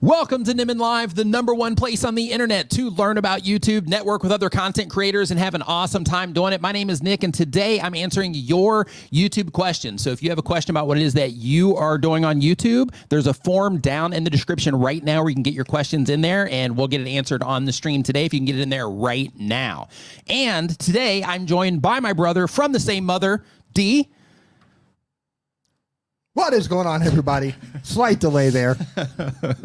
Welcome to Nimmin Live, the #1 place on the internet to learn about YouTube, network with other content creators, and have an awesome time doing it. My name is Nick, and today I'm answering your YouTube questions. So if you have a question about what it is that you are doing on YouTube, there's a form down in the description right now where you can get your questions in there, and we'll get it answered on the stream today if you can get it in there right now. And today I'm joined by my brother from the same mother, D. What is going on, everybody? Slight delay there.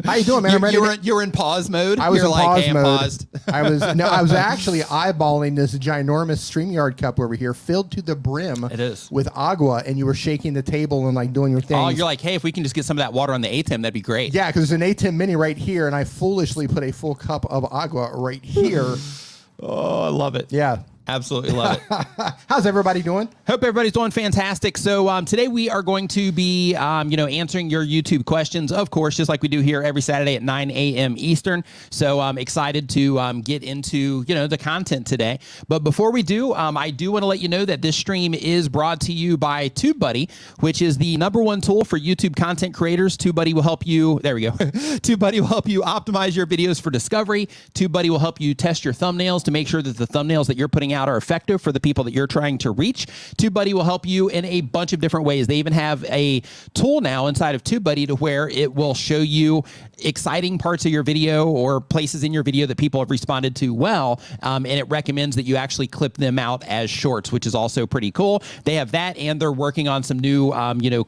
How you doing, man? You were in pause mode. I was in pause mode. Paused. I was actually eyeballing this ginormous StreamYard cup over here, filled to the brim. It is with agua, and you were shaking the table and like doing your thing. Oh, you're like, hey, if we can just get some of that water on the ATEM, that'd be great. Yeah, because there's an ATEM Mini right here, and I foolishly put a full cup of agua right here. Oh, I love it. Yeah. Absolutely love it. How's everybody doing? Hope everybody's doing fantastic. So today we are going to be, answering your YouTube questions, of course, just like we do here every Saturday at 9 a.m. Eastern. So I'm excited to get into, the content today. But before we do, I do want to let you know that this stream is brought to you by TubeBuddy, which is the #1 tool for YouTube content creators. TubeBuddy will help you. There we go. TubeBuddy will help you optimize your videos for discovery. TubeBuddy will help you test your thumbnails to make sure that the thumbnails that you're putting out are effective for the people that you're trying to reach. TubeBuddy will help you in a bunch of different ways. They even have a tool now inside of TubeBuddy to where it will show you exciting parts of your video or places in your video that people have responded to well, and it recommends that you actually clip them out as shorts, which is also pretty cool. They have that, and they're working on some new,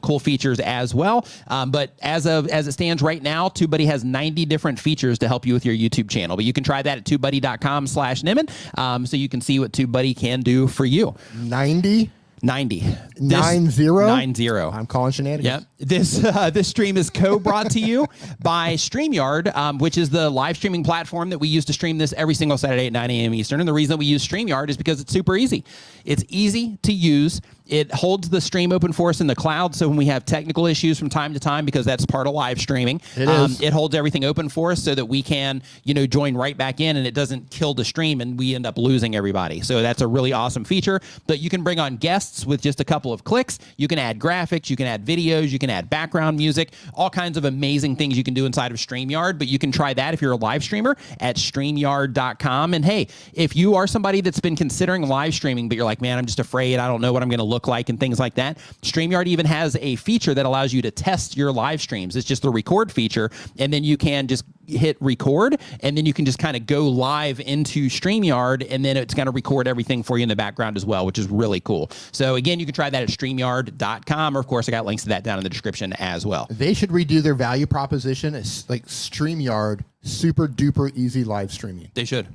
cool features as well. But as it stands right now, TubeBuddy has 90 different features to help you with your YouTube channel. But you can try that at tubebuddy.com/Nimmin, so you can see what TubeBuddy can do for you. 90? 90. 90? 90. I'm calling shenanigans. Yep. This stream is co-brought to you by StreamYard, which is the live streaming platform that we use to stream this every single Saturday at 9 a.m. Eastern. And the reason that we use StreamYard is because it's super easy. It's easy to use. It holds the stream open for us in the cloud, so when we have technical issues from time to time, because that's part of live streaming, it holds everything open for us so that we can, join right back in, and it doesn't kill the stream and we end up losing everybody. So that's a really awesome feature. But you can bring on guests with just a couple of clicks. You can add graphics, you can add videos, you can add background music, all kinds of amazing things you can do inside of StreamYard. But you can try that if you're a live streamer at StreamYard.com. And hey, if you are somebody that's been considering live streaming, but you're like, man, I'm just afraid, I don't know what I'm going to look like and things like that, StreamYard even has a feature that allows you to test your live streams. It's just the record feature, and then you can just hit record, and then you can just kind of go live into StreamYard, and then it's going to record everything for you in the background as well, which is really cool. So again, you can try that at StreamYard.com, or of course I got links to that down in the description as well. They should redo their value proposition. It's like StreamYard, super duper easy live streaming. They should.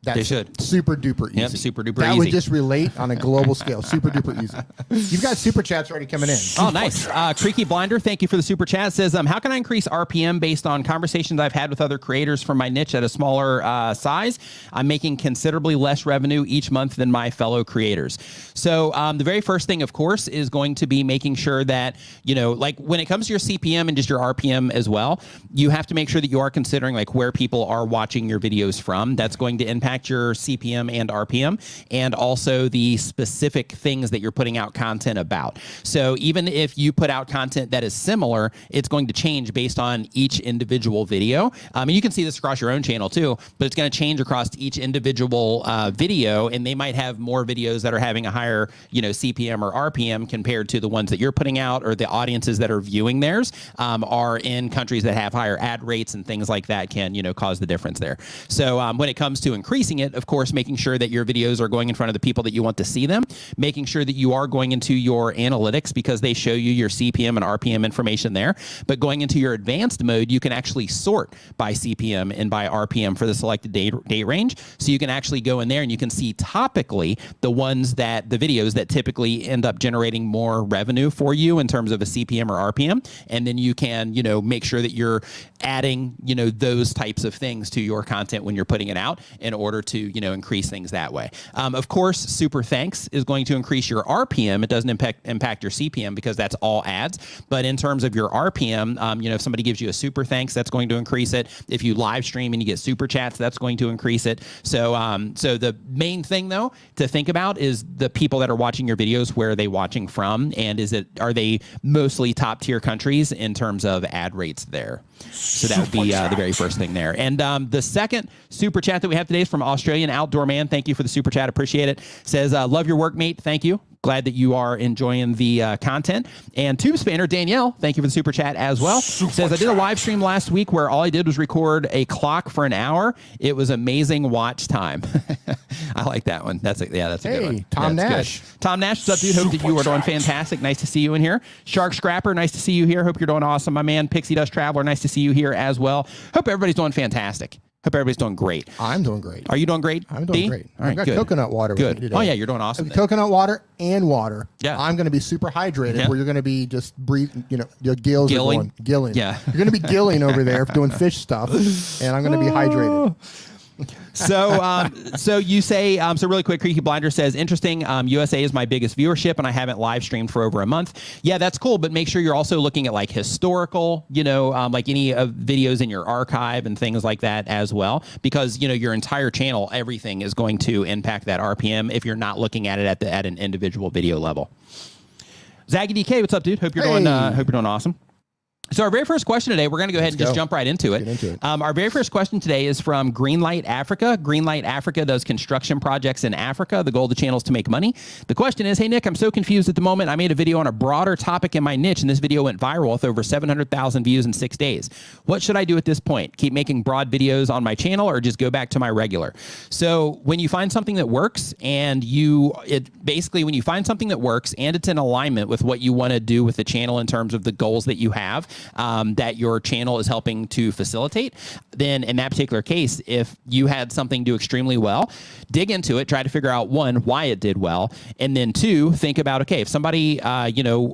They should. Super duper easy. Yep, super duper that easy. Would just relate on a global scale. Super duper easy. You've got super chats already coming in. Oh, nice. Creaky Blinder, thank you for the super chat. Says, how can I increase RPM based on conversations I've had with other creators from my niche at a smaller size? I'm making considerably less revenue each month than my fellow creators. So the very first thing, of course, is going to be making sure that, like when it comes to your CPM and just your RPM as well, you have to make sure that you are considering like where people are watching your videos from. That's going to impact your CPM and RPM, and also the specific things that you're putting out content about. So even if you put out content that is similar, it's going to change based on each individual video. And you can see this across your own channel too, but it's going to change across each individual video, and they might have more videos that are having a higher, CPM or RPM compared to the ones that you're putting out, or the audiences that are viewing theirs are in countries that have higher ad rates, and things like that can, cause the difference there. So when it comes to increasing it, of course, making sure that your videos are going in front of the people that you want to see them, making sure that you are going into your analytics because they show you your CPM and RPM information there. But going into your advanced mode, you can actually sort by CPM and by RPM for the selected date range. So you can actually go in there and you can see topically the videos that typically end up generating more revenue for you in terms of a CPM or RPM. And then you can, make sure that you're adding, those types of things to your content when you're putting it out. in order to, increase things that way. Of course, super thanks is going to increase your RPM. It doesn't impact your CPM because that's all ads. But in terms of your RPM, if somebody gives you a super thanks, that's going to increase it. If you live stream and you get super chats, that's going to increase it. So, so the main thing though to think about is the people that are watching your videos, where are they watching from, and are they mostly top tier countries in terms of ad rates there? So that would be the very first thing there. And the second super chat that we have today is from Australian Outdoor Man. Thank you for the super chat. Appreciate it. Says, love your work, mate. Thank you. Glad that you are enjoying the content. And Tube Spanner, Danielle, thank you for the super chat as well. Says, I did a live stream last week where all I did was record a clock for an hour. It was amazing watch time. I like that one. That's a good one. Tom Nash. Good. Tom Nash, what's up, dude? Hope that you are doing fantastic. Nice to see you in here. Shark Scrapper, nice to see you here. Hope you're doing awesome. My man, Pixie Dust Traveler, nice to see you here as well. Hope everybody's doing fantastic. Hope everybody's doing great. I'm doing great. Are you doing great? I'm doing great. All right, I've got good. coconut water with me Good. today. Oh, yeah, you're doing awesome. Coconut water and water. Yeah. I'm going to be super hydrated, Yeah. where you're going to be just breathing, your gills Gilling. are going. Gilling. Yeah. You're going to be gilling over there doing fish stuff, and I'm going to be hydrated. So you say, so really quick, Creaky Blinder says, interesting, USA is my biggest viewership and I haven't live streamed for over a month. Yeah, that's cool. But make sure you're also looking at like historical, like any videos in your archive and things like that as well, because, your entire channel, everything is going to impact that RPM if you're not looking at it at an individual video level. Zaggy DK, what's up, dude? Hope you're doing awesome. So our very first question today, we're going to go ahead and just jump right into it. Get into it. Our very first question today is from Greenlight Africa. Greenlight Africa does construction projects in Africa. The goal of the channel is to make money. The question is, hey, Nick, I'm so confused at the moment. I made a video on a broader topic in my niche, and this video went viral with over 700,000 views in 6 days. What should I do at this point? Keep making broad videos on my channel or just go back to my regular? So when you find something that works and when you find something that works and it's in alignment with what you want to do with the channel in terms of the goals that you have, that your channel is helping to facilitate, then in that particular case, if you had something do extremely well, dig into it, try to figure out, one, why it did well, and then two, think about, okay, if somebody,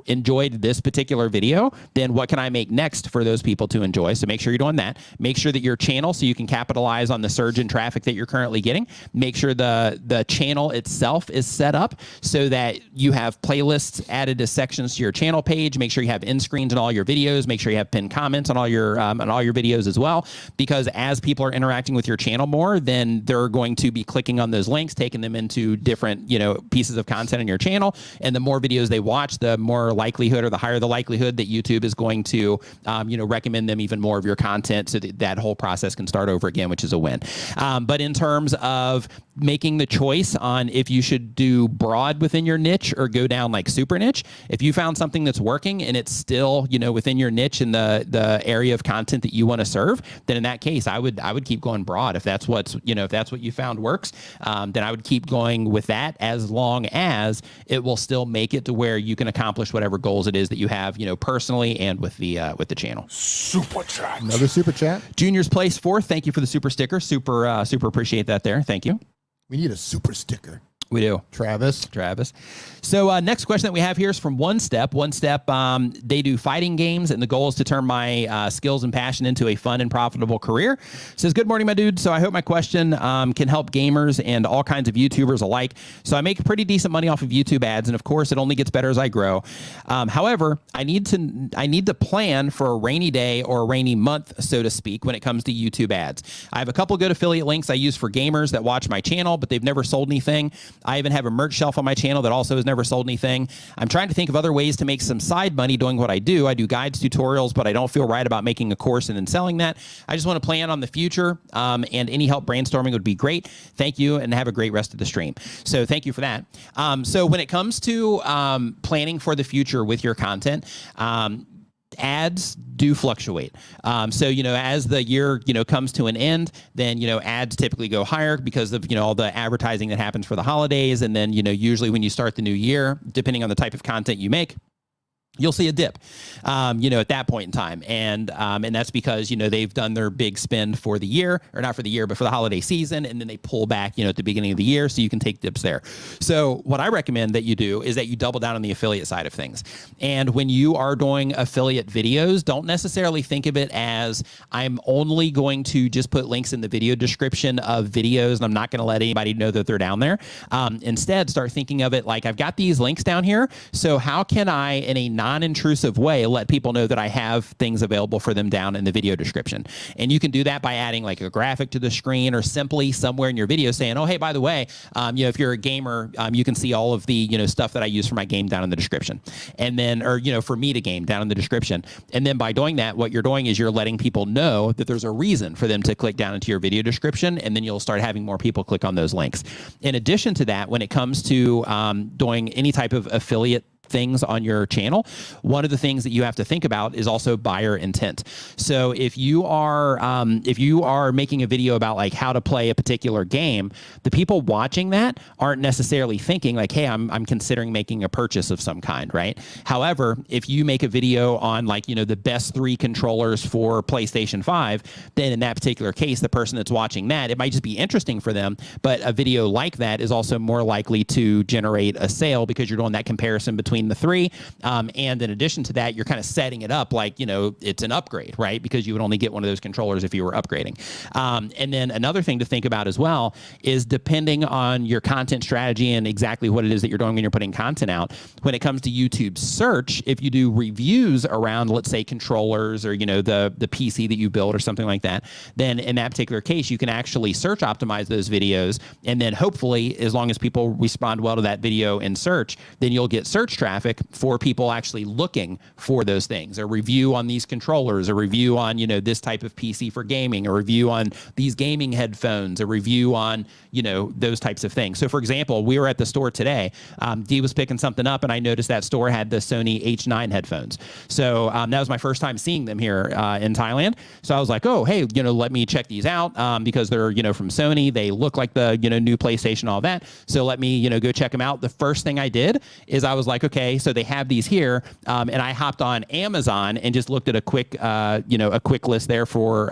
enjoyed this particular video, then what can I make next for those people to enjoy? So make sure you're doing that. Make sure that your channel, so you can capitalize on the surge in traffic that you're currently getting. Make sure the channel itself is set up so that you have playlists added to sections to your channel page. Make sure you have end screens in all your videos. Make sure you have pinned comments on all your videos as well, because as people are interacting with your channel more, then they're going to be clicking on those links, taking them into different pieces of content in your channel, and the more videos they watch, the more likelihood, or the higher the likelihood, that YouTube is going to recommend them even more of your content, so that whole process can start over again, which is a win. But in terms of making the choice on if you should do broad within your niche or go down like super niche, if you found something that's working and it's still within your niche in the area of content that you want to serve, then in that case, I would keep going broad. If that's what you found works, then I would keep going with that, as long as it will still make it to where you can accomplish whatever goals it is that you have, personally and with the channel. Super chat. Another super chat. Junior's place fourth. Thank you for the super sticker. Super appreciate that there. Thank you. We need a super sticker. We do. Travis. So next question that we have here is from One Step. One Step, they do fighting games, and the goal is to turn my skills and passion into a fun and profitable career. Says, good morning, my dude. So I hope my question can help gamers and all kinds of YouTubers alike. So I make pretty decent money off of YouTube ads, and of course, it only gets better as I grow. However, I need to plan for a rainy day or a rainy month, so to speak, when it comes to YouTube ads. I have a couple good affiliate links I use for gamers that watch my channel, but they've never sold anything. I even have a merch shelf on my channel that also has never sold anything. I'm trying to think of other ways to make some side money doing what I do. I do guides, tutorials, but I don't feel right about making a course and then selling that. I just want to plan on the future, and any help brainstorming would be great. Thank you, and have a great rest of the stream. So thank you for that. So when it comes to planning for the future with your content, ads do fluctuate. So, as the year, comes to an end, then, ads typically go higher because of, all the advertising that happens for the holidays. And then, usually when you start the new year, depending on the type of content you make, you'll see a dip, at that point in time. And that's because, they've done their big spend for the year, or not for the year, but for the holiday season. And then they pull back, at the beginning of the year. So you can take dips there. So what I recommend that you do is that you double down on the affiliate side of things. And when you are doing affiliate videos, don't necessarily think of it as I'm only going to just put links in the video description of videos and I'm not going to let anybody know that they're down there. Instead, start thinking of it like I've got these links down here. So how can I, in a non-intrusive way, let people know that I have things available for them down in the video description? And you can do that by adding like a graphic to the screen, or simply somewhere in your video saying, oh, hey, by the way, if you're a gamer, you can see all of the, stuff that I use for my game down in the description. And then, or, for me to game down in the description. And then by doing that, what you're doing is you're letting people know that there's a reason for them to click down into your video description. And then you'll start having more people click on those links. In addition to that, when it comes to doing any type of affiliate things on your channel, one of the things that you have to think about is also buyer intent. So if you are making a video about like how to play a particular game, the people watching that aren't necessarily thinking like, hey, I'm considering making a purchase of some kind, right? However, if you make a video on like, the best 3 controllers for PlayStation 5, then in that particular case, the person that's watching that, it might just be interesting for them, but a video like that is also more likely to generate a sale because you're doing that comparison between the 3. And in addition to that, you're kind of setting it up like, it's an upgrade, right? Because you would only get one of those controllers if you were upgrading. And then another thing to think about as well is, depending on your content strategy and exactly what it is that you're doing when you're putting content out, when it comes to YouTube search, if you do reviews around, let's say, controllers or, the PC that you build or something like that, then in that particular case, you can actually search optimize those videos. And then hopefully, as long as people respond well to that video in search, then you'll get search traffic for people actually looking for those things. A review on these controllers, a review on, this type of PC for gaming, a review on these gaming headphones, a review on, those types of things. So for example, we were at the store today. Dee was picking something up and I noticed that store had the Sony H9 headphones. So that was my first time seeing them here in Thailand. So I was like, oh, hey, let me check these out because they're, from Sony. They look like the, new PlayStation, all that. So let me, go check them out. The first thing I did is I was like, okay, so they have these here. And I hopped on Amazon and just looked at a quick, a quick list there for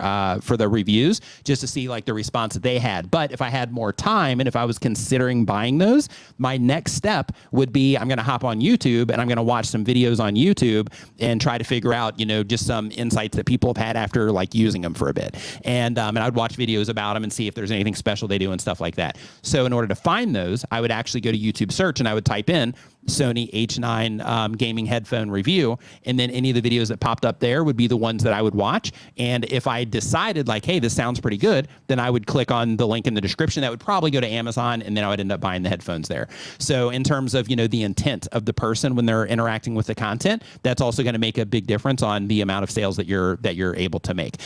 the reviews, just to see like the response that they had. But if I had more time and if I was considering buying those, my next step would be I'm going to hop on YouTube and I'm going to watch some videos on YouTube and try to figure out, just some insights that people have had after like using them for a bit. And I'd watch videos about them and see if there's anything special they do and stuff like that. So in order to find those, I would actually go to YouTube search and I would type in Sony H9 gaming headphone review, and then any of the videos that popped up there would be the ones that I would watch. And if I decided like, hey, this sounds pretty good, then I would click on the link in the description. That would probably go to Amazon, and then I would end up buying the headphones there. So in terms of, the intent of the person when they're interacting with the content, that's also going to make a big difference on the amount of sales that you're able to make.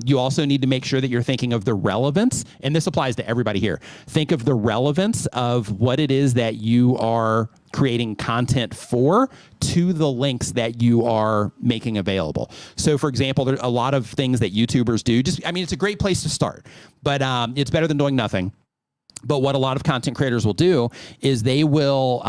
You also need to make sure that you're thinking of the relevance, and this applies to everybody here. Think of the relevance of what it is that you are creating content for to the links that you are making available. So for example, there are a lot of things that YouTubers do. It's a great place to start, but it's better than doing nothing. But what a lot of content creators will do is they will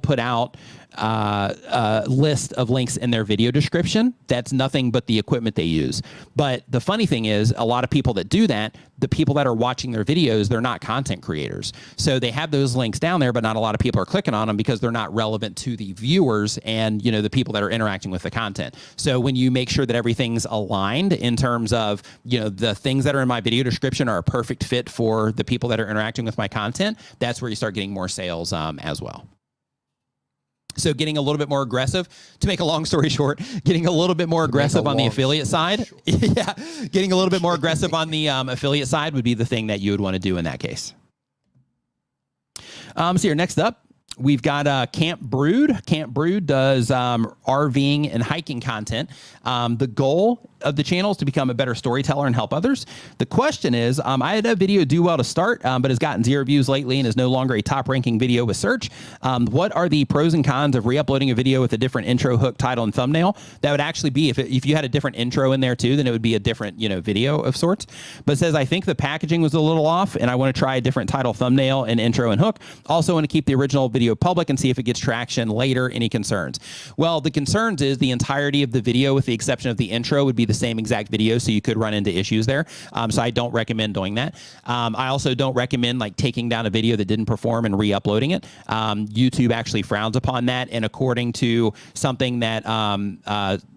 put out a list of links in their video description. That's nothing but the equipment they use. But the funny thing is, a lot of people that do that, the people that are watching their videos, they're not content creators. So they have those links down there, but not a lot of people are clicking on them because they're not relevant to the viewers and, the people that are interacting with the content. So when you make sure that everything's aligned in terms of, the things that are in my video description are a perfect fit for the people that are interacting with my content, that's where you start getting more sales as well. So getting a little bit more aggressive, to make a long story short, getting a little bit more aggressive on the affiliate side. Yeah, getting a little bit more aggressive on the affiliate side would be the thing that you would want to do in that case. So here, next up, we've got Camp Brood. Camp Brood does RVing and hiking content. The goal of the channels to become a better storyteller and help others. The question is, I had a video do well to start, but has gotten 0 views lately and is no longer a top ranking video with search. What are the pros and cons of re-uploading a video with a different intro, hook, title, and thumbnail? That would actually be, if you had a different intro in there too, then it would be a different, video of sorts. But it says, I think the packaging was a little off and I want to try a different title, thumbnail, and intro and hook. Also want to keep the original video public and see if it gets traction later. Any concerns? Well, the concerns is the entirety of the video, with the exception of the intro, would be the same exact video, so you could run into issues there. So I don't recommend doing that. I also don't recommend like taking down a video that didn't perform and re-uploading it. YouTube actually frowns upon that, and according to something that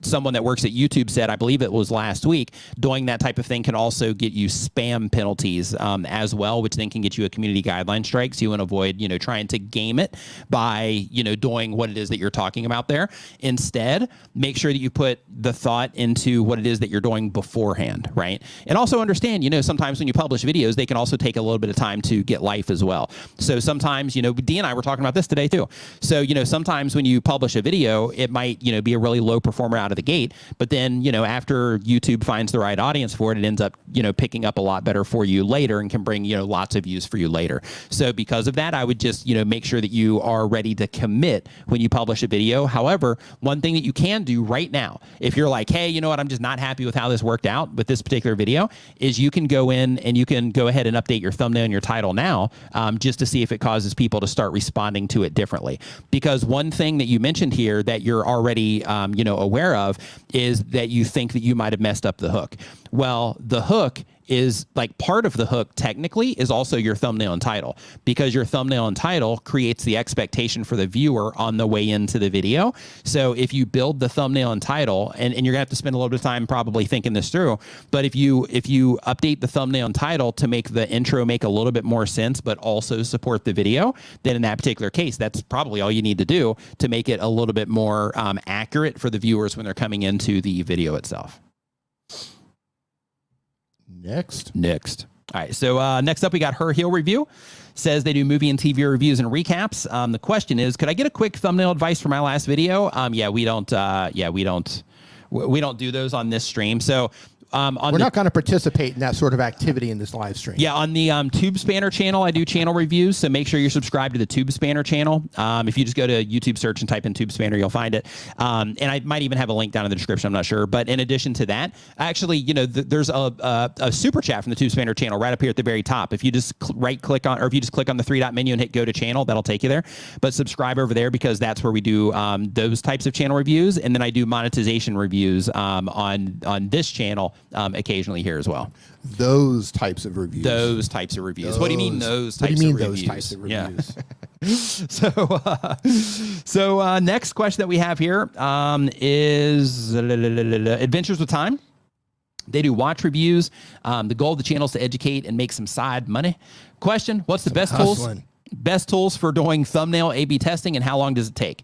someone that works at YouTube said, I believe it was last week, doing that type of thing can also get you spam penalties as well, which then can get you a community guideline strike. So you want to avoid, trying to game it by, doing what it is that you're talking about there. Instead, make sure that you put the thought into what it is that you're doing beforehand, right? And also understand, sometimes when you publish videos, they can also take a little bit of time to get life as well. So sometimes, Dee and I were talking about this today too. So, sometimes when you publish a video, it might, be a really low performer out of the gate, but then, after YouTube finds the right audience for it, it ends up, picking up a lot better for you later and can bring, lots of views for you later. So because of that, I would just, make sure that you are ready to commit when you publish a video. However, one thing that you can do right now, if you're like, hey, you know what, I'm just not happy with how this worked out with this particular video, is you can go in and you can go ahead and update your thumbnail and your title now, just to see if it causes people to start responding to it differently. Because one thing that you mentioned here that you're already, aware of is that you think that you might have messed up the hook. Well, the hook is like part of the hook technically is also your thumbnail and title, because your thumbnail and title creates the expectation for the viewer on the way into the video. So if you build the thumbnail and title, and you're gonna have to spend a little bit of time probably thinking this through, but if you update the thumbnail and title to make the intro make a little bit more sense, but also support the video, then in that particular case, that's probably all you need to do to make it a little bit more accurate for the viewers when they're coming into the video itself. Next. All right. So next up, we got Her Heel Review. Says they do movie and TV reviews and recaps. The question is, could I get a quick thumbnail advice for my last video? Yeah, we don't do those on this stream. So we're not going to participate in that sort of activity in this live stream. Yeah, on the Tube Spanner channel, I do channel reviews, so make sure you're subscribed to the Tube Spanner channel. If you just go to YouTube search and type in Tube Spanner, you'll find it. And I might even have a link down in the description, I'm not sure. But in addition to that, actually, there's a super chat from the Tube Spanner channel right up here at the very top. If you just right-click on, or if you just click on the 3-dot menu and hit Go to Channel, that'll take you there. But subscribe over there, because that's where we do those types of channel reviews. And then I do monetization reviews on this channel occasionally here as well. Those types of reviews. What do you mean those types of reviews? Yeah. So next question that we have here is Adventures with Time. They do watch reviews. The goal of the channel is to educate and make some side money. Question, what's the best tools for doing thumbnail A/B testing, and how long does it take?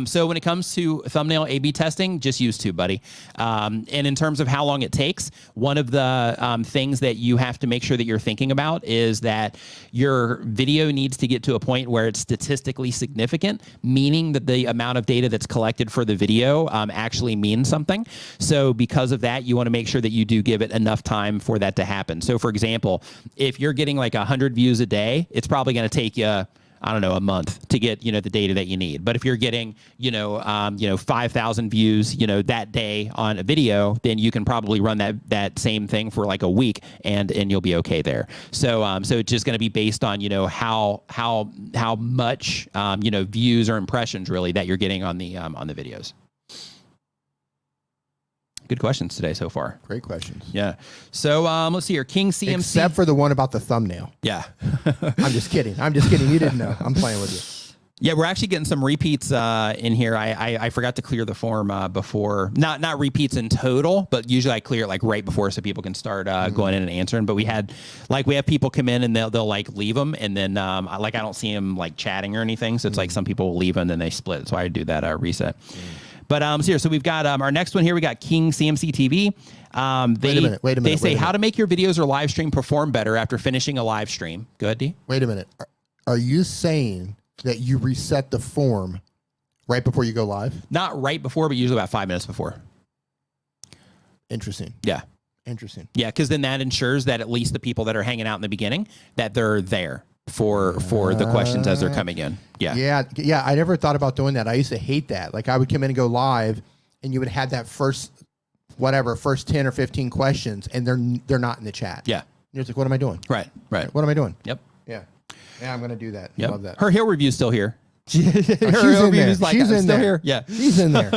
So when it comes to thumbnail A/B testing, just use Tube, buddy. And in terms of how long it takes, one of the things that you have to make sure that you're thinking about is that your video needs to get to a point where it's statistically significant, meaning that the amount of data that's collected for the video actually means something. So because of that, you want to make sure that you do give it enough time for that to happen. So for example, if you're getting like 100 views a day, it's probably going to take you, I don't know, a month to get, the data that you need. But if you're getting, 5,000 views, that day on a video, then you can probably run that same thing for like a week and you'll be okay there. So, so it's just going to be based on, how much, views or impressions really that you're getting on the videos. Good questions today so far. Great questions. Yeah. So let's see here. King CMC. Except for the one about the thumbnail. Yeah. I'm just kidding. You didn't know. I'm playing with you. Yeah, we're actually getting some repeats in here. I forgot to clear the form before. Not repeats in total, but usually I clear it like right before so people can start going in and answering. But we have people come in and they'll like leave them, and then I don't see them like chatting or anything. So it's like some people will leave them and then they split. So I do that reset. But so we've got our next one here. We got King CMC TV. Wait a minute. They say how to make your videos or live stream perform better after finishing a live stream. Go ahead, D. Wait a minute. Are you saying that you reset the form right before you go live? Not right before, but usually about 5 minutes before. Interesting. Yeah. Interesting. Yeah, because then that ensures that at least the people that are hanging out in the beginning, that they're there for the questions as they're coming in. Yeah. Yeah. I never thought about doing that. I used to hate that. Like I would come in and go live, and you would have that first 10 or 15 questions, and they're not in the chat. Yeah. You're just like, what am I doing? Right. What am I doing? Yep. Yeah. Yeah, I'm gonna do that. Yep. Love that. Her Hill review's still here. She's in there. Like, She's in still there. Here. Yeah. She's in there.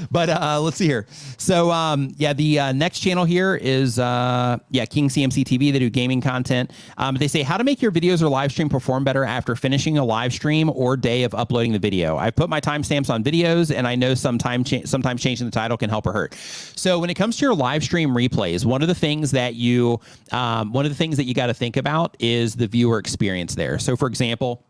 But let's see here. So the next channel here is King CMC TV. They do gaming content. They say how to make your videos or live stream perform better after finishing a live stream or day of uploading the video. I put my timestamps on videos, and I know sometimes changing the title can help or hurt. So when it comes to your live stream replays, one of the things that you got to think about is the viewer experience there. So for example,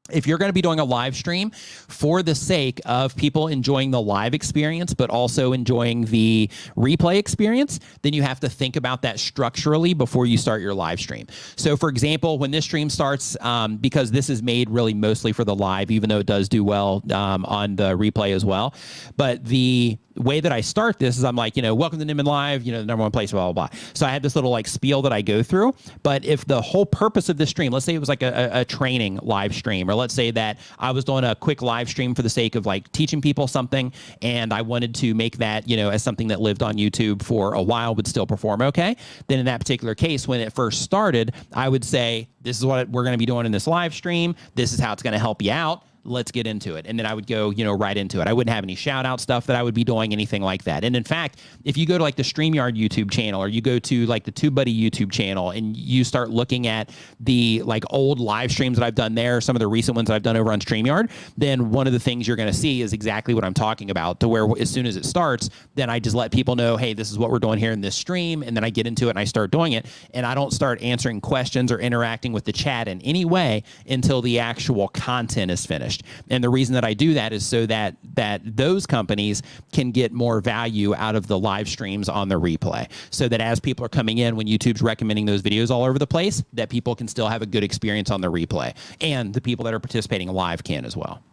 if you're going to be doing a live stream for the sake of people enjoying the live experience, but also enjoying the replay experience, then you have to think about that structurally before you start your live stream. So for example, when this stream starts, because this is made really mostly for the live, even though it does do well on the replay as well. But the way that I start this is I'm like, welcome to Nimmin Live, the #1 place, blah, blah, blah. So I have this little like spiel that I go through. But if the whole purpose of this stream, let's say it was like a training live stream, or let's say that I was doing a quick live stream for the sake of like teaching people something, and I wanted to make that, as something that lived on YouTube for a while would still perform okay, then in that particular case, when it first started, I would say, this is what we're going to be doing in this live stream. This is how it's going to help you out. Let's get into it. And then I would go, right into it. I wouldn't have any shout out stuff that I would be doing, anything like that. And in fact, if you go to like the StreamYard YouTube channel, or you go to like the TubeBuddy YouTube channel, and you start looking at the like old live streams that I've done there, some of the recent ones that I've done over on StreamYard, then one of the things you're going to see is exactly what I'm talking about, to where as soon as it starts, then I just let people know, hey, this is what we're doing here in this stream. And then I get into it and I start doing it. And I don't start answering questions or interacting with the chat in any way until the actual content is finished. And the reason that I do that is so that those companies can get more value out of the live streams on the replay, so that as people are coming in, when YouTube's recommending those videos all over the place, that people can still have a good experience on the replay, and the people that are participating live can as well.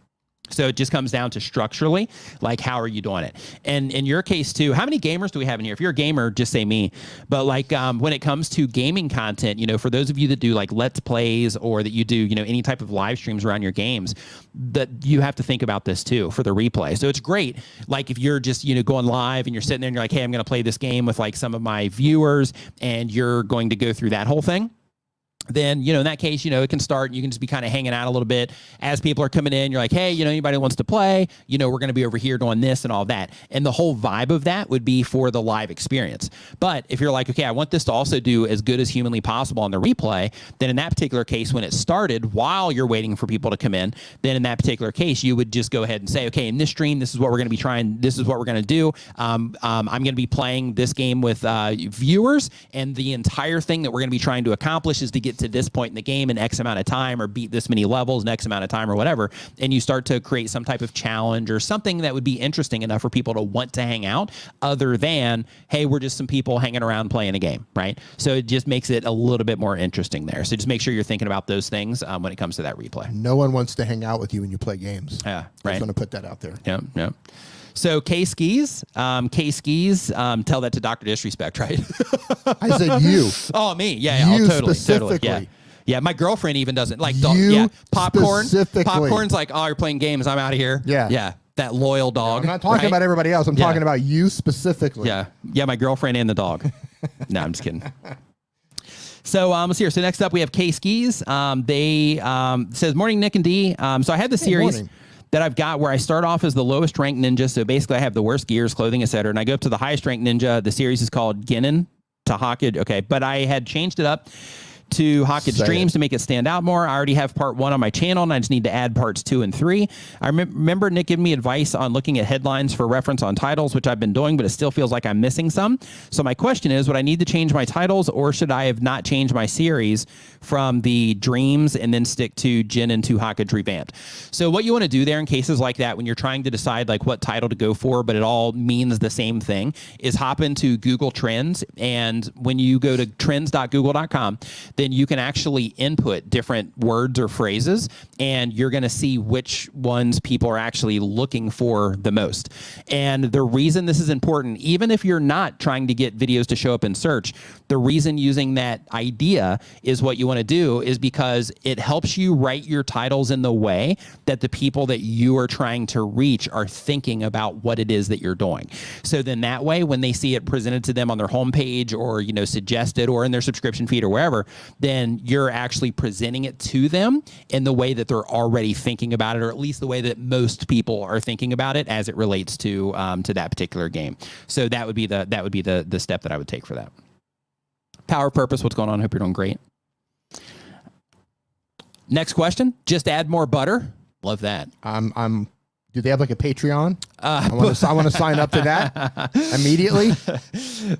So it just comes down to structurally, like, how are you doing it? And in your case too, how many gamers do we have in here? If you're a gamer, just say me. But like when it comes to gaming content, for those of you that do like Let's Plays, or that you do, any type of live streams around your games, that you have to think about this too for the replay. So it's great. Like if you're just, going live and you're sitting there and you're like, hey, I'm going to play this game with like some of my viewers, and you're going to go through that whole thing. Then, in that case, it can start, you can just be kind of hanging out a little bit as people are coming in. You're like, hey, anybody wants to play, we're going to be over here doing this and all that. And the whole vibe of that would be for the live experience. But if you're like, okay, I want this to also do as good as humanly possible on the replay, then in that particular case, when it started, while you're waiting for people to come in, then in that particular case, you would just go ahead and say, okay, in this stream, this is what we're going to be trying. This is what we're going to do. I'm going to be playing this game with viewers, and the entire thing that we're going to be trying to accomplish is to get to this point in the game in X amount of time, or beat this many levels in X amount of time, or whatever. And you start to create some type of challenge or something that would be interesting enough for people to want to hang out, other than, hey, we're just some people hanging around playing a game, right? So it just makes it a little bit more interesting there. So just make sure you're thinking about those things when it comes to that replay. No one wants to hang out with you when you play games. Yeah, right. I just want to put that out there. Yeah. So K-Skis, tell that to Dr. Disrespect, right? I said you. Oh, me. Yeah, you totally. specifically. Yeah, my girlfriend even doesn't like. Popcorn. Specifically. Popcorn's like, oh, you're playing games. I'm out of here. Yeah. That loyal dog. I'm not talking about everybody else. I'm talking about you specifically. Yeah, my girlfriend and the dog. No, I'm just kidding. So let's see here. So next up we have K-Skis. They says, morning, Nick and D. So I had the series that I've got where I start off as the lowest ranked ninja. So basically I have the worst gears, clothing, etc. And I go up to the highest ranked ninja. The series is called Ginin to Hawkage. Okay, but I had changed it up to Hawkage Dreams to make it stand out more. I already have part 1 on my channel, and I just need to add parts 2 and 3. I remember Nick giving me advice on looking at headlines for reference on titles, which I've been doing, but it still feels like I'm missing some. So my question is, would I need to change my titles, or should I have not changed my series from the Dreams and then stick to Jin and to Hawkage Revamped? So what you want to do there in cases like that, when you're trying to decide like what title to go for, but it all means the same thing, is hop into Google Trends. And when you go to trends.google.com, then you can actually input different words or phrases, and you're going to see which ones people are actually looking for the most. And the reason this is important, even if you're not trying to get videos to show up in search, the reason using that idea is what you want to do is because it helps you write your titles in the way that the people that you are trying to reach are thinking about what it is that you're doing. So then that way, when they see it presented to them on their homepage or, you know, suggested or in their subscription feed or wherever, then you're actually presenting it to them in the way that they're already thinking about it, or at least the way that most people are thinking about it as it relates to that particular game. So that would be the step that I would take for that. Power Purpose, what's going on? Hope you're doing great. Next question. Just add more butter. Love that. Do they have like a Patreon? I want to sign up to that immediately.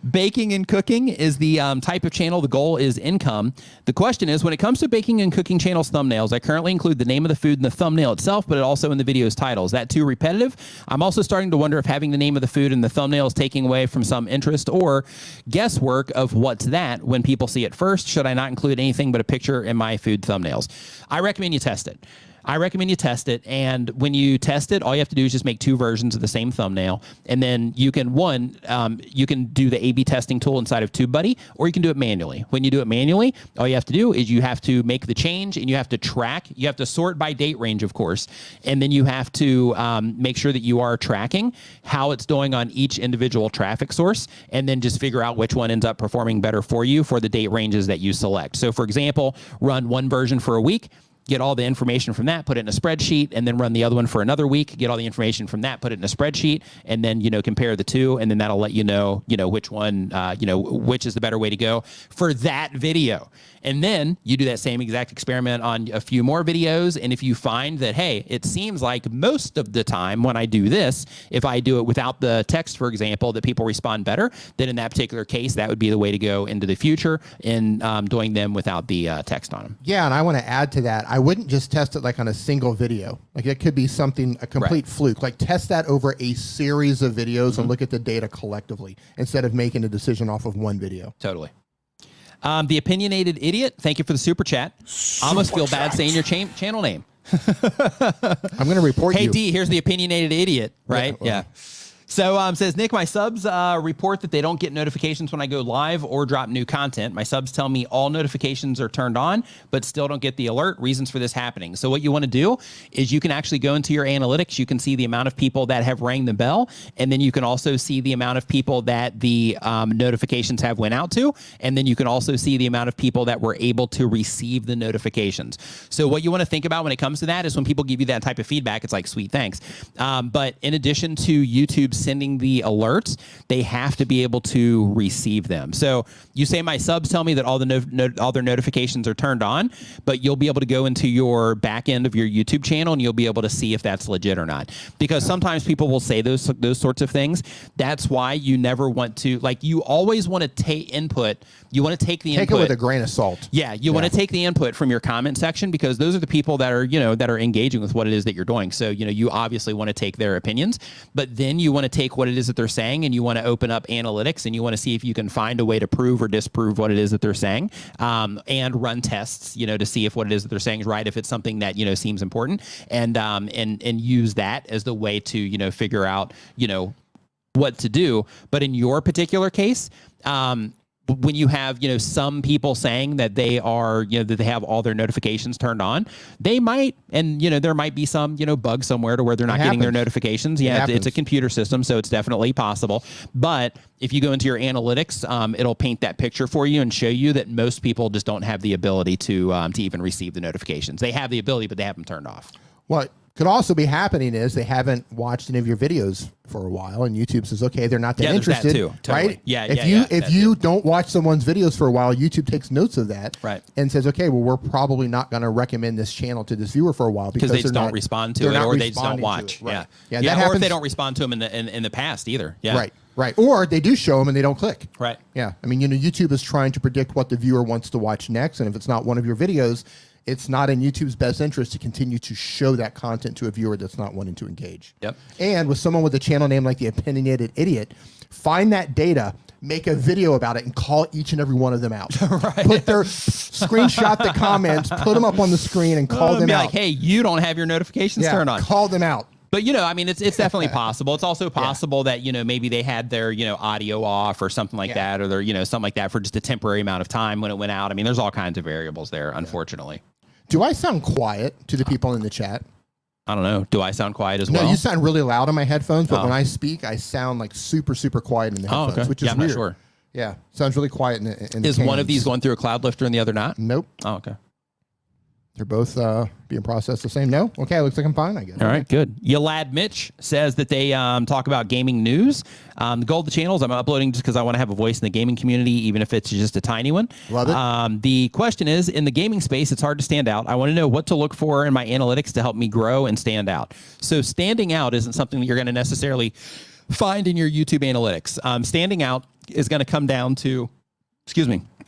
Baking and cooking is the type of channel. The goal is income. The question is, when it comes to baking and cooking channels thumbnails, I currently include the name of the food in the thumbnail itself, but also in the video's title. Is that too repetitive? I'm also starting to wonder if having the name of the food in the thumbnail is taking away from some interest or guesswork of what's that when people see it first. Should I not include anything but a picture in my food thumbnails? I recommend you test it. And when you test it, all you have to do is just make 2 versions of the same thumbnail, and then you can you can do the A/B testing tool inside of TubeBuddy, or you can do it manually. When you do it manually, all you have to do is you have to make the change, and you have to track. You have to sort by date range, of course, and then you have to make sure that you are tracking how it's doing on each individual traffic source, and then just figure out which one ends up performing better for you for the date ranges that you select. So, for example, run one version for a week, get all the information from that, put it in a spreadsheet, and then run the other one for another week, get all the information from that, put it in a spreadsheet, and then, you know, compare the two, and then that'll let you know, which one, which is the better way to go for that video. And then you do that same exact experiment on a few more videos, and if you find that, hey, it seems like most of the time when I do this, if I do it without the text, for example, that people respond better, then in that particular case, that would be the way to go into the future in doing them without the text on them. Yeah, and I want to add to that, I wouldn't just test it like on a single video. Like it could be something, a complete fluke. Like test that over a series of videos and look at the data collectively instead of making a decision off of one video. Totally. The Opinionated Idiot, thank you for the super chat. I almost feel bad saying your channel name. I'm going to report you. Hey, D, here's the Opinionated Idiot, right? Yeah. So says Nick, my subs report that they don't get notifications when I go live or drop new content. My subs tell me all notifications are turned on, but still don't get the alert. Reasons for this happening. So what you want to do is you can actually go into your analytics. You can see the amount of people that have rang the bell, and then you can also see the amount of people that the notifications have went out to, and then you can also see the amount of people that were able to receive the notifications. So what you want to think about when it comes to that is when people give you that type of feedback, it's like, sweet, thanks. But in addition to YouTube sending the alerts, they have to be able to receive them. So you say my subs tell me that all their notifications are turned on, but you'll be able to go into your back end of your YouTube channel and you'll be able to see if that's legit or not. Because sometimes people will say those sorts of things. That's why you never want to, like, you always want to take input. You want to take the input. Take it with a grain of salt. Yeah, you want to take the input from your comment section because those are the people that are, that are engaging with what it is that you're doing. So, you obviously want to take their opinions, but then you want to take what it is that they're saying and you want to open up analytics and you want to see if you can find a way to prove or disprove what it is that they're saying, and run tests, to see if what it is that they're saying is right, if it's something that, seems important, and use that as the way to, figure out, what to do. But in your particular case, when you have, some people saying that they are, that they have all their notifications turned on, they might, and, there might be some, bug somewhere to where they're not getting their notifications. Yeah, it's a computer system, so it's definitely possible. But if you go into your analytics, it'll paint that picture for you and show you that most people just don't have the ability to even receive the notifications. They have the ability, but they have them turned off. What could also be happening is they haven't watched any of your videos for a while, and YouTube says, okay, they're not that interested. That too, totally. Right? Yeah, if you don't watch someone's videos for a while, YouTube takes notes of that, right, and says, okay, well, we're probably not going to recommend this channel to this viewer for a while because they just don't respond to it, or they just don't watch. Right. Yeah, that happens. Or if they don't respond to them in the past either. Yeah, right. Or they do show them and they don't click. Right. Yeah. I mean, YouTube is trying to predict what the viewer wants to watch next, and if it's not one of your videos, it's not in YouTube's best interest to continue to show that content to a viewer that's not wanting to engage. Yep. And with someone with a channel name like the Opinionated Idiot, find that data, make a video about it and call each and every one of them out. Put their screenshot the comments, put them up on the screen and call them be out. like, hey, you don't have your notifications turned on. Call them out. But, I mean, it's definitely possible. It's also possible that, maybe they had their, audio off or something like that, or their, something like that for just a temporary amount of time when it went out. I mean, there's all kinds of variables there, unfortunately. Do I sound quiet to the people in the chat? I don't know. Do I sound quiet as well? No, you sound really loud on my headphones, but when I speak, I sound like super, super quiet in the headphones, which is I'm weird. not sure. Yeah, sounds really quiet in the Is one of these going through a cloud lifter and the other not? Nope. Oh, okay. They're both being processed the same. No? Okay, looks like I'm fine, I guess. All right, good. Yalad Mitch says that they talk about gaming news. The goal of the channels, I'm uploading just because I want to have a voice in the gaming community, even if it's just a tiny one. Love it. The question is, in the gaming space, it's hard to stand out. I want to know what to look for in my analytics to help me grow and stand out. So standing out isn't something that you're going to necessarily find in your YouTube analytics. Standing out is going to come down to,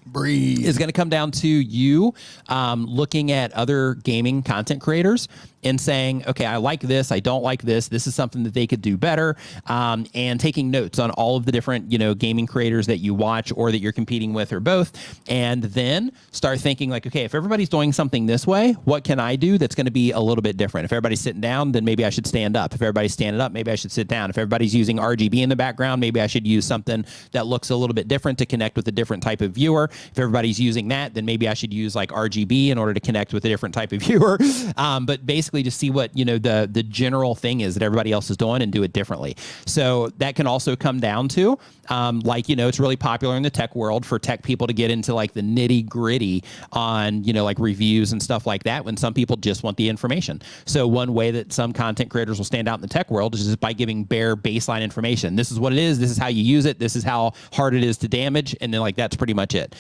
Breathe. is going to come down to you looking at other gaming content creators and saying, okay, I like this, I don't like this, this is something that they could do better, and taking notes on all of the different, gaming creators that you watch or that you're competing with or both, and then start thinking like, okay, if everybody's doing something this way, what can I do that's going to be a little bit different? If everybody's sitting down, then maybe I should stand up. If everybody's standing up, maybe I should sit down. If everybody's using RGB in the background, maybe I should use something that looks a little bit different to connect with a different type of viewer. If everybody's using that, then maybe I should use like RGB in order to connect with a different type of viewer. But basically just see what, the general thing is that everybody else is doing and do it differently. So that can also come down to, it's really popular in the tech world for tech people to get into like the nitty gritty on, like reviews and stuff like that, when some people just want the information. So one way that some content creators will stand out in the tech world is just by giving bare baseline information. This is what it is. This is how you use it. This is how hard it is to damage. And then that's pretty much it.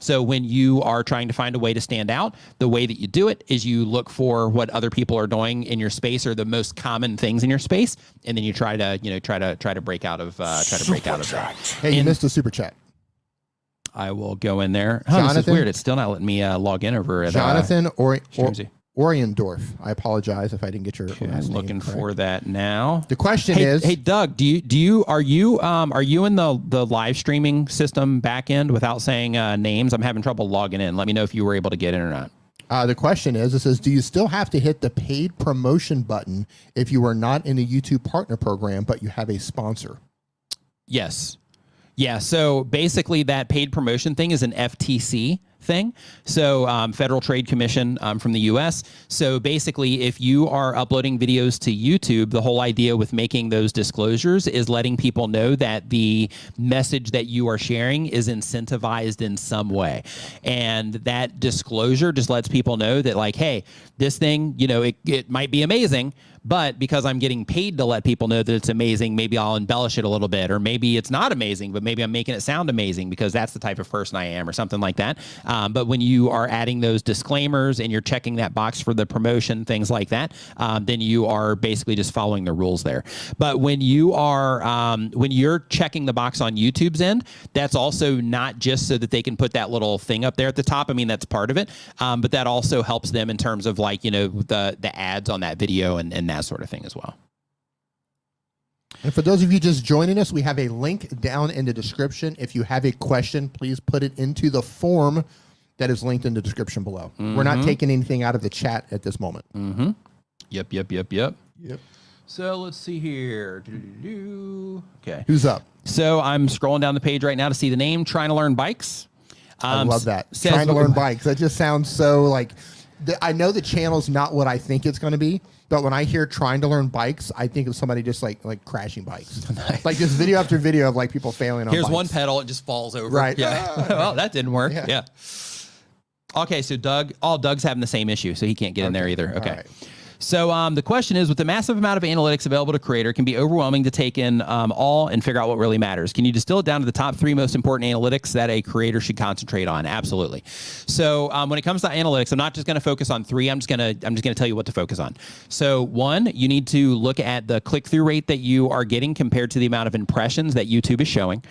So when you are trying to find a way to stand out, the way that you do it is you look for what other people are doing in your space or the most common things in your space, and then you try to break out of that. Hey, you missed a super chat. I will go in there. Oh, this is weird. It's still not letting me log in over at Jonathan Oriendorf. I apologize if I didn't get your last name looking correct. for that now. The question is, hey Doug, are you in the live streaming system back end without saying names? I'm having trouble logging in. Let me know if you were able to get in or not. The question is, it says, do you still have to hit the paid promotion button if you are not in the YouTube partner program, but you have a sponsor? Yes. Yeah. So basically that paid promotion thing is an FTC thing. So Federal Trade Commission from the US. So basically, if you are uploading videos to YouTube, the whole idea with making those disclosures is letting people know that the message that you are sharing is incentivized in some way. And that disclosure just lets people know that like, hey, this thing, it might be amazing, but because I'm getting paid to let people know that it's amazing, maybe I'll embellish it a little bit, or maybe it's not amazing, but maybe I'm making it sound amazing because that's the type of person I am or something like that. But when you are adding those disclaimers and you're checking that box for the promotion, things like that, then you are basically just following the rules there. But when you are, when you're checking the box on YouTube's end, that's also not just so that they can put that little thing up there at the top. I mean, that's part of it. But that also helps them in terms of like, the ads on that video and that sort of thing as well. And for those of you just joining us, we have a link down in the description. If you have a question, please put it into the form that is linked in the description below. We're not taking anything out of the chat at this moment. Yep. So let's see here. Okay. Who's up? So I'm scrolling down the page right now to see the name, Trying to Learn Bikes. I love that. Trying to Learn Bikes. That just sounds so like, I know the channel's not what I think it's going to be, but when I hear Trying to Learn Bikes, I think of somebody just like crashing bikes. Nice. Like just video after video of like people failing on Here's bikes. one pedal, it just falls over. Right. Yeah. Well, that didn't work. Yeah. Okay, so Doug's having the same issue, so he can't get in there either. Okay. Right. So the question is, with the massive amount of analytics available to creator, it can be overwhelming to take in all and figure out what really matters. Can you distill it down to the top 3 most important analytics that a creator should concentrate on? Absolutely. So when it comes to analytics, I'm not just going to focus on 3. I'm just going to tell you what to focus on. So 1, you need to look at the click-through rate that you are getting compared to the amount of impressions that YouTube is showing.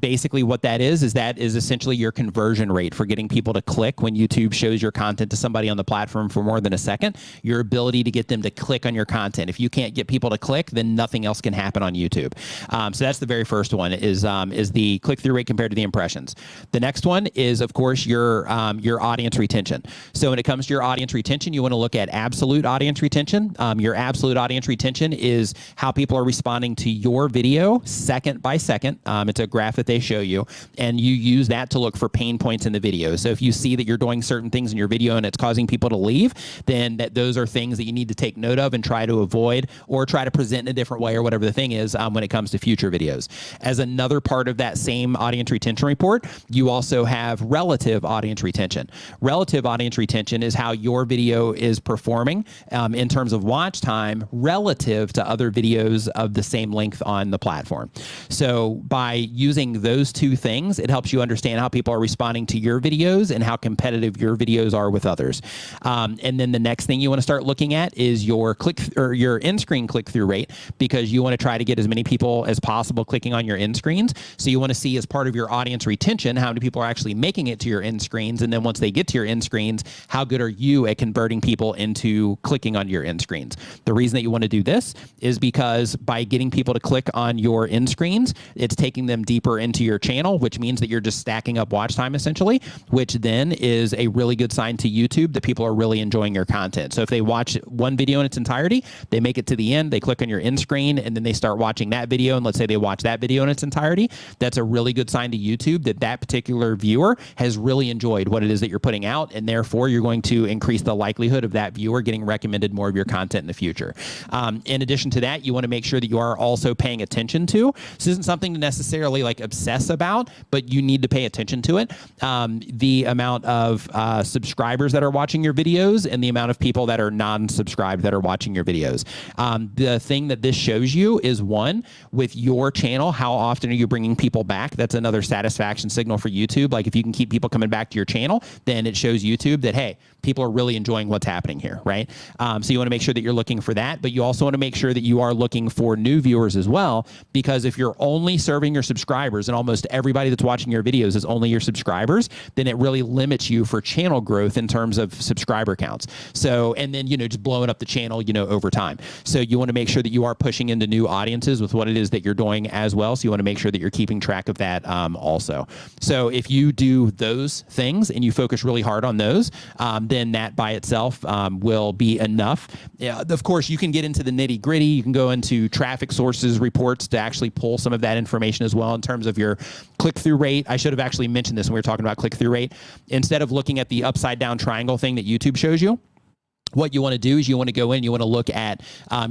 Basically, what that is essentially your conversion rate for getting people to click when YouTube shows your content to somebody on the platform for more than a second. Your ability ability to get them to click on your content. If you can't get people to click, then nothing else can happen on YouTube. So that's the very first one is the click-through rate compared to the impressions. The next one is, of course, your audience retention. So when it comes to your audience retention, you want to look at absolute audience retention. Your absolute audience retention is how people are responding to your video second by second. It's a graph that they show you, and you use that to look for pain points in the video. So if you see that you're doing certain things in your video and it's causing people to leave, then those are things that you need to take note of and try to avoid, or try to present in a different way, or whatever the thing is when it comes to future videos. As another part of that same audience retention report, you also have relative audience retention. Relative audience retention is how your video is performing in terms of watch time relative to other videos of the same length on the platform. So by using those two things, it helps you understand how people are responding to your videos and how competitive your videos are with others. And then the next thing you want to start looking at is your your in-screen click-through rate, because you want to try to get as many people as possible clicking on your end screens. So you want to see, as part of your audience retention, how many people are actually making it to your end screens, and then once they get to your end screens, how good are you at converting people into clicking on your end screens? The reason that you want to do this is because by getting people to click on your end screens, it's taking them deeper into your channel, which means that you're just stacking up watch time essentially, which then is a really good sign to YouTube that people are really enjoying your content. So if they watch one video in its entirety, they make it to the end, they click on your end screen, and then they start watching that video, and let's say they watch that video in its entirety, that's a really good sign to YouTube that that particular viewer has really enjoyed what it is that you're putting out, and therefore you're going to increase the likelihood of that viewer getting recommended more of your content in the future. In addition to that, you want to make sure that you are also paying attention to. This isn't something to necessarily like obsess about, but you need to pay attention to it. The amount of subscribers that are watching your videos and the amount of people that are non-subscribed that are watching your videos. The thing that this shows you is, one, with your channel, how often are you bringing people back? That's another satisfaction signal for YouTube. Like if you can keep people coming back to your channel, then it shows YouTube that, hey, people are really enjoying what's happening here, right? So you want to make sure that you're looking for that, but you also want to make sure that you are looking for new viewers as well, because if you're only serving your subscribers and almost everybody that's watching your videos is only your subscribers, then it really limits you for channel growth in terms of subscriber counts. So, and then, just blowing up the channel, over time. So you want to make sure that you are pushing into new audiences with what it is that you're doing as well. So you want to make sure that you're keeping track of that also. So if you do those things and you focus really hard on those, then that by itself will be enough. Of course, you can get into the nitty gritty. You can go into traffic sources reports to actually pull some of that information as well in terms of your click-through rate. I should have actually mentioned this when we were talking about click-through rate. Instead of looking at the upside down triangle thing that YouTube shows you, what you want to do is you want to go in, you want to look at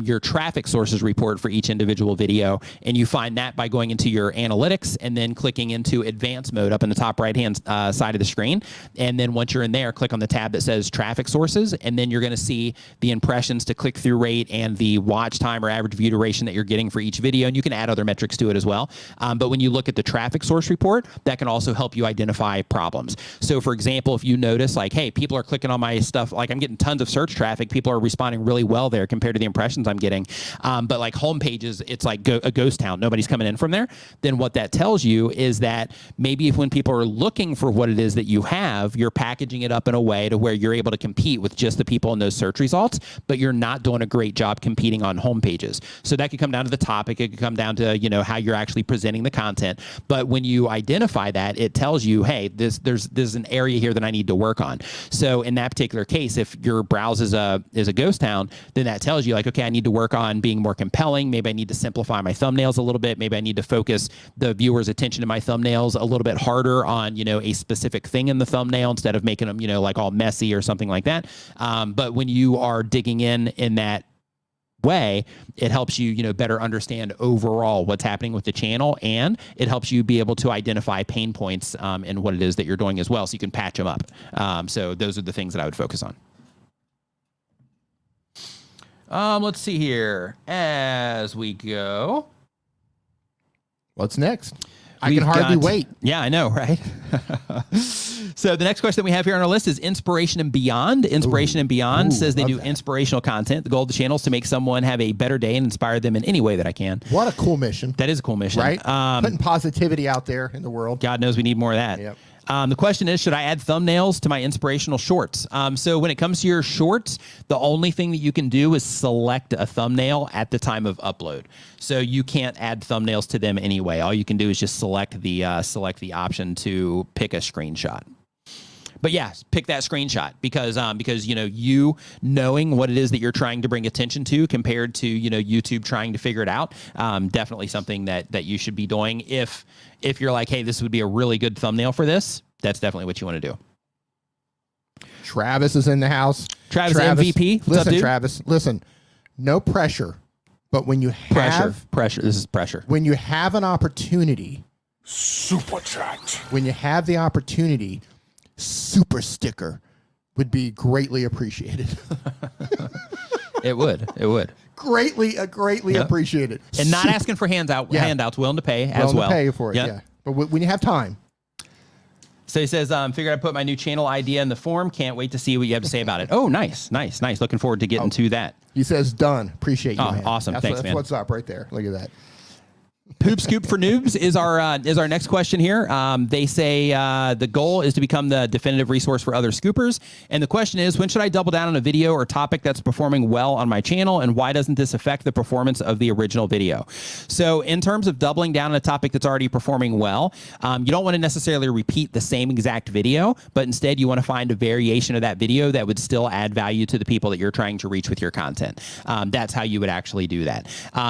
your traffic sources report for each individual video, and you find that by going into your analytics and then clicking into advanced mode up in the top right-hand side of the screen. And then once you're in there, click on the tab that says traffic sources, and then you're going to see the impressions to click-through rate and the watch time or average view duration that you're getting for each video, and you can add other metrics to it as well. But when you look at the traffic source report, that can also help you identify problems. So for example, if you notice like, hey, people are clicking on my stuff, like I'm getting tons of search traffic, people are responding really well there compared to the impressions I'm getting. But like home pages, it's like a ghost town. Nobody's coming in from there. Then what that tells you is that maybe if when people are looking for what it is that you have, you're packaging it up in a way to where you're able to compete with just the people in those search results, but you're not doing a great job competing on home pages. So that could come down to the topic. It could come down to, how you're actually presenting the content. But when you identify that, it tells you, hey, there's an area here that I need to work on. So in that particular case, if your browse is a ghost town, then that tells you like, okay, I need to work on being more compelling. Maybe I need to simplify my thumbnails a little bit. Maybe I need to focus the viewer's attention to my thumbnails a little bit harder on, a specific thing in the thumbnail instead of making them, like all messy or something like that. But when you are digging in that way, it helps you, better understand overall what's happening with the channel, and it helps you be able to identify pain points in what it is that you're doing as well, so you can patch them up. So those are the things that I would focus on. Let's see here as we go. What's next? I can hardly wait. Yeah, I know, right? So the next question that we have here on our list is Inspiration and Beyond. Inspiration and Beyond says they do inspirational content. The goal of the channel is to make someone have a better day and inspire them in any way that I can. What a cool mission. That is a cool mission. Right? Putting positivity out there in the world. God knows we need more of that. Yep. The question is, should I add thumbnails to my inspirational shorts? So when it comes to your shorts, the only thing that you can do is select a thumbnail at the time of upload. So you can't add thumbnails to them anyway. All you can do is just select the option to pick a screenshot. But yeah, pick that screenshot because you knowing what it is that you're trying to bring attention to compared to YouTube trying to figure it out, definitely something that you should be doing. If you're like, hey, this would be a really good thumbnail for this, that's definitely what you want to do. Travis is in the house. Travis MVP. What's listen, up, dude? Travis. Listen, no pressure, but when you have pressure, this is pressure. When you have an opportunity, super chat. When you have the opportunity, super sticker would be greatly appreciated. It would. Greatly appreciated. And not asking for handouts, willing to pay as well. Willing to pay for it, yeah. But when you have time. So he says, figured I'd put my new channel idea in the form. Can't wait to see what you have to say about it. Oh, nice. Looking forward to getting to that. He says, done. Appreciate you, man. Awesome. Thanks, man. That's what's up right there. Look at that. Poop Scoop for Noobs is our next question here. They say the goal is to become the definitive resource for other scoopers. And the question is, when should I double down on a video or topic that's performing well on my channel? And why doesn't this affect the performance of the original video? So in terms of doubling down on a topic that's already performing well, you don't want to necessarily repeat the same exact video, but instead you want to find a variation of that video that would still add value to the people that you're trying to reach with your content. That's how you would actually do that.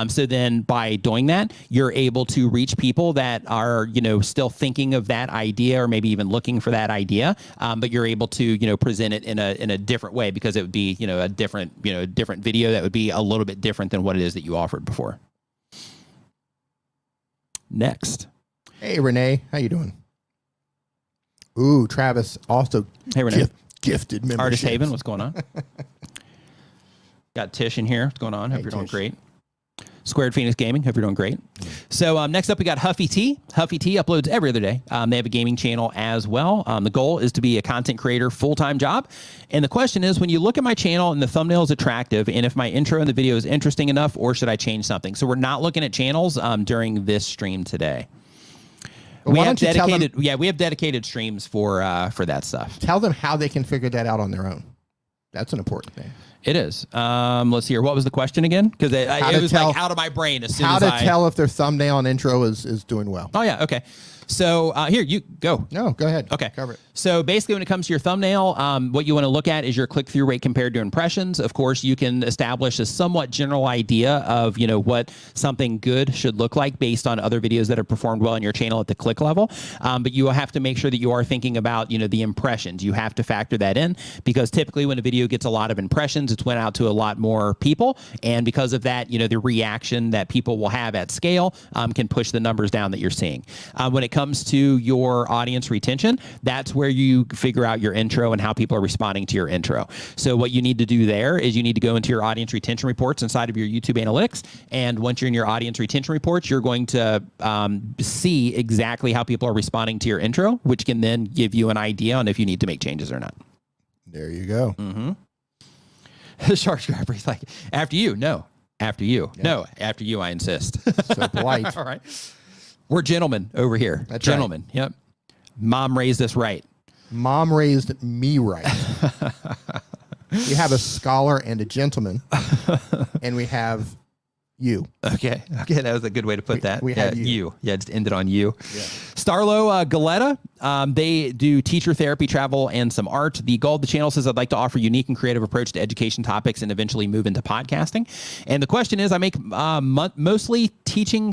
So then by doing that, you're able to reach people that are, still thinking of that idea or maybe even looking for that idea. But you're able to, present it in a different way because it would be, a different video that would be a little bit different than what it is that you offered before. Next. Hey, Renee. How you doing? Ooh, Travis also gifted membership. Artist Haven, what's going on? Got Tish in here. What's going on? Hope you're doing great. Squared Phoenix Gaming. Hope you're doing great. So next up, we got Huffy T. Huffy T uploads every other day. They have a gaming channel as well. The goal is to be a content creator full-time job. And the question is, when you look at my channel and the thumbnail is attractive, and if my intro in the video is interesting enough, or should I change something? So we're not looking at channels during this stream today. We have dedicated streams for that stuff. Tell them how they can figure that out on their own. That's an important thing. It is. Let's hear. What was the question again? Because it was like out of my brain as soon as How to tell if their thumbnail and intro is doing well. Oh, yeah. Okay. So here, you go. No, go ahead. Okay. Cover it. So basically, when it comes to your thumbnail, what you want to look at is your click-through rate compared to impressions. Of course, you can establish a somewhat general idea of, what something good should look like based on other videos that have performed well on your channel at the click level. But you will have to make sure that you are thinking about, the impressions. You have to factor that in because typically when a video gets a lot of impressions, it's went out to a lot more people. And because of that, the reaction that people will have at scale can push the numbers down that you're seeing. When it comes to your audience retention, that's where you figure out your intro and how people are responding to your intro. So what you need to do there is you need to go into your audience retention reports inside of your YouTube analytics. And once you're in your audience retention reports, you're going to see exactly how people are responding to your intro, which can then give you an idea on if you need to make changes or not. There you go. Mm-hmm. Shark Scrapper, he's like, after you. No, after you. Yeah. No, after you, I insist. So polite. All right. We're gentlemen over here. That's gentlemen. Right. Yep. Mom raised us right. Mom raised me right. We have a scholar and a gentleman, and we have you. Okay, that was a good way to put that. We had you. Yeah, just ended on you. Yeah. Starlo Galetta, they do teacher therapy, travel, and some art. The goal of the channel says, I'd like to offer unique and creative approach to education topics and eventually move into podcasting. And the question is, I make mostly teacher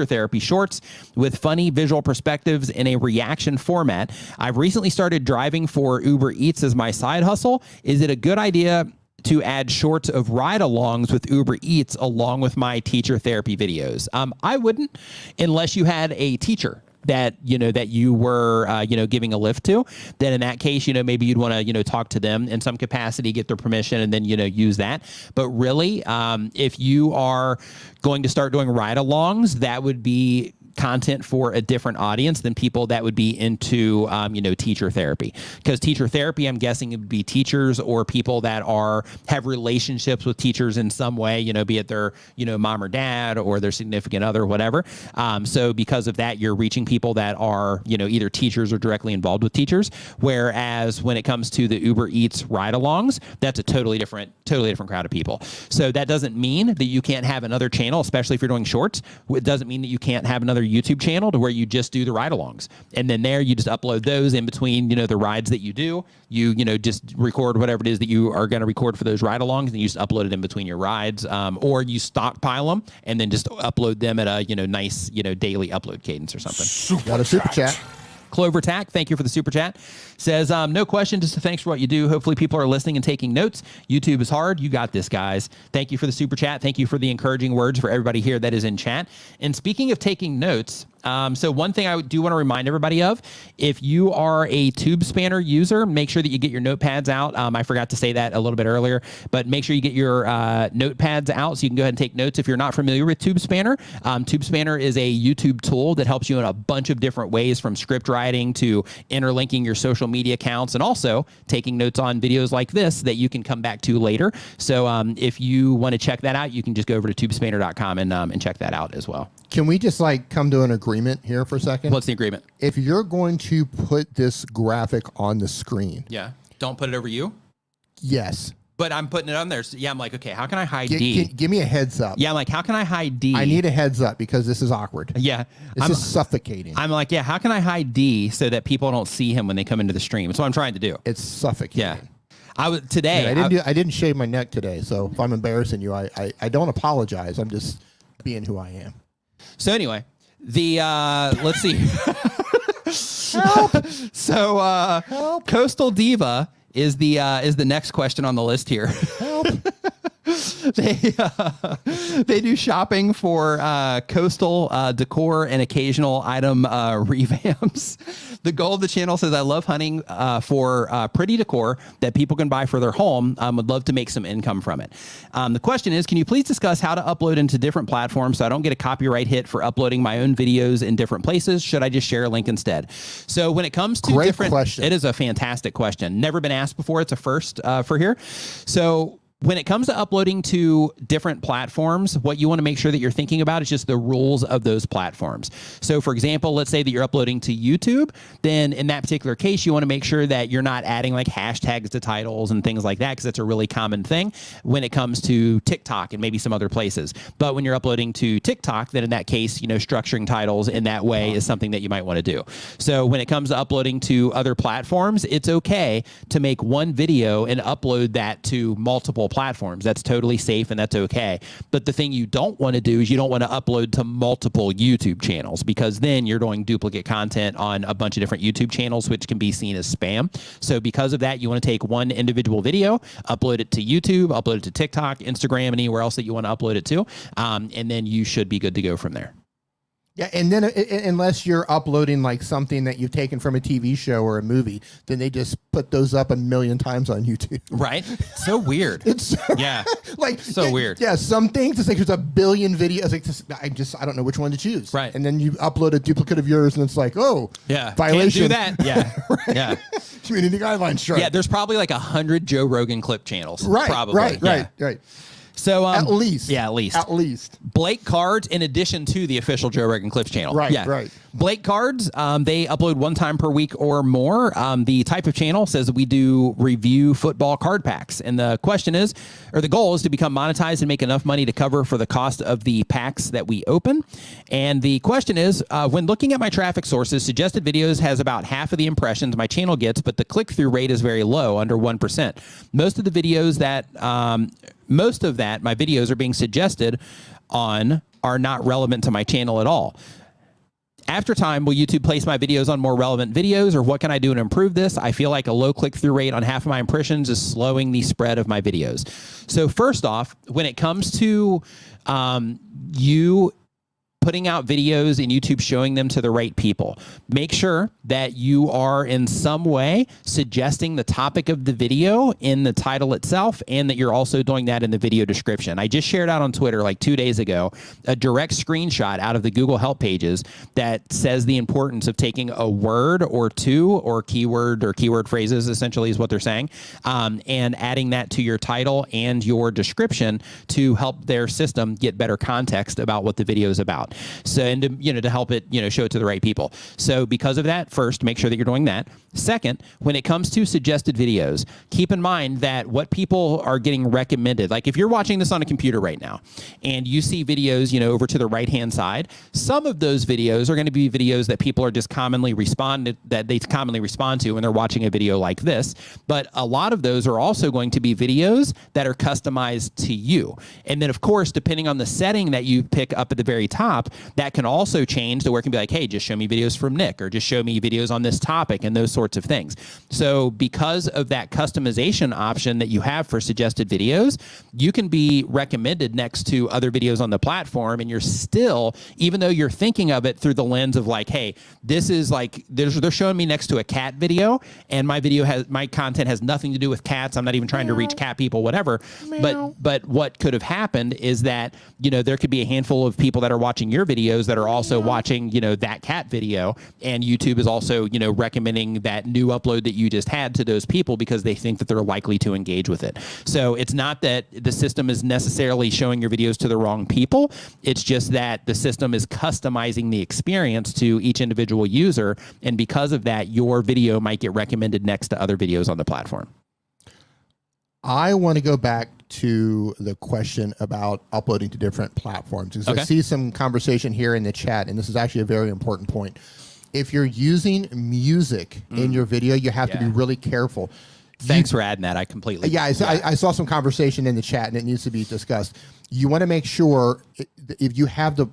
therapy shorts with funny visual perspectives in a reaction format. I've recently started driving for Uber Eats as my side hustle. Is it a good idea to add shorts of ride-alongs with Uber Eats along with my teacher therapy videos? I wouldn't, unless you had a teacher that you were giving a lift to. Then in that case, maybe you'd want to talk to them in some capacity, get their permission, and then use that. But really, if you are going to start doing ride-alongs, that would be content for a different audience than people that would be into, teacher therapy. Because teacher therapy, I'm guessing it would be teachers or people that have relationships with teachers in some way, be it their, mom or dad or their significant other, whatever. So because of that, you're reaching people that are, either teachers or directly involved with teachers. Whereas when it comes to the Uber Eats ride-alongs, that's a totally different crowd of people. So that doesn't mean that you can't have another channel, especially if you're doing shorts. It doesn't mean that you can't have another YouTube channel to where you just do the ride-alongs. And then there you just upload those in between, the rides that you do. You just record whatever it is that you are going to record for those ride-alongs, and you just upload it in between your rides, or you stockpile them and then just upload them at a, nice, daily upload cadence or something. Got a super chat. Clover Tack, thank you for the super chat. Says, no question, just a thanks for what you do. Hopefully people are listening and taking notes. YouTube is hard. You got this, guys. Thank you for the super chat. Thank you for the encouraging words for everybody here that is in chat. And speaking of taking notes, so one thing I do want to remind everybody of, if you are a Tube Spanner user, make sure that you get your notepads out. I forgot to say that a little bit earlier, but make sure you get your notepads out so you can go ahead and take notes. If you're not familiar with Tube Spanner is a YouTube tool that helps you in a bunch of different ways, from script writing to interlinking your social media accounts, and also taking notes on videos like this that you can come back to later. So if you want to check that out, you can just go over to tubespanner.com and check that out as well. Can we just come to an agreement here for a second? What's the agreement? If you're going to put this graphic on the screen. Yeah. Don't put it over you? Yes. But I'm putting it on there. So yeah, I'm like, okay, how can I hide D? Give me a heads up. Yeah, I'm like, how can I hide D? I need a heads up because this is awkward. Yeah. This is suffocating. I'm like, yeah, how can I hide D so that people don't see him when they come into the stream? That's what I'm trying to do. It's suffocating. Yeah. Today. I didn't shave my neck today, so if I'm embarrassing you, I don't apologize. I'm just being who I am. So anyway, let's see. Help. So Help. Coastal Diva is the next question on the list here. Help. They do shopping for coastal decor and occasional item revamps. The goal of the channel says, I love hunting for pretty decor that people can buy for their home. Would love to make some income from it. The question is, can you please discuss how to upload into different platforms so I don't get a copyright hit for uploading my own videos in different places? Should I just share a link instead? So when it comes to Great question. It is a fantastic question. Never been asked before. It's a first for here. So when it comes to uploading to different platforms, what you want to make sure that you're thinking about is just the rules of those platforms. So for example, let's say that you're uploading to YouTube, then in that particular case, you want to make sure that you're not adding like hashtags to titles and things like that, because that's a really common thing when it comes to TikTok and maybe some other places. But when you're uploading to TikTok, then in that case, structuring titles in that way is something that you might want to do. So when it comes to uploading to other platforms, it's okay to make one video and upload that to multiple platforms. That's totally safe and that's okay. But the thing you don't want to do is you don't want to upload to multiple YouTube channels, because then you're doing duplicate content on a bunch of different YouTube channels, which can be seen as spam. So because of that, you want to take one individual video, upload it to YouTube, upload it to TikTok, Instagram, anywhere else that you want to upload it to. And then you should be good to go from there. Yeah, and then unless you're uploading like something that you've taken from a TV show or a movie, then they just put those up 1 million times on YouTube. Right? So weird. It's yeah, like so weird. Yeah, some things it's like there's 1 billion videos. Like I don't know which one to choose. Right. And then you upload a duplicate of yours, and it's like, oh, yeah, violation. Can't do that. Yeah, right. Yeah. Community guidelines strike. Yeah, there's probably like 100 Joe Rogan clip channels. Right. Probably. Right. So at least. Yeah, at least. Blake Cards, in addition to the official Joe Rogan Clips channel. Right, yeah. right. Blake Cards, they upload 1 time per week or more. The type of channel says that we do review football card packs. And the question is, or the goal is to become monetized and make enough money to cover for the cost of the packs that we open. And the question is, when looking at my traffic sources, suggested videos has about half of the impressions my channel gets, but the click-through rate is very low, under 1%. Most of that, my videos are being suggested on are not relevant to my channel at all. After time, will YouTube place my videos on more relevant videos, or what can I do to improve this? I feel like a low click-through rate on half of my impressions is slowing the spread of my videos. So first off, when it comes to you putting out videos and YouTube showing them to the right people. Make sure that you are in some way suggesting the topic of the video in the title itself, and that you're also doing that in the video description. I just shared out on Twitter like 2 days ago a direct screenshot out of the Google Help pages that says the importance of taking a word or two or keyword phrases, essentially is what they're saying, and adding that to your title and your description to help their system get better context about what the video is about. So, and to help it, show it to the right people. So because of that, first, make sure that you're doing that. Second, when it comes to suggested videos, keep in mind that what people are getting recommended, like if you're watching this on a computer right now and you see videos, over to the right-hand side, some of those videos are going to be videos that people are just commonly respond to when they're watching a video like this. But a lot of those are also going to be videos that are customized to you. And then of course, depending on the setting that you pick up at the very top, that can also change to where it can be like, hey, just show me videos from Nick, or just show me videos on this topic, and those sorts of things. So because of that customization option that you have for suggested videos, you can be recommended next to other videos on the platform, and you're still, even though you're thinking of it through the lens of like, hey, this is like, they're showing me next to a cat video, and my content has nothing to do with cats. I'm not even trying to reach cat people, whatever. But what could have happened is that, there could be a handful of people that are watching your videos that are also watching, that cat video, and YouTube is also, recommending that new upload that you just had to those people because they think that they're likely to engage with it. So it's not that the system is necessarily showing your videos to the wrong people. It's just that the system is customizing the experience to each individual user. And because of that, your video might get recommended next to other videos on the platform. I want to go back to the question about uploading to different platforms, because I see some conversation here in the chat, and this is actually a very important point. If you're using music in your video, you have to be really careful. Thanks for adding that. I completely. Yeah, I saw some conversation in the chat, and it needs to be discussed. You want to make sure if you have the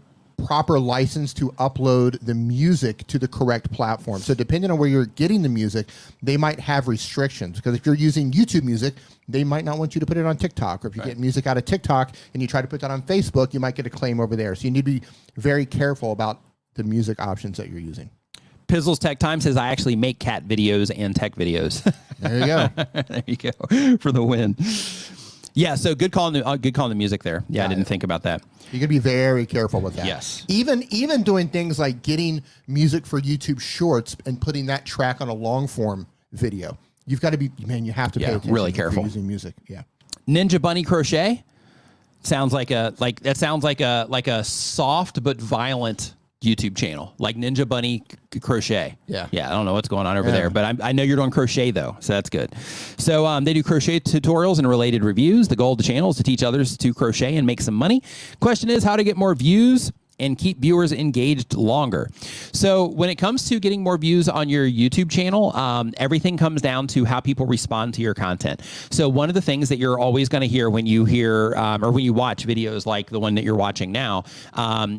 proper license to upload the music to the correct platform. So depending on where you're getting the music, they might have restrictions, because if you're using YouTube music, they might not want you to put it on TikTok. Or if you get music out of TikTok and you try to put that on Facebook, you might get a claim over there. So you need to be very careful about the music options that you're using. Pizzle's Tech Time says I actually make cat videos and tech videos. There you go. There you go for the win. Yeah, so good call on the music there. Yeah, I didn't think about that. You got to be very careful with that. Yes. Even doing things like getting music for YouTube Shorts and putting that track on a long form video. You've got to be, you have to pay attention. Really careful. Using music. Yeah. Ninja Bunny Crochet sounds like a soft but violent YouTube channel, like Ninja Bunny Crochet. Yeah, I don't know what's going on over there, but I know you're doing crochet though, so that's good. So they do crochet tutorials and related reviews. The goal of the channel is to teach others to crochet and make some money. Question is how to get more views and keep viewers engaged longer. So when it comes to getting more views on your YouTube channel, everything comes down to how people respond to your content. So one of the things that you're always going to hear when you hear or when you watch videos like the one that you're watching now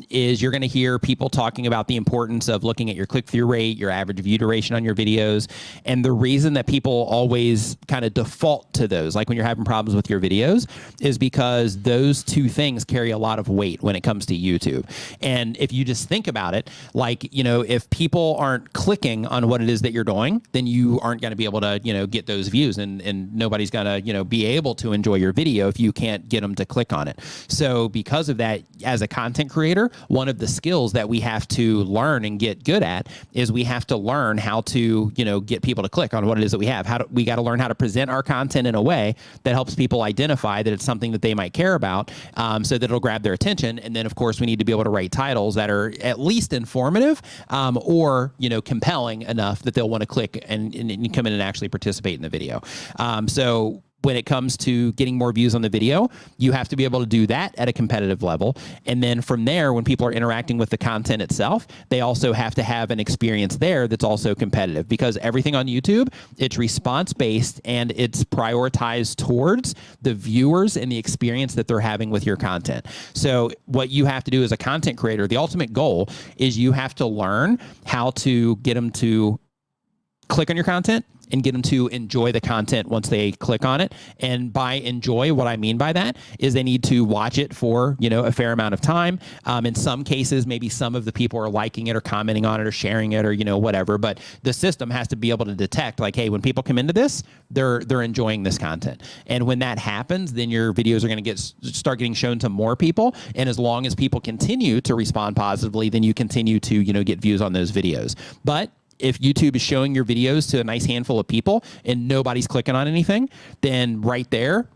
is you're going to hear people talking about the importance of looking at your click-through rate, your average view duration on your videos. And the reason that people always kind of default to those, like when you're having problems with your videos, is because those two things carry a lot of weight when it comes to YouTube. And if you just think about it, like, if people aren't clicking on what it is that you're doing, then you aren't going to be able to, get those views, and nobody's going to, be able to enjoy your video if you can't get them to click on it. So because of that, as a content creator, one of the skills that we have to learn and get good at is we have to learn how to, get people to click on what it is that we have. We got to learn how to present our content in a way that helps people identify that it's something that they might care about, so that it'll grab their attention. And then of course we need to be able to write titles that are at least informative, or compelling enough that they'll want to click and come in and actually participate in the video. So when it comes to getting more views on the video, you have to be able to do that at a competitive level. And then from there, when people are interacting with the content itself, they also have to have an experience there that's also competitive, because everything on YouTube, it's response-based and it's prioritized towards the viewers and the experience that they're having with your content. So what you have to do as a content creator, the ultimate goal is you have to learn how to get them to click on your content and get them to enjoy the content once they click on it. And by enjoy, what I mean by that is they need to watch it for, a fair amount of time. In some cases, maybe some of the people are liking it or commenting on it or sharing it or, whatever. But the system has to be able to detect like, hey, when people come into this, they're enjoying this content. And when that happens, then your videos are going to start getting shown to more people. And as long as people continue to respond positively, then you continue to, get views on those videos. But if YouTube is showing your videos to a nice handful of people and nobody's clicking on anything, then right there,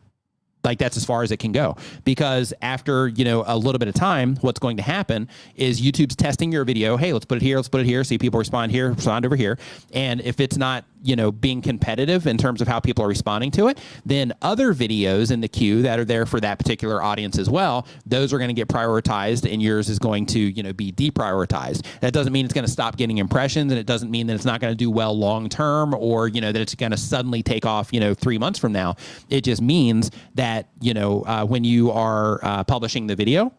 like that's as far as it can go. Because after, a little bit of time, what's going to happen is YouTube's testing your video. Hey, let's put it here. See people respond here, respond over here. And if it's not, being competitive in terms of how people are responding to it, then other videos in the queue that are there for that particular audience as well, those are going to get prioritized and yours is going to, be deprioritized. That doesn't mean it's going to stop getting impressions, and it doesn't mean that it's not going to do well long term or, that it's going to suddenly take off, 3 months from now. It just means that, when you are publishing the video,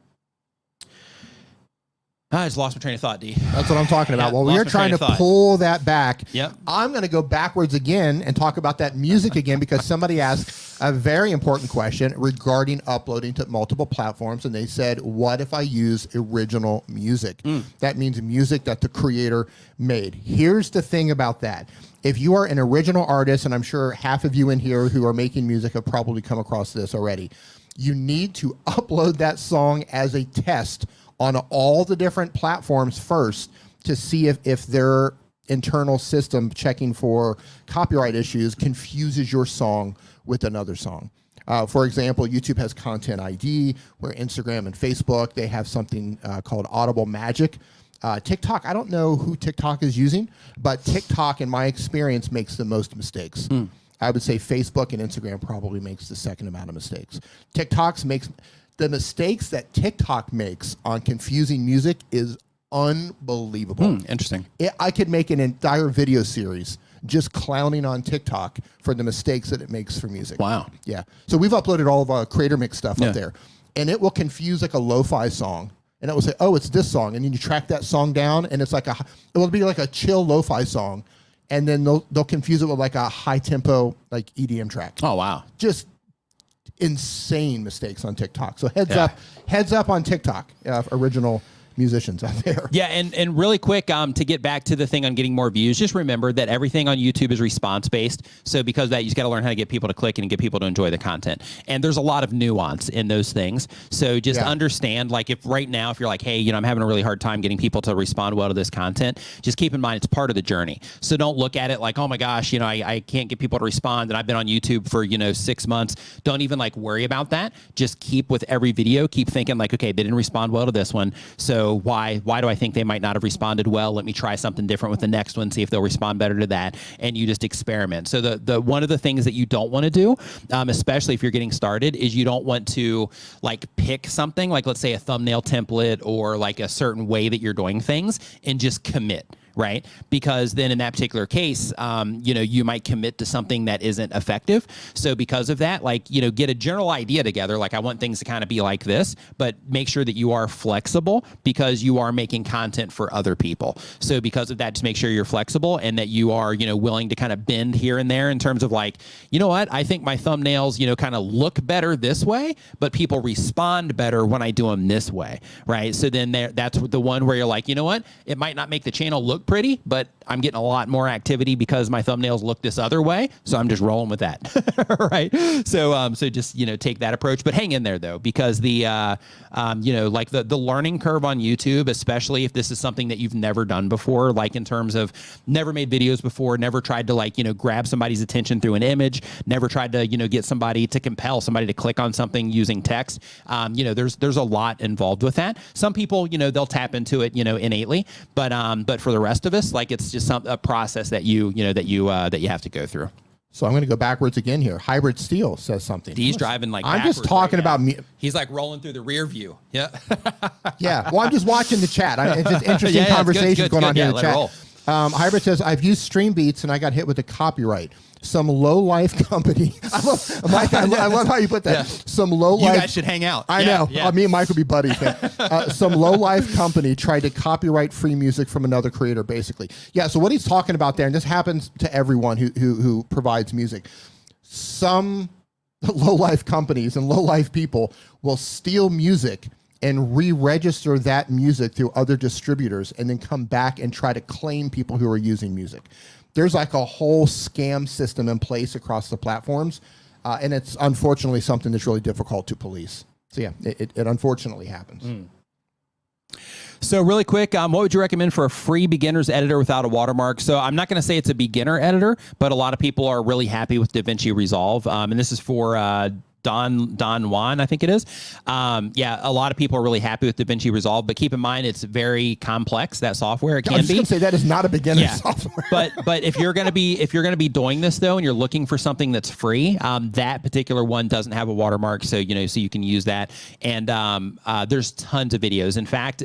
I just lost my train of thought, D. That's what I'm talking about. Well, we are trying to pull that back. Yep. I'm going to go backwards again and talk about that music again because somebody asked a very important question regarding uploading to multiple platforms. And they said, what if I use original music? That means music that the creator made. Here's the thing about that. If you are an original artist, and I'm sure half of you in here who are making music have probably come across this already, you need to upload that song as a test on all the different platforms first to see if their internal system checking for copyright issues confuses your song with another song. For example, YouTube has Content ID, where Instagram and Facebook, they have something called Audible Magic. TikTok, I don't know who TikTok is using, but TikTok, in my experience, makes the most mistakes. I would say Facebook and Instagram probably makes the second amount of mistakes. The mistakes that TikTok makes on confusing music is unbelievable. Interesting. I could make an entire video series just clowning on TikTok for the mistakes that it makes for music. Wow. Yeah. So we've uploaded all of our Creator Mix stuff up there, and it will confuse like a lo-fi song. And it will say, oh, it's this song. And then you track that song down, and it's like it will be like a chill lo-fi song. And then they'll confuse it with like a high tempo, like EDM track. Oh, wow. Just insane mistakes on TikTok. So heads up on TikTok, original musicians out there. Yeah, and really quick, to get back to the thing on getting more views, just remember that everything on YouTube is response-based. So because of that, you just got to learn how to get people to click and get people to enjoy the content. And there's a lot of nuance in those things. So just understand, like if right now, if you're like, hey, I'm having a really hard time getting people to respond well to this content, just keep in mind it's part of the journey. So don't look at it like, oh my gosh, I can't get people to respond and I've been on YouTube for, 6 months. Don't even like worry about that. Just keep with every video, keep thinking like, okay, they didn't respond well to this one. So why do I think they might not have responded well? Let me try something different with the next one, see if they'll respond better to that. And you just experiment. So the one of the things that you don't want to do, especially if you're getting started, is you don't want to like pick something like, let's say, a thumbnail template or like a certain way that you're doing things and just commit. Right? Because then in that particular case, you might commit to something that isn't effective. So because of that, like, get a general idea together. Like I want things to kind of be like this, but make sure that you are flexible because you are making content for other people. So because of that, just make sure you're flexible and that you are, willing to kind of bend here and there in terms of like, you know what? I think my thumbnails, kind of look better this way, but people respond better when I do them this way. Right? So then that's the one where you're like, you know what? It might not make the channel look pretty, but I'm getting a lot more activity because my thumbnails look this other way. So I'm just rolling with that. Right. So just, take that approach, but hang in there though, because the, like the learning curve on YouTube, especially if this is something that you've never done before, like in terms of never made videos before, never tried to like, grab somebody's attention through an image, never tried to, get somebody to compel somebody to click on something using text. There's a lot involved with that. Some people, they'll tap into it, innately, but for the rest of us, like it's just a process that you have to go through. So I'm going to go backwards again here. Hybrid Steel says something. He's driving like I'm just talking about me. He's like rolling through the rear view. Yeah. Yeah. Well, I'm just watching the chat. It's just interesting conversations going on here in the chat. Hybrid says, I've used Streambeats and I got hit with a copyright. Some low-life company. I love, Mike, I love how you put that. Yeah. Some low-life. You guys should hang out. I know. Yeah. Me and Mike would be buddies. Some low-life company tried to copyright free music from another creator, basically. Yeah, so what he's talking about there, and this happens to everyone who provides music, some low-life companies and low-life people will steal music and re-register that music through other distributors and then come back and try to claim people who are using music. There's like a whole scam system in place across the platforms, and it's unfortunately something that's really difficult to police. So yeah, it unfortunately happens. So really quick, what would you recommend for a free beginner's editor without a watermark? So I'm not going to say it's a beginner editor, but a lot of people are really happy with DaVinci Resolve, and this is for Don Juan, I think it is. Yeah, a lot of people are really happy with DaVinci Resolve, but keep in mind it's very complex. That software it I was can just be. gonna say that is not a beginner software. but if you're gonna be doing this though, and you're looking for something that's free, that particular one doesn't have a watermark, so so you can use that. And there's tons of videos. In fact,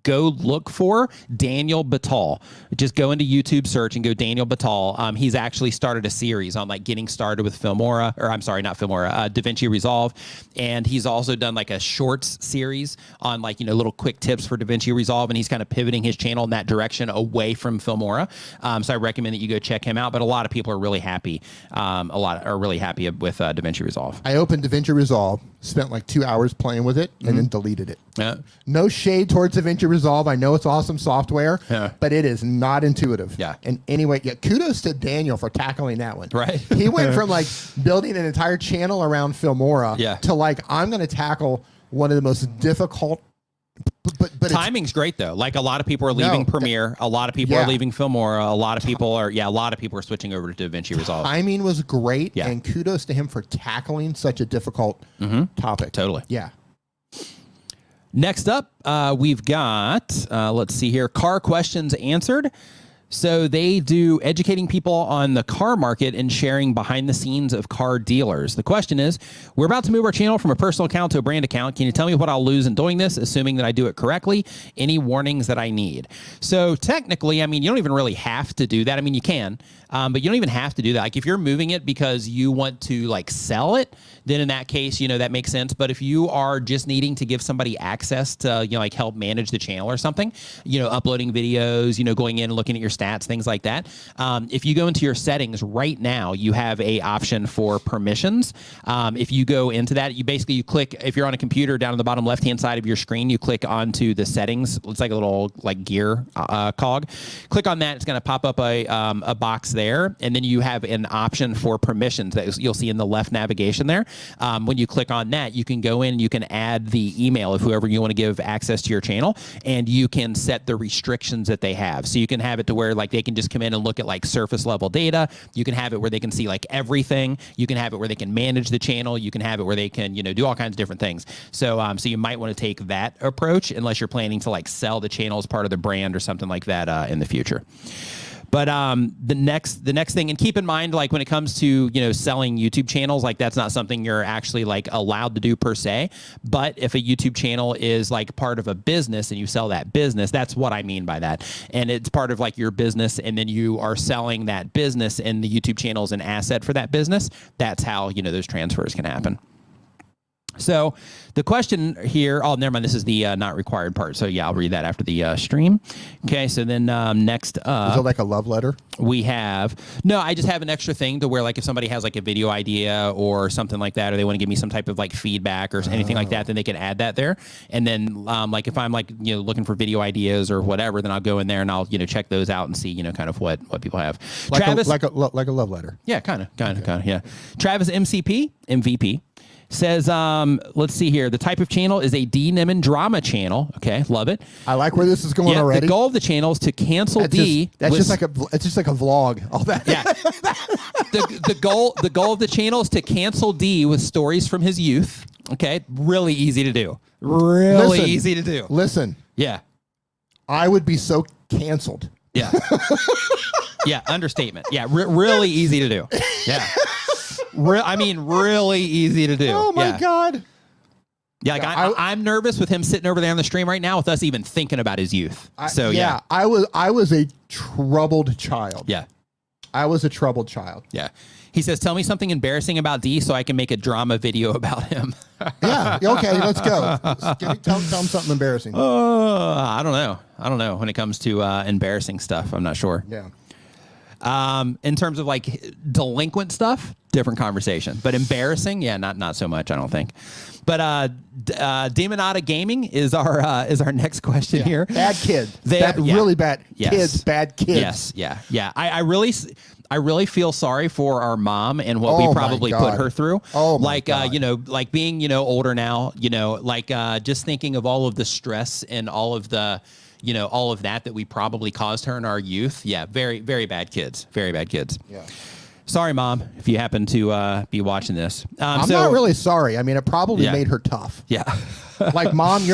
go look for Daniel Batal. Just go into YouTube search and go Daniel Batal. He's actually started a series on like getting started with Filmora, or I'm sorry, not Filmora, DaVinci Resolve. And he's also done like a shorts series on like, little quick tips for DaVinci Resolve. And he's kind of pivoting his channel in that direction away from Filmora. So I recommend that you go check him out. But a lot of people are really happy. A lot are really happy with DaVinci Resolve. I opened DaVinci Resolve, spent like 2 hours playing with it, and then deleted it. Yeah. No shade towards DaVinci Resolve. I know it's awesome software, Yeah. but it is not intuitive. Yeah. And anyway, kudos to Daniel for tackling that one. Right. He went from like building an entire channel around Filmora to like, I'm going to tackle one of the most difficult. But timing's great though. Like a lot of people are leaving Premiere, a lot of people are leaving Filmora, a lot of people are switching over to DaVinci Resolve. Timing was great, and kudos to him for tackling such a difficult topic. Totally. Yeah. Next up, we've got, let's see here, car questions answered. So they do educating people on the car market and sharing behind the scenes of car dealers. The question is, we're about to move our channel from a personal account to a brand account. Can you tell me what I'll lose in doing this, assuming that I do it correctly? Any warnings that I need? So technically, I mean, you don't even really have to do that. I mean, you can, but you don't even have to do that. Like if you're moving it because you want to like sell it, then in that case, that makes sense. But if you are just needing to give somebody access to, like help manage the channel or something, uploading videos, going in and looking at your stats, things like that. If you go into your settings right now, you have a option for permissions. If you go into that, you click, if you're on a computer down on the bottom left-hand side of your screen, you click onto the settings. It's like a little like gear cog. Click on that. It's going to pop up a box there. And then you have an option for permissions that you'll see in the left navigation there. When you click on that, you can go in and you can add the email of whoever you want to give access to your channel, and you can set the restrictions that they have. So you can have it to where like they can just come in and look at like surface level data. You can have it where they can see like everything. You can have it where they can manage the channel. You can have it where they can, do all kinds of different things. So, so you might want to take that approach unless you're planning to like sell the channel as part of the brand or something like that in the future. But the next thing, and keep in mind, like when it comes to, selling YouTube channels, like that's not something you're actually like allowed to do per se. But if a YouTube channel is like part of a business and you sell that business, that's what I mean by that. And it's part of like your business, and then you are selling that business, and the YouTube channel is an asset for that business. That's how, those transfers can happen. So the question here, oh, never mind. This is the not required part. So yeah, I'll read that after the stream. Okay. So then next up. Is it like a love letter? We have, no, I just have an extra thing to where like if somebody has like a video idea or something like that, or they want to give me some type of like feedback or anything like that, then they can add that there. And then like if I'm like, looking for video ideas or whatever, then I'll go in there and I'll, check those out and see, kind of what people have. Like Travis, like a love letter. Yeah, kind of, yeah. Travis MVP. Says, let's see here. The type of channel is a D Nimmin drama channel. Okay, love it. I like where this is going already. The goal of the channel is to cancel D. It's just like a vlog. All that. Yeah. the goal of the channel is to cancel D with stories from his youth. Okay, really easy to do. Easy to do. Listen. Yeah. I would be so canceled. Yeah. Yeah. Understatement. Yeah. Really easy to do. Yeah. Really easy to do. Oh my God. Yeah, like I'm nervous with him sitting over there on the stream right now with us even thinking about his youth. So yeah. I was a troubled child. Yeah. I was a troubled child. Yeah. He says, tell me something embarrassing about D so I can make a drama video about him. Yeah. Okay, let's go. Tell him something embarrassing. I don't know. I don't know when it comes to embarrassing stuff. I'm not sure. Yeah. In terms of like delinquent stuff, different conversation. But embarrassing, yeah, not so much, I don't think. But Demonata Gaming is our next question here. Bad kids. Really bad kids. Bad kids. Yes. Yeah. I really feel sorry for our mom and what we probably put her through. Oh my God. Like being, older now, just thinking of all of the stress and all of the, all of that we probably caused her in our youth. Yeah. Very, very bad kids. Very bad kids. Yeah. Sorry, Mom, if you happen to be watching this. I'm not really sorry. I mean, it probably made her tough. Yeah. Like, Mom,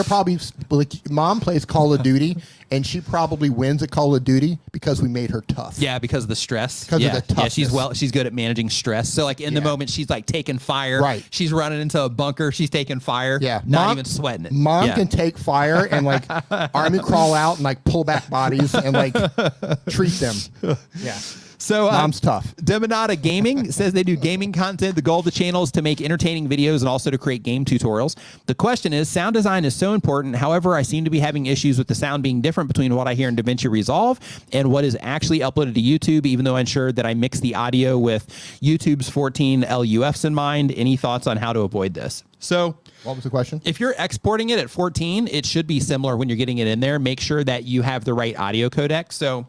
Mom plays Call of Duty, and she probably wins at Call of Duty because we made her tough. Yeah, because of the stress. Because of the toughness. Yeah, she's good at managing stress. So, like, in the moment, she's, like, taking fire. Right. She's running into a bunker. She's taking fire. Yeah. Not even sweating it. Mom can take fire and, like, army crawl out and, like, pull back bodies and, like, treat them. Yeah. So Mom's tough. Demonata Gaming says they do gaming content. The goal of the channel is to make entertaining videos and also to create game tutorials. The question is, sound design is so important. However, I seem to be having issues with the sound being different between what I hear in DaVinci Resolve and what is actually uploaded to YouTube, even though I ensured that I mix the audio with YouTube's 14 LUFs in mind. Any thoughts on how to avoid this? So what was the question? If you're exporting it at 14, it should be similar when you're getting it in there. Make sure that you have the right audio codec. So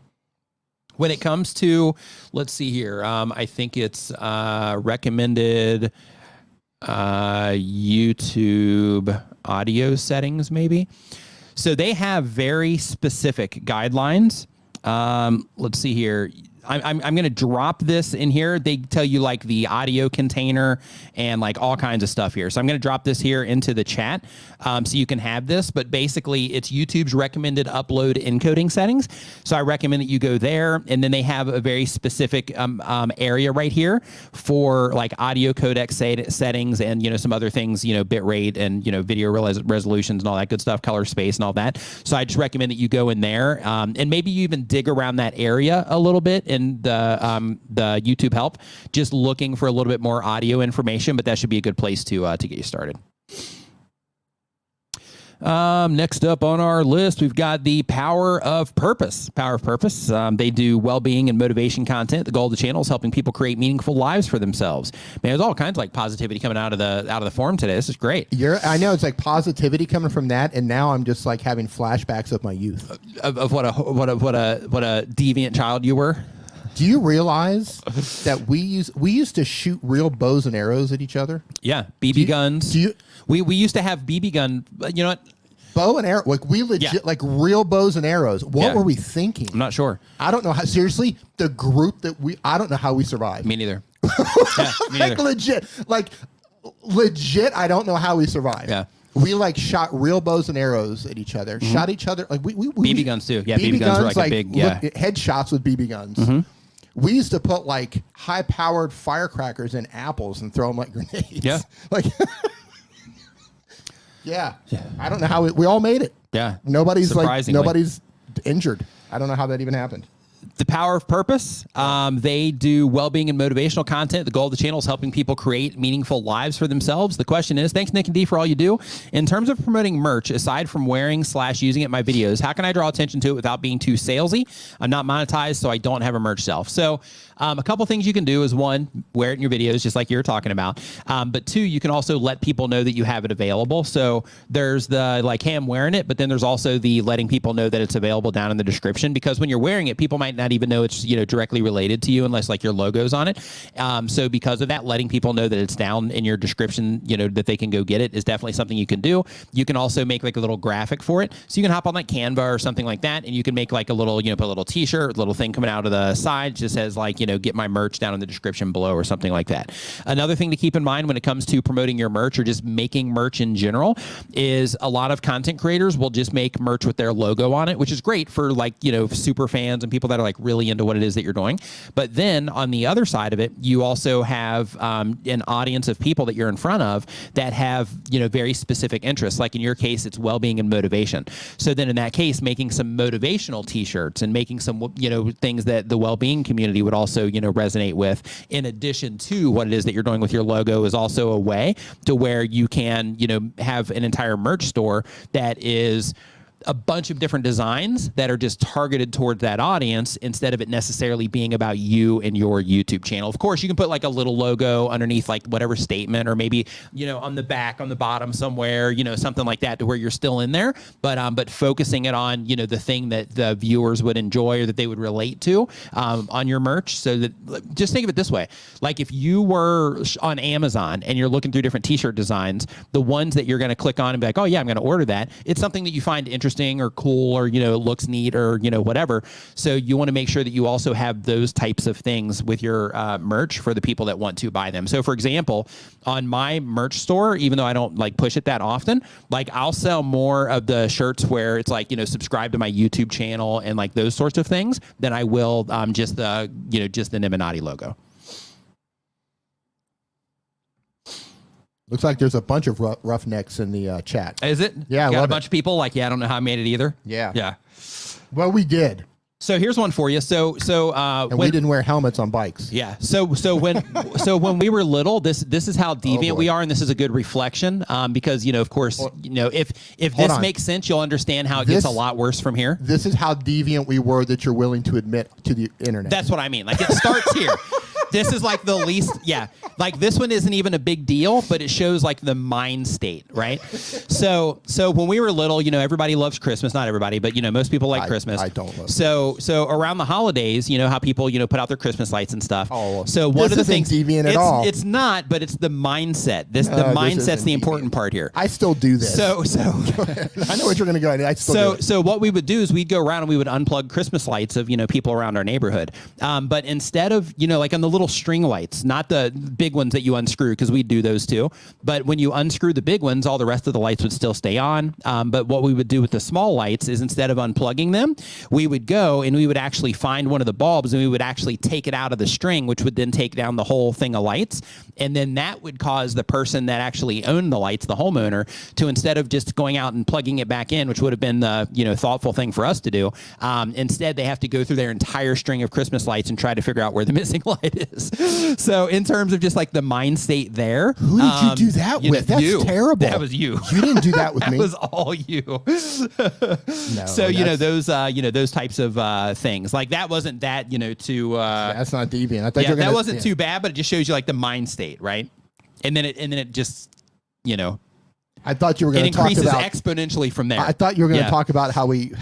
when it comes to, let's see here, I think it's recommended YouTube audio settings, maybe. So they have very specific guidelines. Let's see here. I'm going to drop this in here. They tell you like the audio container and like all kinds of stuff here. So I'm going to drop this here into the chat so you can have this. But basically, it's YouTube's recommended upload encoding settings. So I recommend that you go there. And then they have a very specific area right here for like audio codec settings and, some other things, bit rate and, video resolutions and all that good stuff, color space and all that. So I just recommend that you go in there and maybe you even dig around that area a little bit in the YouTube help, just looking for a little bit more audio information, but that should be a good place to get you started. Next up on our list, we've got the Power of Purpose. Power of Purpose. They do well-being and motivation content. The goal of the channel is helping people create meaningful lives for themselves. Man, there's all kinds of like positivity coming out of the forum today. This is great. I know it's like positivity coming from that, and now I'm just like having flashbacks of my youth. Of what a deviant child you were. Do you realize that we used to shoot real bows and arrows at each other? Yeah, BB guns. We used to have BB gun. You know what? Bow and arrow, like we legit, like real bows and arrows. What were we thinking? I'm not sure. I don't know how. Seriously, the group I don't know how we survived. Me neither. Like legit. I don't know how we survived. Yeah. We like shot real bows and arrows at each other. Mm-hmm. Shot each other like we BB guns too. Yeah, BB guns were like a big headshots with BB guns. Mm-hmm. We used to put like high-powered firecrackers in apples and throw them like grenades. Yeah, like yeah. I don't know how we all made it. Yeah, nobody's injured. I don't know how that even happened. The Power of Purpose. They do well-being and motivational content. The goal of the channel is helping people create meaningful lives for themselves. The question is, thanks, Nick and D, for all you do. In terms of promoting merch, aside from wearing/using it in my videos, how can I draw attention to it without being too salesy? I'm not monetized, so I don't have a merch shelf. So a couple things you can do is, one, wear it in your videos, just like you were talking about. But two, you can also let people know that you have it available. So there's the, like, hey, I'm wearing it, but then there's also the letting people know that it's available down in the description, because when you're wearing it, people might not even know it's directly related to you unless like your logo's on it. So because of that, letting people know that it's down in your description, that they can go get it, is definitely something you can do. You can also make like a little graphic for it. So you can hop on like Canva or something like that, and you can make like a little, put a little t-shirt, little thing coming out of the side, just says like, get my merch down in the description below or something like that. Another thing to keep in mind when it comes to promoting your merch or just making merch in general is a lot of content creators will just make merch with their logo on it, which is great for like, super fans and people that that are like really into what it is that you're doing. But then on the other side of it, you also have an audience of people that you're in front of that have, you know, very specific interests. Like in your case, it's well-being and motivation. So then in that case, making some motivational t-shirts and making some, you know, things that the well-being community would also, you know, resonate with, in addition to what it is that you're doing with your logo, is also a way to where you can, you know, have an entire merch store that is a bunch of different designs that are just targeted towards that audience, instead of it necessarily being about you and your YouTube channel. Of course, you can put like a little logo underneath like whatever statement, or maybe, you know, on the back, on the bottom somewhere, you know, something like that, to where you're still in there, but focusing it on, you know, the thing that the viewers would enjoy or that they would relate to on your merch. So that, just think of it this way. Like if you were on Amazon and you're looking through different t-shirt designs, the ones that you're going to click on and be like, oh yeah, I'm going to order that, it's something that you find interesting or cool, or, you know, it looks neat, or, you know, whatever. So you want to make sure that you also have those types of things with your merch for the people that want to buy them. So for example, on my merch store, even though I don't like push it that often, like I'll sell more of the shirts where it's like, you know, subscribe to my YouTube channel and like those sorts of things, than I will just the, you know, just the Nimminati logo. Looks like there's a bunch of roughnecks in the chat. Is it? Yeah, you got love a bunch of people like, yeah, I don't know how I made it either. Yeah. Yeah. Well, we did. So here's one for you. And we didn't wear helmets on bikes. Yeah. So when we were little, this is how deviant we are, and this is a good reflection. Because, you know, of course, you know, if this makes sense, you'll understand how it gets a lot worse from here. This is how deviant we were that you're willing to admit to the internet. That's what I mean. Like it starts here. This is like the least, yeah. Like this one isn't even a big deal, but it shows like the mind state, right? So when we were little, you know, everybody loves Christmas. Not everybody, but you know, most people like Christmas. I don't love it. So around the holidays, you know how people, you know, put out their Christmas lights and stuff. Oh, so one of the things, deviant at all. It's not, but it's the mindset. The mindset's the important part here. I still do this. So I know what you're going to go. I still do it. So what we would do is we'd go around and we would unplug Christmas lights of, you know, people around our neighborhood. But instead of, you know, like on the little string lights, not the big ones that you unscrew, because we do those too. But when you unscrew the big ones, all the rest of the lights would still stay on. But what we would do with the small lights is, instead of unplugging them, we would go and we would actually find one of the bulbs and we would actually take it out of the string, which would then take down the whole thing of lights. And then that would cause the person that actually owned the lights, the homeowner, to, instead of just going out and plugging it back in, which would have been the, you know, thoughtful thing for us to do, instead they have to go through their entire string of Christmas lights and try to figure out where the missing light is. So in terms of just like the mind state there. Who did you do that with? That's terrible. That was you. You didn't do that with me. That was all you. No, so, you know, those types of things. Like that wasn't that, you know, too... that's not deviant. I thought yeah, you were gonna, that wasn't too bad, but it just shows you like the mind state, right? And then it just, you know... I thought you were going to talk about... It increases exponentially from there. I thought you were going to talk about how we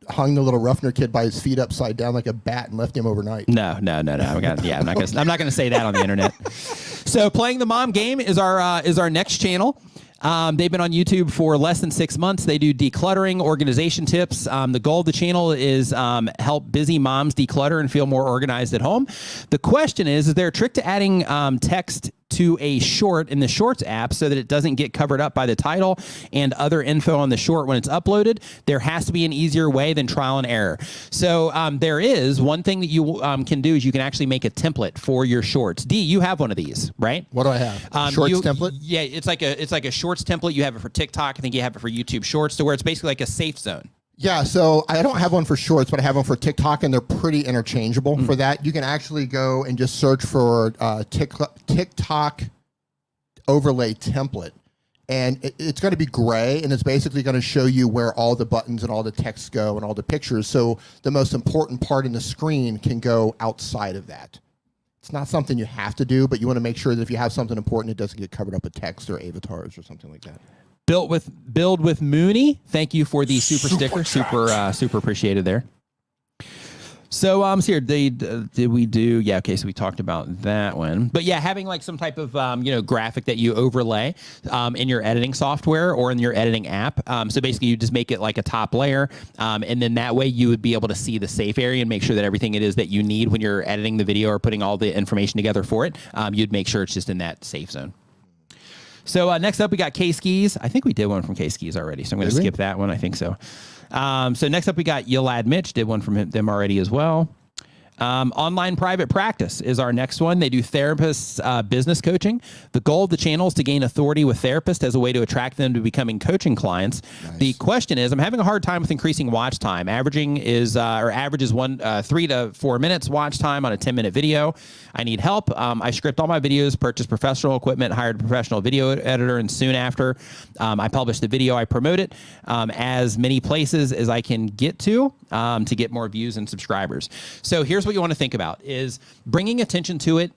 hung the little Ruffner kid by his feet upside down like a bat and left him overnight. No. I'm not going to say that on the internet. So Playing the Mom Game is our next channel. They've been on YouTube for less than 6 months. They do decluttering, organization tips. The goal of the channel is help busy moms declutter and feel more organized at home. The question is there a trick to adding text to a short in the Shorts app so that it doesn't get covered up by the title and other info on the short when it's uploaded? There has to be an easier way than trial and error. So there is one thing that you can do is you can actually make a template for your shorts. D, you have one of these, right? What do I have? Shorts template? Yeah, it's like a shorts template. You have it for TikTok. I think you have it for YouTube Shorts, to where it's basically like a safe zone. Yeah, so I don't have one for Shorts, but I have one for TikTok, and they're pretty interchangeable for that. You can actually go and just search for TikTok overlay template, and it's going to be gray, and it's basically going to show you where all the buttons and all the text go and all the pictures, so the most important part in the screen can go outside of that. It's not something you have to do, but you want to make sure that if you have something important, it doesn't get covered up with text or avatars or something like that. Build with Mooney. Thank you for the super sticker. Super appreciated there. So here, did we do? Yeah, okay. So we talked about that one, but yeah, having like some type of graphic that you overlay in your editing software or in your editing app. So basically, you just make it like a top layer, and then that way you would be able to see the safe area and make sure that everything it is that you need when you're editing the video or putting all the information together for it. You'd make sure it's just in that safe zone. So next up, we got K-Skis. I think we did one from K-Skis already, so I'm going to skip that one. I think so. So next up, we got You'll Add Mitch. Did one from them already as well. Online private practice is our next one. They do therapists business coaching. The goal of the channel is to gain authority with therapists as a way to attract them to becoming coaching clients. Nice. The question is, I'm having a hard time with increasing watch time. Average is 3 to 4 minutes watch time on a 10-minute video. I need help. I script all my videos, purchase professional equipment, hired a professional video editor, and soon after I publish the video, I promote it as many places as I can get to get more views and subscribers. So here's what you want to think about is bringing attention to it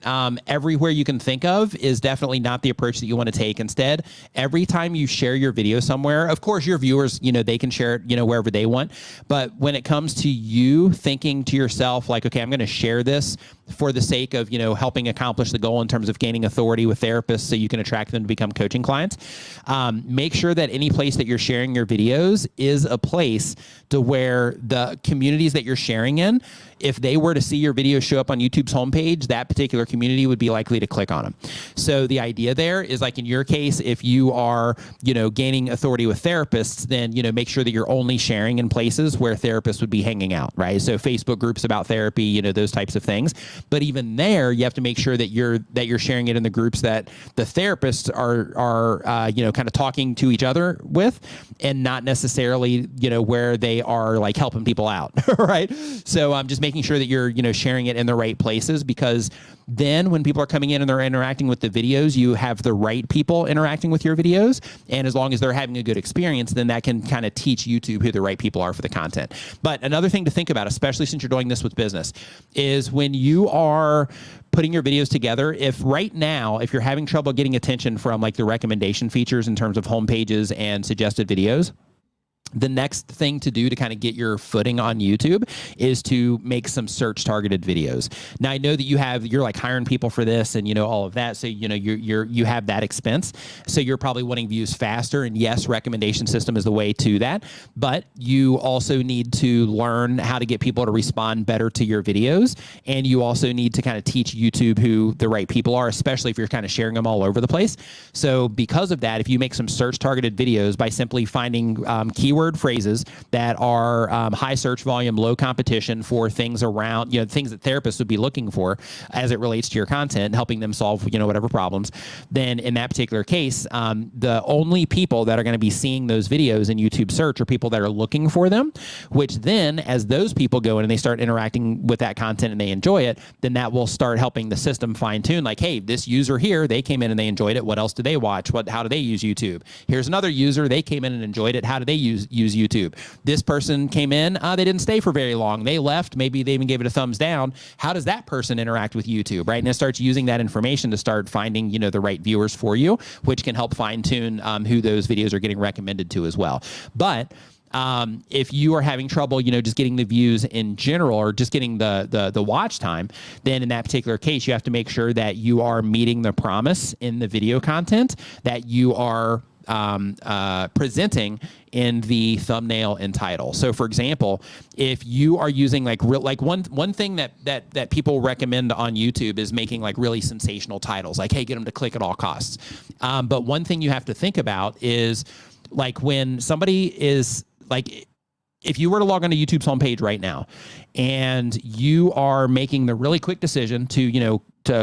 everywhere you can think of is definitely not the approach that you want to take. Instead, every time you share your video somewhere, of course, your viewers, they can share it, wherever they want. But when it comes to you thinking to yourself, like, okay, I'm going to share this for the sake of, helping accomplish the goal in terms of gaining authority with therapists so you can attract them to become coaching clients, make sure that any place that you're sharing your videos is a place to where the communities that you're sharing in, if they were to see your video show up on YouTube's homepage, that particular community would be likely to click on them. So the idea there is, like in your case, if you are, gaining authority with therapists, then, make sure that you're only sharing in places where therapists would be hanging out, right? So Facebook groups about therapy, those types of things. But even there, you have to make sure that you're sharing it in the groups that the therapists are kind of talking to each other with, and not necessarily, where they are like helping people out, right? So I'm just making sure that you're, sharing it in the right places, because then when people are coming in and they're interacting with the videos, you have the right people interacting with your videos. And as long as they're having a good experience, then that can kind of teach YouTube who the right people are for the content. But another thing to think about, especially since you're doing this with business, is when you are putting your videos together, if you're having trouble getting attention from like the recommendation features in terms of home pages and suggested videos, the next thing to do to kind of get your footing on YouTube is to make some search targeted videos. Now I know that you're like hiring people for this and all of that, so you have that expense. So you're probably wanting views faster, and yes, recommendation system is the way to that. But you also need to learn how to get people to respond better to your videos, and you also need to kind of teach YouTube who the right people are, especially if you're kind of sharing them all over the place. So because of that, if you make some search targeted videos by simply finding keywords phrases that are high search volume, low competition for things around, things that therapists would be looking for as it relates to your content, helping them solve, whatever problems, then in that particular case, the only people that are going to be seeing those videos in YouTube search are people that are looking for them, which then as those people go in and they start interacting with that content and they enjoy it, then that will start helping the system fine tune, like, hey, this user here, they came in and they enjoyed it. What else do they watch? How do they use YouTube? Here's another user, they came in and enjoyed it. How do they use YouTube? This person came in, they didn't stay for very long. They left. Maybe they even gave it a thumbs down. How does that person interact with YouTube, right? And it starts using that information to start finding, the right viewers for you, which can help fine tune who those videos are getting recommended to as well. But if you are having trouble, just getting the views in general, or just getting the watch time, then in that particular case, you have to make sure that you are meeting the promise in the video content that you are presenting in the thumbnail and title. So for example, if you are using one thing that people recommend on YouTube is making like really sensational titles, like, hey, get them to click at all costs. But one thing you have to think about is like when somebody is like, if you were to log onto YouTube's homepage right now and you are making the really quick decision to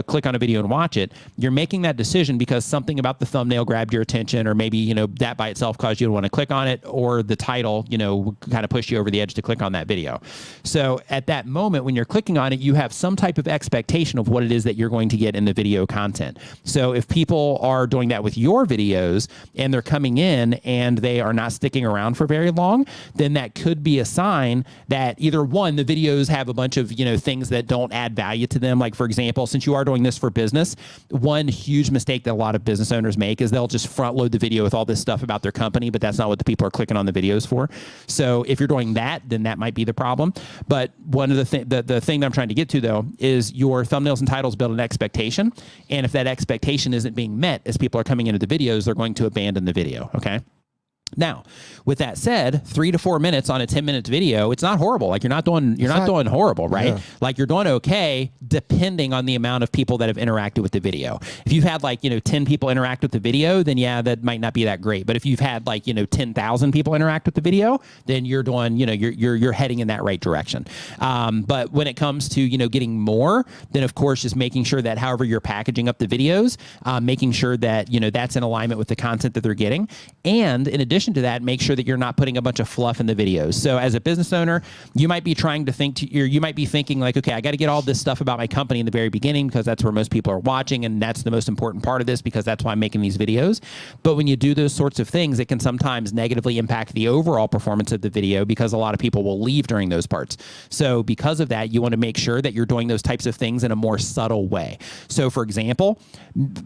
click on a video and watch it, you're making that decision because something about the thumbnail grabbed your attention, or maybe, that by itself caused you to want to click on it, or the title, kind of pushed you over the edge to click on that video. So at that moment, when you're clicking on it, you have some type of expectation of what it is that you're going to get in the video content. So if people are doing that with your videos and they're coming in and they are not sticking around for very long, then that could be a sign that either one, the videos have a bunch of, things that don't add value to them. Like for example, since you are doing this for business, one huge mistake that a lot of business owners make is they'll just front load the video with all this stuff about their company, but that's not what the people are clicking on the videos for. So if you're doing that, then that might be the problem. But one of the thing that I'm trying to get to though is your thumbnails and titles build an expectation. And if that expectation isn't being met as people are coming into the videos, they're going to abandon the video. Okay. Now, with that said, 3 to 4 minutes on a 10-minute video, it's not horrible. Like you're not doing horrible, right? Yeah. Like you're doing okay, depending on the amount of people that have interacted with the video. If you've had 10 people interact with the video, then yeah, that might not be that great. But if you've had 10,000 people interact with the video, then you're doing, you're heading in that right direction. But when it comes to getting more, then of course just making sure that however you're packaging up the videos, making sure that that's in alignment with the content that they're getting, and in addition to that, make sure that you're not putting a bunch of fluff in the videos. So as a business owner, you might be trying to you might be thinking okay, I got to get all this stuff about my company in the very beginning because that's where most people are watching, and that's the most important part of this because that's why I'm making these videos. But when you do those sorts of things, it can sometimes negatively impact the overall performance of the video because a lot of people will leave during those parts. So because of that, you want to make sure that you're doing those types of things in a more subtle way. So for example,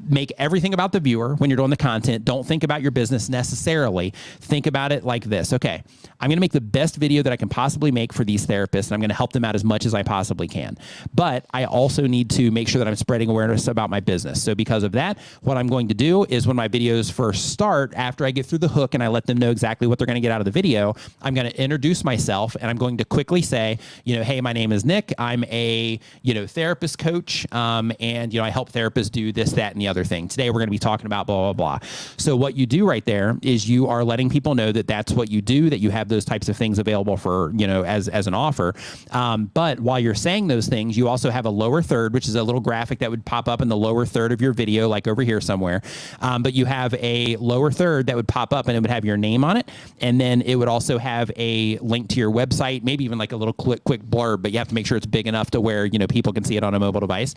make everything about the viewer when you're doing the content. Don't think about your business necessarily. Think about it like this. Okay, I'm going to make the best video that I can possibly make for these therapists, and I'm going to help them out as much as I possibly can. But I also need to make sure that I'm spreading awareness about my business. So because of that, what I'm going to do is when my videos first start, after I get through the hook and I let them know exactly what they're going to get out of the video, I'm going to introduce myself, and I'm going to quickly say, hey, my name is Nick. I'm a, therapist coach, and, I help therapists do this, that, and the other thing. Today, we're going to be talking about blah, blah, blah. So what you do right there is you are letting people know that that's what you do, that you have those types of things available for, as an offer. But while you're saying those things, you also have a lower third, which is a little graphic that would pop up in the lower third of your video, like over here somewhere. But you have a lower third that would pop up and it would have your name on it. And then it would also have a link to your website, maybe even like a little quick blurb, but you have to make sure it's big enough to where, people can see it on a mobile device.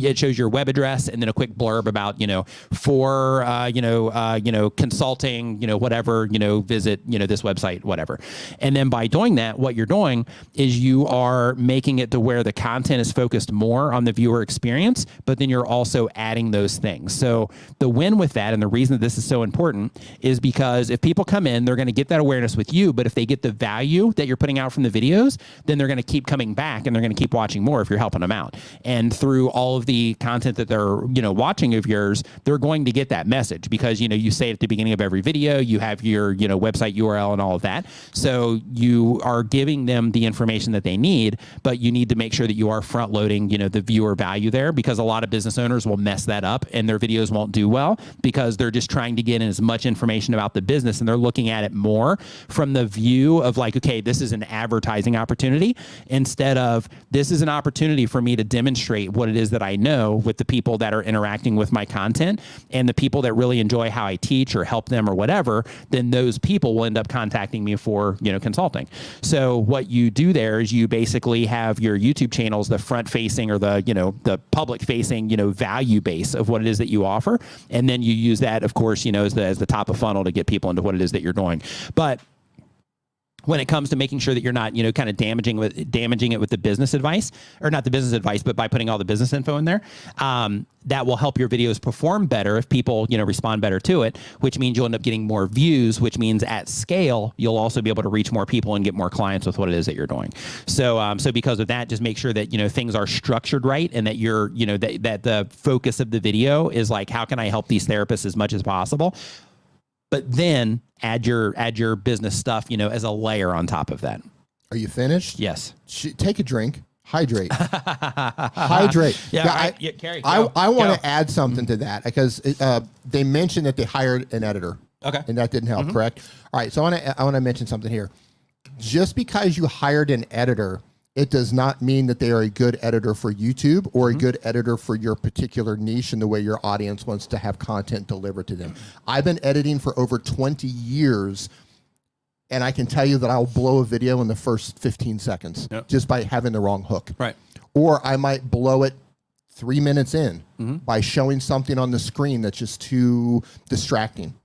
It shows your web address and then a quick blurb about, for, consulting, whatever, visit, this website, whatever. And then by doing that, what you're doing is you are making it to where the content is focused more on the viewer experience, but then you're also adding those things. So the win with that, and the reason that this is so important, is because if people come in, they're going to get that awareness with you, but if they get the value that you're putting out from the videos, then they're going to keep coming back and they're going to keep watching more if you're helping them out. And through all of the content that they're, watching of yours, they're going to get that message because, you say it at the beginning of every video, you have your, website URL and all of that. So you are giving them the information that they need, but you need to make sure that you are front loading, the viewer value there, because a lot of business owners will mess that up and their videos won't do well because they're just trying to get in as much information about the business and they're looking at it more from the view of okay, this is an advertising opportunity instead of this is an opportunity for me to demonstrate what it is that I know with the people that are interacting with my content, and the people that really enjoy how I teach or help them or whatever, then those people will end up contacting me for, consulting. So what you do there is you basically have your YouTube channels, the front facing or the, the public facing, value base of what it is that you offer. And then you use that, of course, as the top of funnel to get people into what it is that you're doing. But when it comes to making sure that you're not, kind of damaging it with the business advice, or not the business advice, but by putting all the business info in there, that will help your videos perform better if people, respond better to it, which means you'll end up getting more views, which means at scale, you'll also be able to reach more people and get more clients with what it is that you're doing. So, so because of that, just make sure that, things are structured right and that you're, that the focus of the video is like, how can I help these therapists as much as possible? But then add your business stuff, as a layer on top of that. Are you finished? Yes. Take a drink. Hydrate. Hydrate. Yeah, Carrie. I want to add something to that because they mentioned that they hired an editor. Okay. And that didn't help, correct? All right. So I want to mention something here. Just because you hired an editor, it does not mean that they are a good editor for YouTube or a good editor for your particular niche and the way your audience wants to have content delivered to them. I've been editing for over 20 years, and I can tell you that I'll blow a video in the first 15 seconds just by having the wrong hook. Right. Or I might blow it 3 minutes in by showing something on the screen that's just too distracting.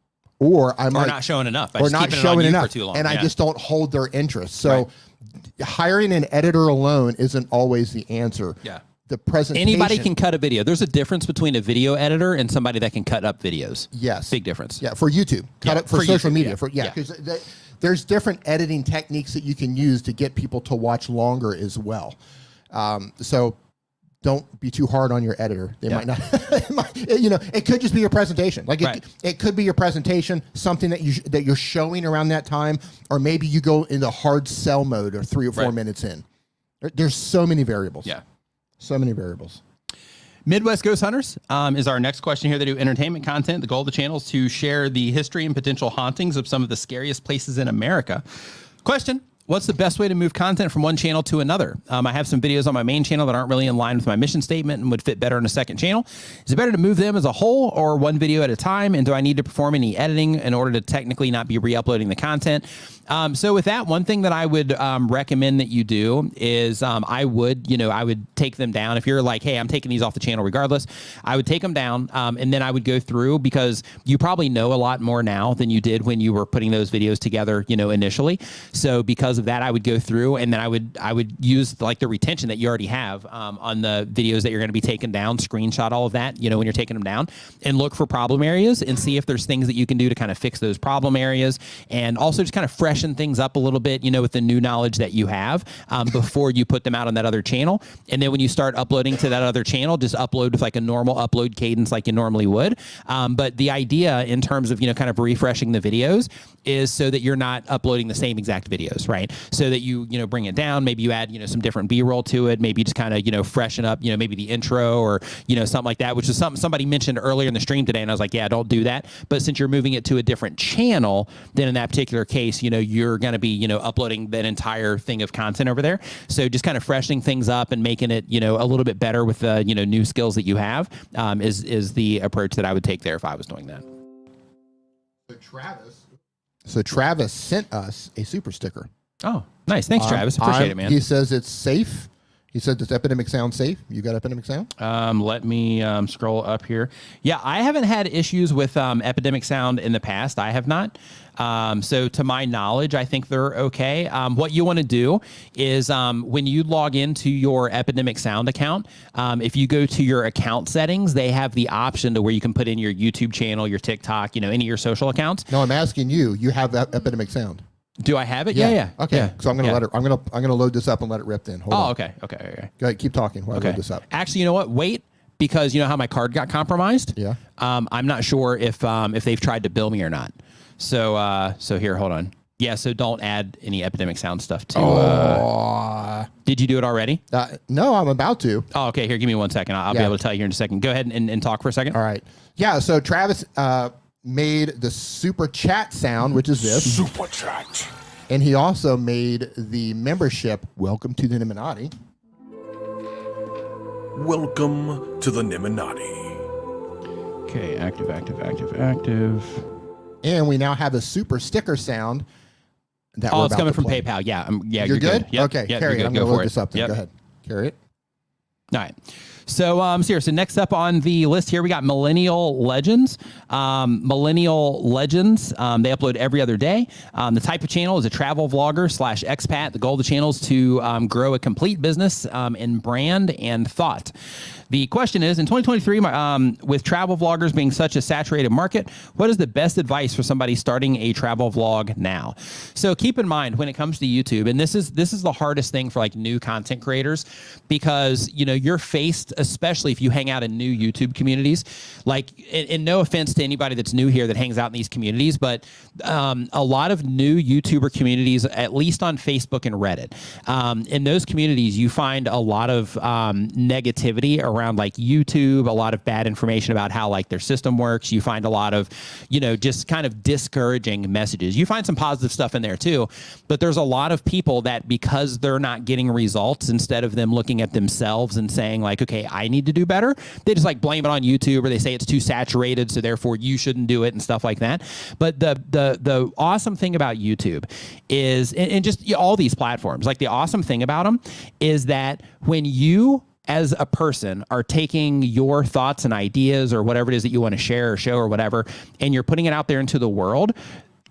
Or I might not showing enough. Or not showing enough. For too long. And I just don't hold their interest. So hiring an editor alone isn't always the answer. Yeah. The presentation. Anybody can cut a video. There's a difference between a video editor and somebody that can cut up videos. Yes. Big difference. Yeah, for YouTube. Cut up for social YouTube, media. yeah. Because there's different editing techniques that you can use to get people to watch longer as well. So don't be too hard on your editor. They might not, it could just be your presentation. Like it could be your presentation, something that you're showing around that time, or maybe you go into hard sell mode or 3 or 4 minutes in. There's so many variables. Yeah. So many variables. Midwest Ghost Hunters is our next question here. They do entertainment content. The goal of the channel is to share the history and potential hauntings of some of the scariest places in America. Question: what's the best way to move content from one channel to another? I have some videos on my main channel that aren't really in line with my mission statement and would fit better in a second channel. Is it better to move them as a whole or one video at a time? And do I need to perform any editing in order to technically not be re-uploading the content? So with that, one thing that I would recommend that you do is I would take them down. If you're like, hey, I'm taking these off the channel regardless, I would take them down and then I would go through, because you probably know a lot more now than you did when you were putting those videos together, initially. So because of that, I would go through and then I would use like the retention that you already have on the videos that you're going to be taking down, screenshot all of that, when you're taking them down, and look for problem areas and see if there's things that you can do to kind of fix those problem areas, and also just kind of freshen things up a little bit, with the new knowledge that you have before you put them out on that other channel. And then when you start uploading to that other channel, just upload with like a normal upload cadence like you normally would. But the idea in terms of, kind of refreshing the videos is so that you're not uploading the same exact videos, right? So that you bring it down, maybe you add, some different B-roll to it, maybe you just kind of, freshen up, maybe the intro or, something like that, which is something somebody mentioned earlier in the stream today. And I was like, yeah, don't do that. But since you're moving it to a different channel, then in that particular case, you're going to be, uploading that entire thing of content over there. So just kind of freshening things up and making it, a little bit better with the, new skills that you have is the approach that I would take there if I was doing that. So Travis sent us a super sticker. Oh, nice. Thanks, Travis. Appreciate it, man. He says it's safe. He said, does Epidemic Sound safe? You got Epidemic Sound? Let me scroll up here. Yeah, I haven't had issues with Epidemic Sound in the past. I have not. So to my knowledge, I think they're okay. What you want to do is when you log into your Epidemic Sound account, if you go to your account settings, they have the option to where you can put in your YouTube channel, your TikTok, any of your social accounts. No, I'm asking you. You have that Epidemic Sound. Do I have it? Yeah. Okay. Yeah. So I'm gonna let it. I'm gonna load this up and let it rip then. Hold on. Okay. Go ahead, keep talking while I load this up. Actually, you know what? Wait, because you know how my card got compromised. Yeah. I'm not sure if they've tried to bill me or not. So here, hold on. Yeah. So don't add any Epidemic Sound stuff to. Did you do it already? No, I'm about to. Oh, okay. Here, give me 1 second. I'll be able to tell you here in a second. Go ahead and talk for a second. All right. Yeah. So Travis made the super chat sound, which is this. Super chat. And he also made the membership, Welcome to the Nimminati. Welcome to the Nimminati. Okay, active. And we now have a super sticker sound. That it's coming from PayPal. Yeah, you're good? Yep. Okay, Yep, carry it. I'm going to load this up then. Yep. Go ahead. Carry it. All right. So, so next up on the list here, we got Millennial Legends. They upload every other day. The type of channel is a travel vlogger / expat. The goal of the channel is to grow a complete business in brand and thought. The question is, in 2023, with travel vloggers being such a saturated market, what is the best advice for somebody starting a travel vlog now? So keep in mind when it comes to YouTube, and this is the hardest thing for like new content creators, because you're faced, especially if you hang out in new YouTube communities. Like, and no offense to anybody that's new here that hangs out in these communities, but a lot of new YouTuber communities, at least on Facebook and Reddit, in those communities, you find a lot of negativity around like YouTube, a lot of bad information about how like their system works. You find a lot of, just kind of discouraging messages. You find some positive stuff in there too, but there's a lot of people that, because they're not getting results, instead of them looking at themselves and saying like, okay, I need to do better, they just like blame it on YouTube, or they say it's too saturated, so therefore you shouldn't do it and stuff like that. But the awesome thing about YouTube is, and just all these platforms, like the awesome thing about them is that when you as a person are taking your thoughts and ideas or whatever it is that you want to share or show or whatever, and you're putting it out there into the world,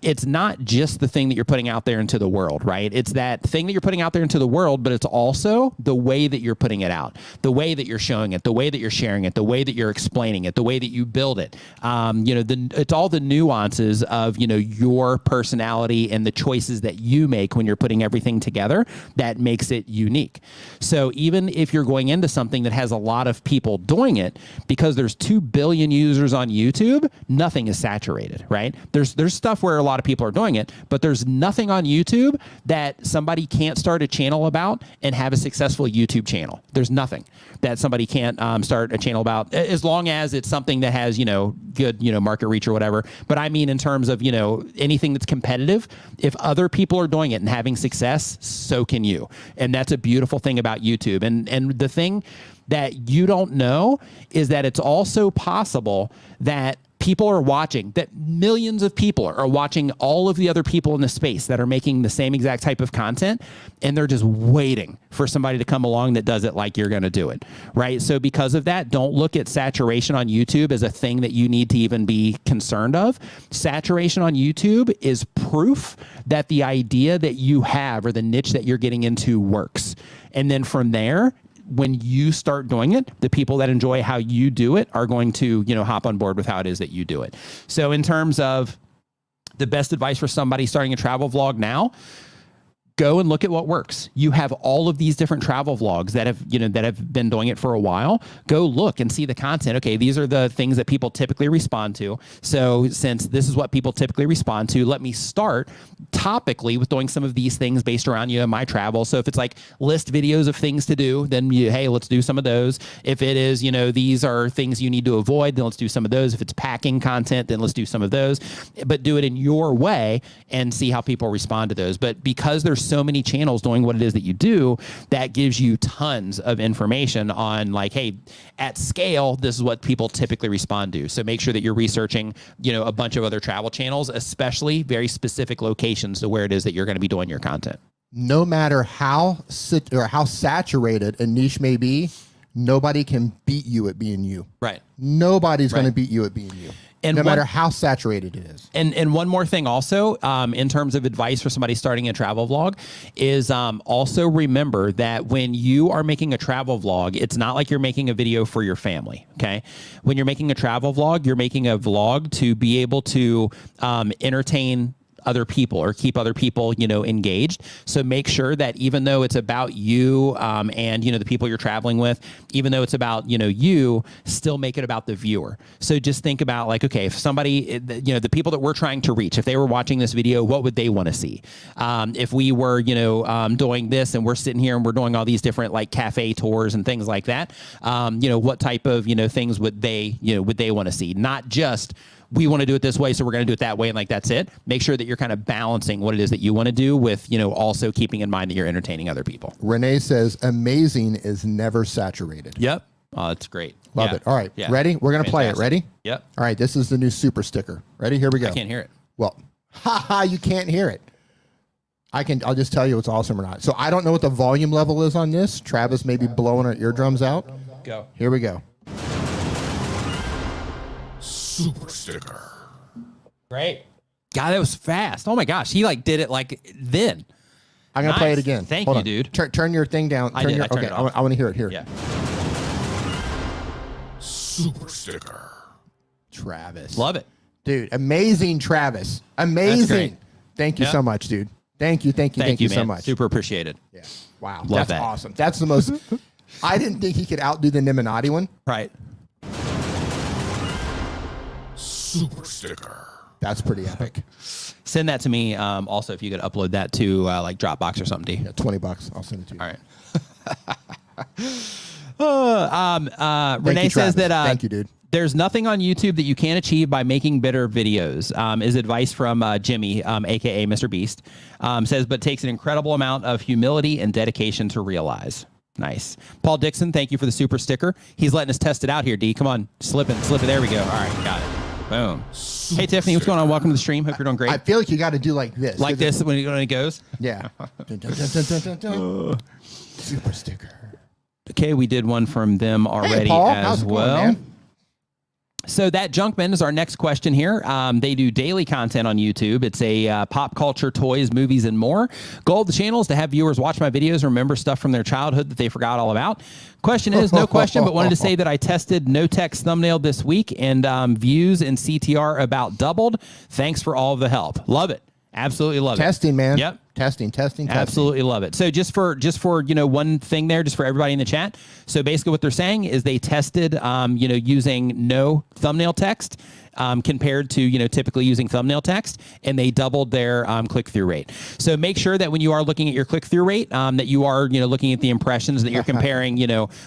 it's not just the thing that you're putting out there into the world, right? It's that thing that you're putting out there into the world, but it's also the way that you're putting it out, the way that you're showing it, the way that you're sharing it, the way that you're explaining it, the way that you build it. It's all the nuances of, your personality and the choices that you make when you're putting everything together that makes it unique. So even if you're going into something that has a lot of people doing it, because there's 2 billion users on YouTube, nothing is saturated, right? There's stuff where a lot of people are doing it, but there's nothing on YouTube that somebody can't start a channel about and have a successful YouTube channel. There's nothing that somebody can't start a channel about, as long as it's something that has, good, market reach or whatever. But I mean, in terms of, anything that's competitive, if other people are doing it and having success, so can you. And that's a beautiful thing about YouTube. And the thing that you don't know is that it's also possible that people are watching, that millions of people are watching all of the other people in the space that are making the same exact type of content, and they're just waiting for somebody to come along that does it like you're going to do it, right? So because of that, don't look at saturation on YouTube as a thing that you need to even be concerned of. Saturation on YouTube is proof that the idea that you have or the niche that you're getting into works. And then from there, when you start doing it, the people that enjoy how you do it are going to, hop on board with how it is that you do it. So in terms of the best advice for somebody starting a travel vlog now, go and look at what works. You have all of these different travel vlogs that have been doing it for a while. Go look and see the content. Okay, these are the things that people typically respond to. So since this is what people typically respond to, let me start topically with doing some of these things based around, my travel. So if it's like list videos of things to do, then hey, let's do some of those. If it is, these are things you need to avoid, then let's do some of those. If it's packing content, then let's do some of those. But do it in your way and see how people respond to those. But because there's so many channels doing what it is that you do, that gives you tons of information on like, hey, at scale, this is what people typically respond to. So make sure that you're researching, a bunch of other travel channels, especially very specific locations to where it is that you're going to be doing your content. No matter how saturated a niche may be, nobody can beat you at being you. Right. Nobody's going to beat you at being you. And no matter how saturated it is. And one more thing also, in terms of advice for somebody starting a travel vlog, is also remember that when you are making a travel vlog, it's not like you're making a video for your family, okay? When you're making a travel vlog, you're making a vlog to be able to entertain other people or keep other people, engaged. So make sure that even though it's about you and, the people you're traveling with, even though it's about, you, still make it about the viewer. So just think about like, okay, if somebody, the people that we're trying to reach, if they were watching this video, what would they want to see? If we were, doing this and we're sitting here and we're doing all these different like cafe tours and things like that, what type of, things would they want to see? Not just, we want to do it this way, so we're going to do it that way, and like that's it. Make sure that you're kind of balancing what it is that you want to do with, also keeping in mind that you're entertaining other people. Renee says, amazing is never saturated. Yep. Oh, that's great. Love it. All right. Yeah. Ready? We're going to play it. Ready? Yep. All right. This is the new super sticker. Ready? Here we go. I can't hear it. Well, you can't hear it. I'll just tell you it's awesome or not. So I don't know what the volume level is on this. Travis may be blowing our eardrums out. Go. Here we go. Super sticker. Great. God, that was fast. Oh my gosh. He like did it like then. I'm going to play it again. Thank you, dude. Turn your thing down. I turned it off. I want to hear it here. Yeah. Super sticker. Travis. Love it. Dude, amazing Travis. Amazing. Thank you so much, dude. Thank you man. so much. Super appreciated. Yeah. Wow. Love That's that. awesome. That's the most I didn't think he could outdo the Nimmin one. Right. Super sticker. That's pretty epic. Send that to me. Also, if you could upload that to like Dropbox or something. Yeah, $20. I'll send it to you. All right. Renee says that thank you, dude. There's nothing on YouTube that you can't achieve by making better videos, is advice from Jimmy, a.k.a. Mr. Beast. Says, but takes an incredible amount of humility and dedication to realize. Nice. Paul Dixon, thank you for the super sticker. He's letting us test it out here, D. Come on. Slip it. There we go. All right. Got it. Boom. Hey, Tiffany, what's going on? Welcome to the stream. Hope you're doing great. I feel like you got to do like this. Like this when it goes? Yeah. Dun, dun, dun, dun, dun, dun, dun. Super sticker. Okay, we did one from them already Paul, as how's it well. going, man? So that Junkman is our next question here. They do daily content on YouTube. It's a pop culture, toys, movies, and more. Goal of the channel is to have viewers watch my videos and remember stuff from their childhood that they forgot all about. Question is, no question, but wanted to say that I tested no text thumbnail this week and views and CTR about doubled. Thanks for all of the help. Love it. Absolutely love it. Testing, man. Yep. Testing. Absolutely love it. So just for one thing there, just for everybody in the chat. So basically what they're saying is they tested using no thumbnail text compared to typically using thumbnail text, and they doubled their click-through rate. So make sure that when you are looking at your click-through rate, that you are looking at the impressions, that you're comparing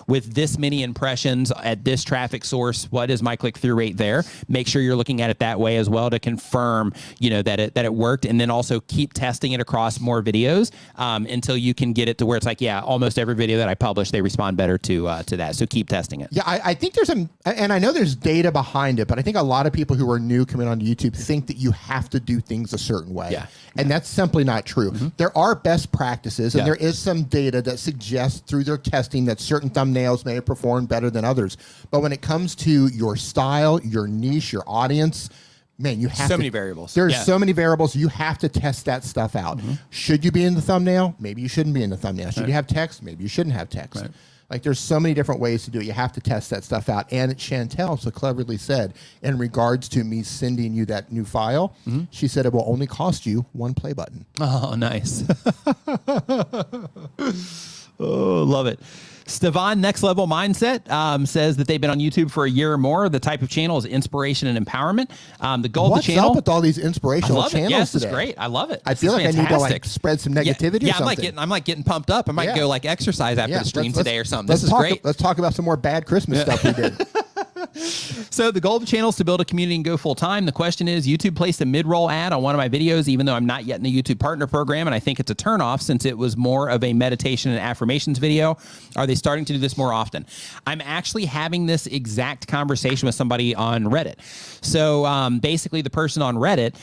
with this many impressions at this traffic source, what is my click-through rate there? Make sure you're looking at it that way as well to confirm that it worked, and then also keep testing it across more videos until you can get it to where it's like, yeah, almost every video that I publish, they respond better to that. So keep testing it. Yeah, I think there's and I know there's data behind it, but I think a lot of people who are new coming onto YouTube think that you have to do things a certain way. Yeah. And that's simply not true. There are best practices, and there is some data that suggests through their testing that certain thumbnails may have performed better than others. But when it comes to your style, your niche, your audience, man, you have so many variables. There's so many variables. You have to test that stuff out. Should you be in the thumbnail? Maybe you shouldn't be in the thumbnail. Should you have text? Maybe you shouldn't have text. Right. Like, there's so many different ways to do it. You have to test that stuff out. And Chantel so cleverly said, in regards to me sending you that new file, she said it will only cost you one play button. Oh, nice. Oh, love it. Stevan, Next Level Mindset, says that they've been on YouTube for a year or more. The type of channel is inspiration and empowerment. The goal of the channel. What's up with all these inspirational channels yes, today? It's great. I love it. I feel like fantastic. I need to spread some negativity or something. I'm getting pumped up. I might go exercise after the stream today or something. This is great. Let's talk about some more bad Christmas stuff we did. So the goal of the channel is to build a community and go full time. The question is, YouTube placed a mid-roll ad on one of my videos, even though I'm not yet in the YouTube partner program, and I think it's a turnoff since it was more of a meditation and affirmations video. Are they starting to do this more often? I'm actually having this exact conversation with somebody on Reddit. So basically the person on Reddit,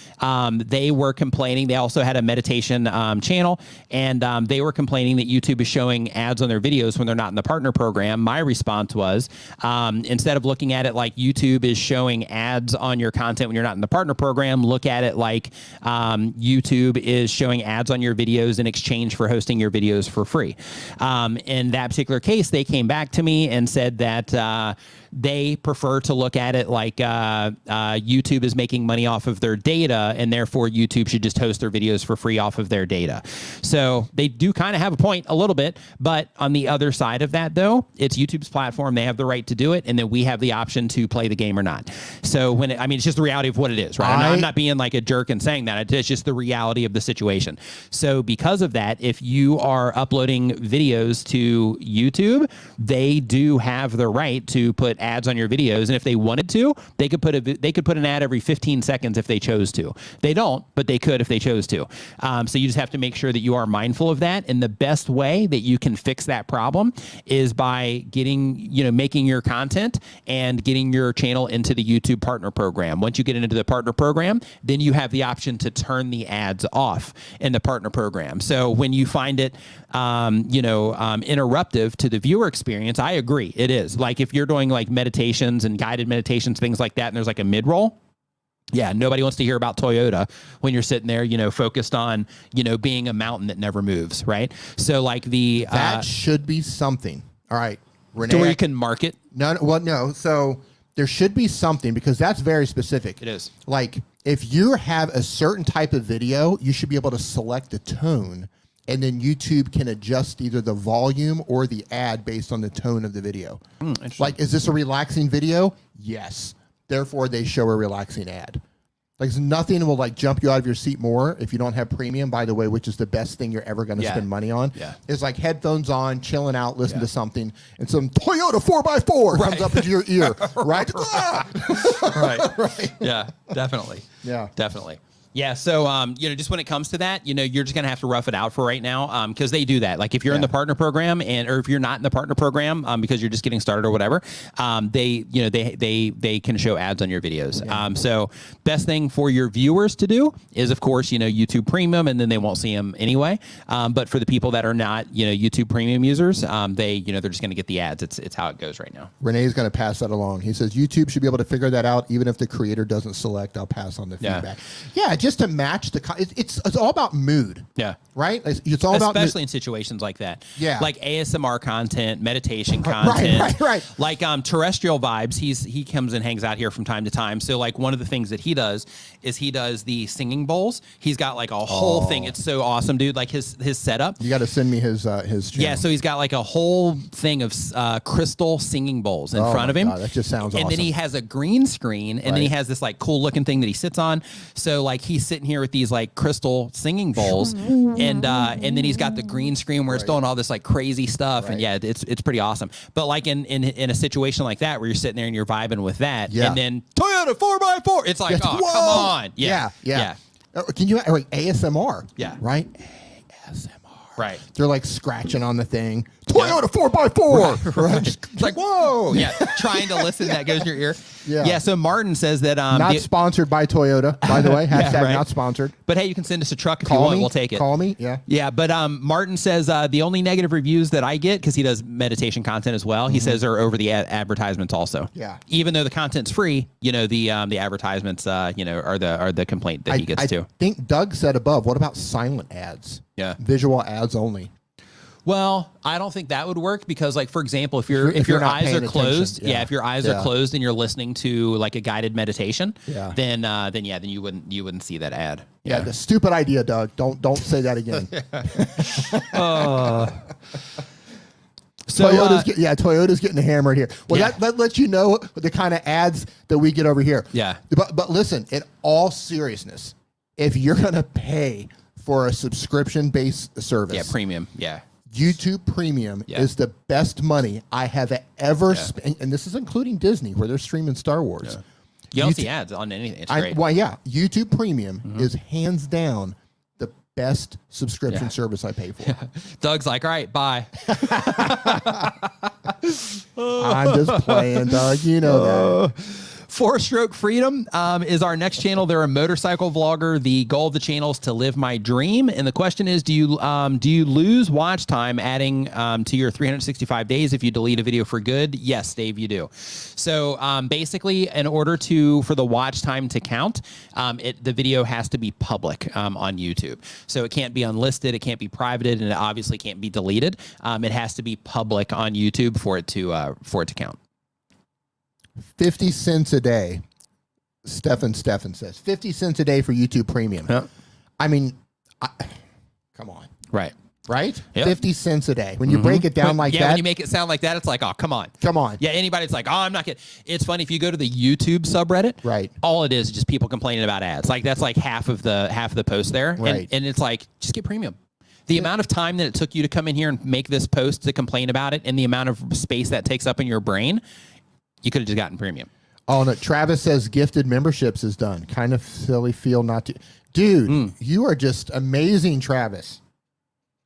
they were complaining. They also had a meditation channel, and they were complaining that YouTube is showing ads on their videos when they're not in the partner program. My response was, instead of looking at it like YouTube is showing ads on your content when you're not in the partner program, look at it like YouTube is showing ads on your videos in exchange for hosting your videos for free. In that particular case, they came back to me and said that they prefer to look at it like YouTube is making money off of their data, and therefore YouTube should just host their videos for free off of their data. So they do kind of have a point a little bit, but on the other side of that, though, it's YouTube's platform. They have the right to do it, and then we have the option to play the game or not. So it's just the reality of what it is, right? I'm not being like a jerk and saying that. It's just the reality of the situation. So because of that, if you are uploading videos to YouTube, they do have the right to put ads on your videos, and if they wanted to, they could put an ad every 15 seconds if they chose to. They don't, but they could if they chose to. So you just have to make sure that you are mindful of that, and the best way that you can fix that problem is by making your content and getting your channel into the YouTube partner program. Once you get into the partner program, then you have the option to turn the ads off in the partner program. So when you find it interruptive to the viewer experience, I agree, it is. Like if you're doing like meditations and guided meditations, things like that, and there's like a mid-roll, yeah, nobody wants to hear about Toyota when you're sitting there, focused on, being a mountain that never moves, right? So like that should be something. All right, Renee. To where you can market? No. So there should be something, because that's very specific. It is. Like if you have a certain type of video, you should be able to select the tone, and then YouTube can adjust either the volume or the ad based on the tone of the video. Like, is this a relaxing video? Yes. Therefore, they show a relaxing ad. Like, nothing will like jump you out of your seat more if you don't have premium, by the way, which is the best thing you're ever going to spend money on. Yeah. Is like headphones on, chilling out, listening to something, and some Toyota 4x4 comes up into your ear, right? Right. Yeah, definitely. Yeah. Definitely. Yeah. So, just when it comes to that, you're just going to have to rough it out for right now. Cause they do that. Like if you're in the partner program or if you're not in the partner program, because you're just getting started or whatever, they can show ads on your videos. Yeah. So best thing for your viewers to do is of course, YouTube Premium, and then they won't see them anyway. But for the people that are not, YouTube Premium users, they're just going to get the ads. It's how it goes right now. Renee's going to pass that along. He says YouTube should be able to figure that out. Even if the creator doesn't select, I'll pass on the feedback. Yeah. Just to match it's all about mood. Yeah. Right? It's all about especially in situations like that. Yeah. Like ASMR content, meditation content. Right. Like Terrestrial Vibes, he comes and hangs out here from time to time. So like one of the things that he does is he does the singing bowls. He's got like a whole thing. It's so awesome, dude. Like his setup. You got to send me his channel. Yeah, so he's got like a whole thing of crystal singing bowls in front of him. God, that just sounds awesome. And then he has a green screen, and then he has this like cool looking thing that he sits on. So like he's sitting here with these like crystal singing bowls, and then he's got the green screen where it's doing all this like crazy stuff, and yeah, it's pretty awesome. But like in a situation like that where you're sitting there and you're vibing with that, and then Toyota 4x4, it's like, oh, come on, yeah. Can you like ASMR? Yeah, right. ASMR. Right. They're like scratching on the thing. Toyota 4x4. Right. It's like, whoa. Yeah. Trying to listen. That goes in your ear. Yeah. Yeah. So Martin says that. Not sponsored by Toyota, by the way. Hashtag not sponsored. But hey, you can send us a truck if you want. We'll take it. Call me. Yeah. Yeah. But Martin says the only negative reviews that I get, because he does meditation content as well, he says are over the advertisements also. Yeah. Even though the content's free, the advertisements, are the complaint that he gets too. I think Doug said above, what about silent ads? Yeah. Visual ads only. Well, I don't think that would work because, like, for example, if your eyes are closed, if your eyes are closed and you're listening to like a guided meditation, then you wouldn't see that ad. Yeah, the stupid idea, Doug. Don't say that again. So Toyota's getting hammered here. Well, that lets you know the kind of ads that we get over here. Yeah. But listen, in all seriousness, if you're gonna pay for a subscription-based service, premium, YouTube Premium is the best money I have ever spent, and this is including Disney, where they're streaming Star Wars. Yeah. You don't see ads on anything. It's great. YouTube Premium is hands down the best subscription service I pay for. Yeah. Doug's like, all right, bye. I'm just playing, Doug. You know that. Four Stroke Freedom is our next channel. They're a motorcycle vlogger. The goal of the channel is to live my dream. And the question is, do you lose watch time adding to your 365 days if you delete a video for good? Yes, Dave, you do. So basically, in order for the watch time to count, the video has to be public on YouTube. So it can't be unlisted, it can't be privated, and it obviously can't be deleted. It has to be public on YouTube for it to count. 50 cents a day. Stefan says 50 cents a day for YouTube Premium. Huh? I mean, come on. Right? Yep. 50 cents a day. When you break it down like that. Yeah, when you make it sound like that, it's like, oh, come on. Yeah, anybody's like, oh, I'm not kidding. It's funny if you go to the YouTube subreddit. Right. All it is just people complaining about ads. Like that's like half of the post there. Right. And it's like, just get premium. The amount of time that it took you to come in here and make this post to complain about it, and the amount of space that takes up in your brain, you could have just gotten premium. Oh, no. Travis says gifted memberships is done. Kind of silly feel not to. Dude, you are just amazing, Travis.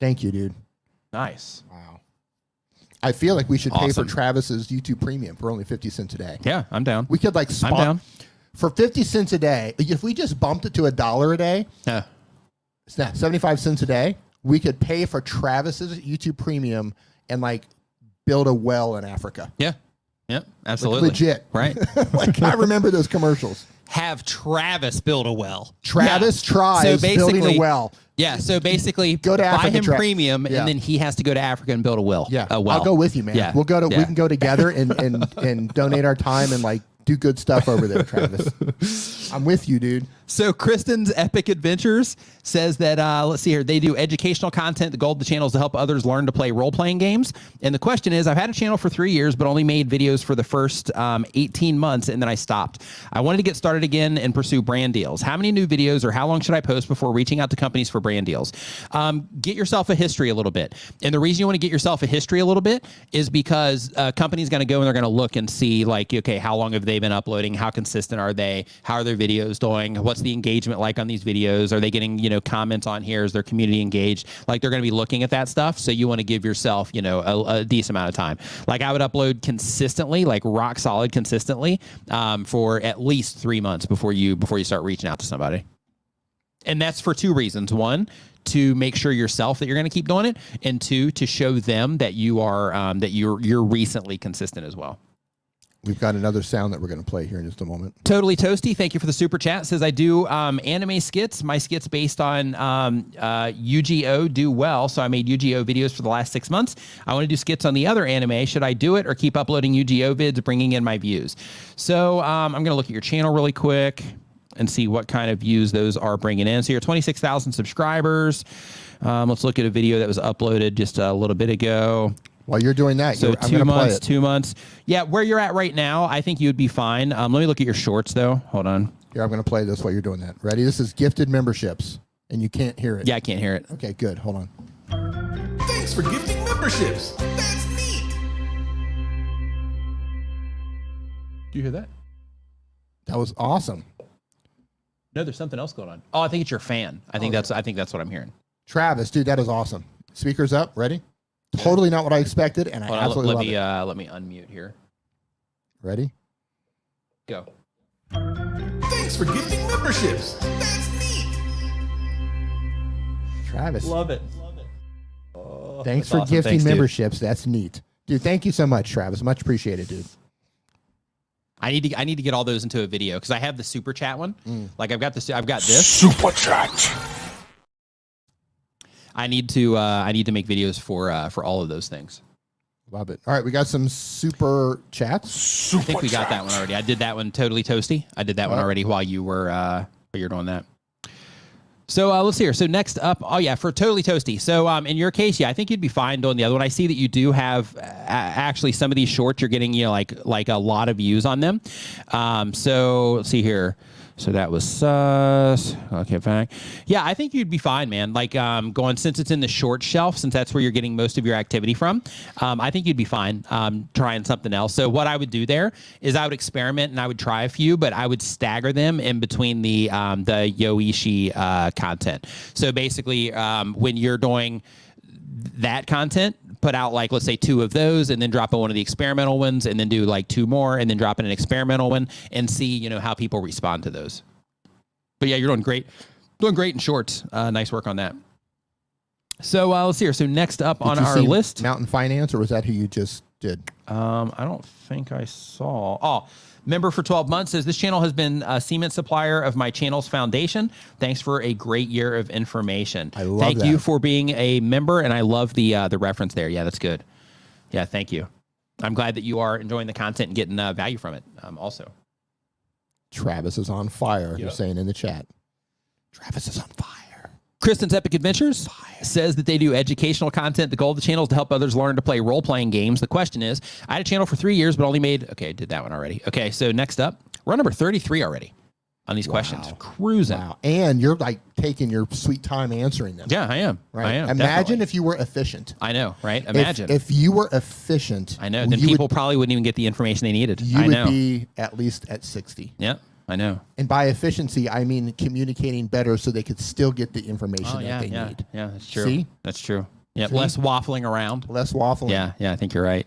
Thank you, dude. Nice. Wow. I feel like we should pay for Travis's YouTube Premium for only 50 cents a day. Yeah, I'm down. We could like I'm down. For 50 cents a day. If we just bumped it to $1 a day, it's not 75 cents a day. We could pay for Travis's YouTube Premium and like build a well in Africa. Yeah. Yep, absolutely. Like legit. Right? Like I remember those commercials. Have Travis build a well. Travis tries building a well. Yeah, so basically go to Africa, buy him premium, and then he has to go to Africa and build a well. Yeah, a well. I'll go with you, man. Yeah. We'll go to. We can go together and donate our time and like do good stuff over there, Travis. I'm with you, dude. So Kristen's Epic Adventures says that, let's see here, they do educational content. The goal of the channel is to help others learn to play role-playing games. And the question is, I've had a channel for 3 years, but only made videos for the first 18 months, and then I stopped. I wanted to get started again and pursue brand deals. How many new videos or how long should I post before reaching out to companies for brand deals? Get yourself a history a little bit. And the reason you want to get yourself a history a little bit is because a company's going to go and they're going to look and see, like, okay, how long have they been uploading? How consistent are they? How are their videos doing? What's what's the engagement like on these videos? Are they getting, you know, comments on here? Is their community engaged? Like they're going to be looking at that stuff. So you want to give yourself, you know, a decent amount of time. Like I would upload consistently, like rock solid consistently, for at least 3 months before you start reaching out to somebody. And that's for 2 reasons. 1, to make sure yourself that you're going to keep doing it, and 2, to show them that you are that you're recently consistent as well. We've got another sound that we're going to play here in just a moment. Totally Toasty, thank you for the super chat. Says I do anime skits. My skits based on Yu-Gi-Oh do well, so I made Yu-Gi-Oh videos for the last 6 months. I want to do skits on the other anime. Should I do it or keep uploading Yu-Gi-Oh vids, bringing in my views? So I'm going to look at your channel really quick and see what kind of views those are bringing in. So you're 26,000 subscribers. Let's look at a video that was uploaded just a little bit ago. While you're doing that, so I'm 2 months. Yeah, where you're at right now, I think you would be fine. Let me look at your shorts, though. Hold on. Here, I'm going to play this while you're doing that. Ready? This is gifted memberships, and you can't hear it. Yeah, I can't hear it. Okay, good. Hold on. Thanks for gifting memberships. That's neat. Do you hear that? That was awesome. No, there's something else going on. Oh, I think it's your fan. I think that's what I'm hearing. Travis, dude, that is awesome. Speakers up. Ready? Totally not what I expected, and I absolutely love it. Let me unmute here. Ready? Go. Thanks for gifting memberships. That's neat. Travis. Love it. Thanks that's for awesome. gifting Thanks, dude. memberships. That's neat. Dude, thank you so much, Travis. Much appreciated, dude. I need to get all those into a video because I have the super chat one. Like I've got this. Super chat. I need to make videos for all of those things. Love it. All right, we got some super chats. I think we got that one already. I did that one totally toasty. I did that one already while you were doing that. So let's see here. So next up, oh yeah, for totally toasty. So in your case, yeah, I think you'd be fine doing the other one. I see that you do have actually some of these shorts. You're getting like a lot of views on them. So let's see here. So that was sus. Okay, fine. Yeah, I think you'd be fine, man. Like going, since it's in the short shelf, since that's where you're getting most of your activity from, I think you'd be fine trying something else. So what I would do there is I would experiment and I would try a few, but I would stagger them in between the Yoichi content. So basically, when you're doing that content, put out like, let's say 2 of those and then drop in one of the experimental ones and then do like 2 more and then drop in an experimental one and see, you know, how people respond to those. But yeah, you're doing great in shorts. Nice work on that. So let's see here. So next up on our list, Mountain Finance, or was that who you just did? I don't think I saw. Oh, member for 12 months says, this channel has been a cement supplier of my channel's foundation. Thanks for a great year of information. I love Thank that. you for being a member, and I love the reference there. Yeah, that's good. Yeah, thank you. I'm glad that you are enjoying the content and getting value from it also. Travis is on fire, you're saying in the chat. Travis is on fire. Kristen's Epic Adventures says that they do educational content. The goal of the channel is to help others learn to play role-playing games. The question is, I had a channel for 3 years, but only made... Okay, I did that one already. Okay, so next up, we're on number 33 already on these questions. Cruising. Wow. And you're like taking your sweet time answering them. Yeah, I am. Right. I am. Imagine definitely. if you were efficient. I know, right? Imagine. If you were efficient. I know. Then people probably wouldn't even get the information they needed. You would be at least at 60. Yep. I know. And by efficiency, I mean communicating better so they could still get the information that they need. Yeah, that's true. See? That's true. Yeah, See? less waffling around. Less waffling. Yeah, I think you're right.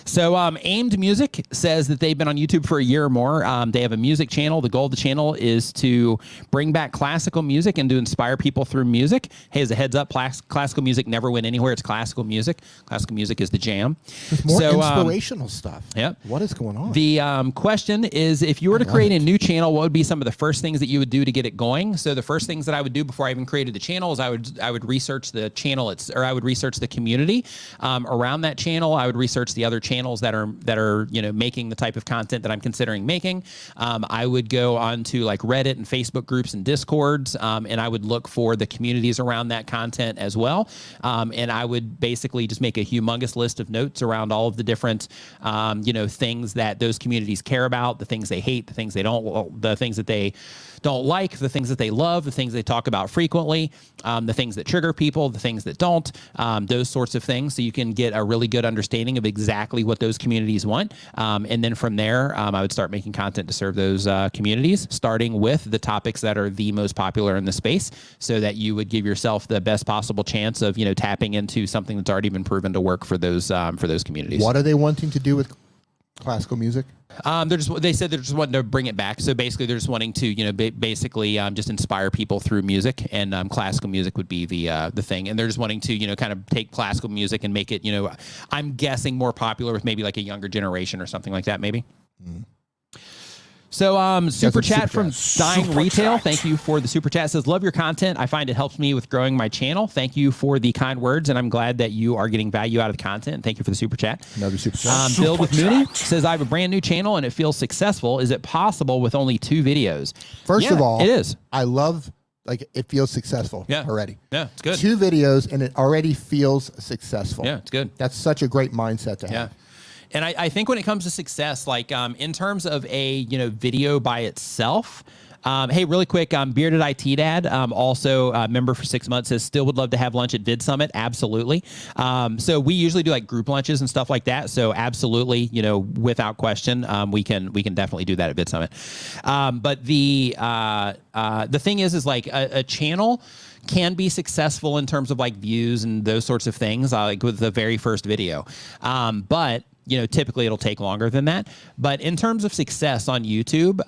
So Aimed Music says that they've been on YouTube for a year or more. They have a music channel. The goal of the channel is to bring back classical music and to inspire people through music. Hey, as a heads up, classical music never went anywhere. It's classical music. Classical music is the jam. There's more inspirational stuff. Yep. What is going on? The question is, if you were to create a new channel, what would be some of the first things that you would do to get it going? So the first things that I would do before I even created the channel is I would research the channel, or I would research the community around that channel. I would research the other channels that are making the type of content that I'm considering making. I would go onto like Reddit and Facebook groups and Discords, and I would look for the communities around that content as well. And I would basically just make a humongous list of notes around all of the different things that those communities care about, the things they hate, the things they don't, the things that they don't like, the things that they love, the things they talk about frequently, the things that trigger people, the things that don't, those sorts of things. So you can get a really good understanding of exactly what those communities want. And then from there, I would start making content to serve those communities, starting with the topics that are the most popular in the space, so that you would give yourself the best possible chance of, tapping into something that's already been proven to work for those communities. What are they wanting to do with classical music? They said they're just wanting to bring it back. So basically, they're just wanting to, basically just inspire people through music, and classical music would be the thing. And they're just wanting to, kind of take classical music and make it, I'm guessing more popular with maybe like a younger generation or something like that, maybe. Mm. So super chat from Dying Retail. Thank you for the super chat. It says, love your content. I find it helps me with growing my channel. Thank you for the kind words, and I'm glad that you are getting value out of the content. Thank you for the super chat. Another super chat. Build with Mooney says, I have a brand new channel and it feels successful. Is it possible with only 2 videos? First of all, it is. I love, it feels successful already. Yeah, it's good. 2 videos and it already feels successful. Yeah, it's good. That's such a great mindset to have. Yeah. And I think when it comes to success, like in terms of a video by itself, hey, really quick, Bearded IT Dad, also a member for 6 months, says still would love to have lunch at Vid Summit. Absolutely. So we usually do like group lunches and stuff like that. So absolutely, without question, we can definitely do that at Vid Summit. But the thing is like a channel can be successful in terms of like views and those sorts of things, like with the very first video. But typically it'll take longer than that. But in terms of success on YouTube,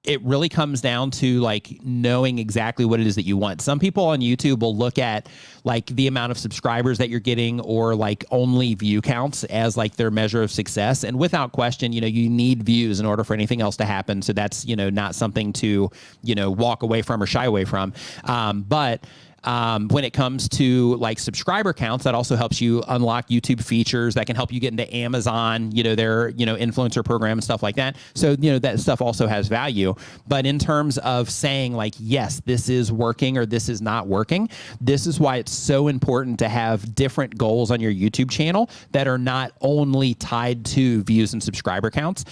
it really comes down to like knowing exactly what it is that you want. Some people on YouTube will look at like the amount of subscribers that you're getting, or like only view counts as like their measure of success. And without question, you need views in order for anything else to happen. So that's, not something to, walk away from or shy away from. But when it comes to like subscriber counts, that also helps you unlock YouTube features that can help you get into Amazon, their, influencer program and stuff like that. So, that stuff also has value. But in terms of saying like, yes, this is working or this is not working, this is why it's so important to have different goals on your YouTube channel that are not only tied to views and subscriber counts.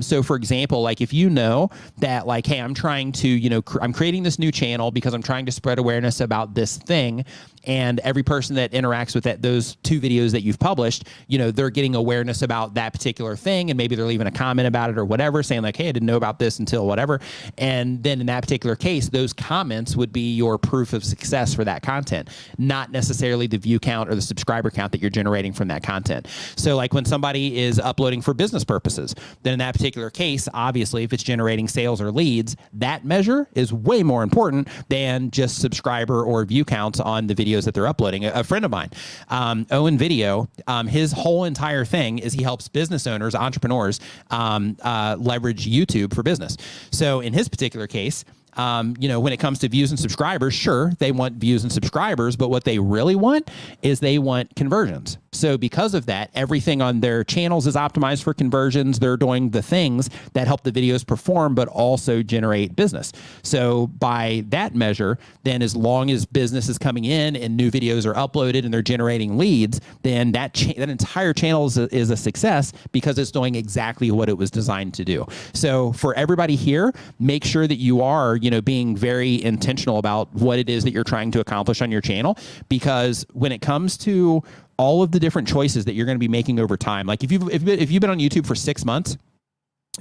So for example, like if you know that like, hey, I'm trying to, I'm creating this new channel because I'm trying to spread awareness about this thing, and every person that interacts with those 2 videos that you've published, they're getting awareness about that particular thing, and maybe they're leaving a comment about it or whatever, saying like, hey, I didn't know about this until whatever. And then in that particular case, those comments would be your proof of success for that content, not necessarily the view count or the subscriber count that you're generating from that content. So like when somebody is uploading for business purposes, then in that particular case, obviously if it's generating sales or leads, that measure is way more important than just subscriber or view counts on the videos that they're uploading. A friend of mine, Owen Video, his whole entire thing is he helps business owners, entrepreneurs, leverage YouTube for business. So in his particular case, when it comes to views and subscribers, sure, they want views and subscribers, but what they really want is they want conversions. So because of that, everything on their channels is optimized for conversions. They're doing the things that help the videos perform, but also generate business. So by that measure, then as long as business is coming in and new videos are uploaded and they're generating leads, then that entire channel is a success because it's doing exactly what it was designed to do. So for everybody here, make sure that you are, being very intentional about what it is that you're trying to accomplish on your channel, because when it comes to all of the different choices that you're going to be making over time, like if you've been on YouTube for 6 months,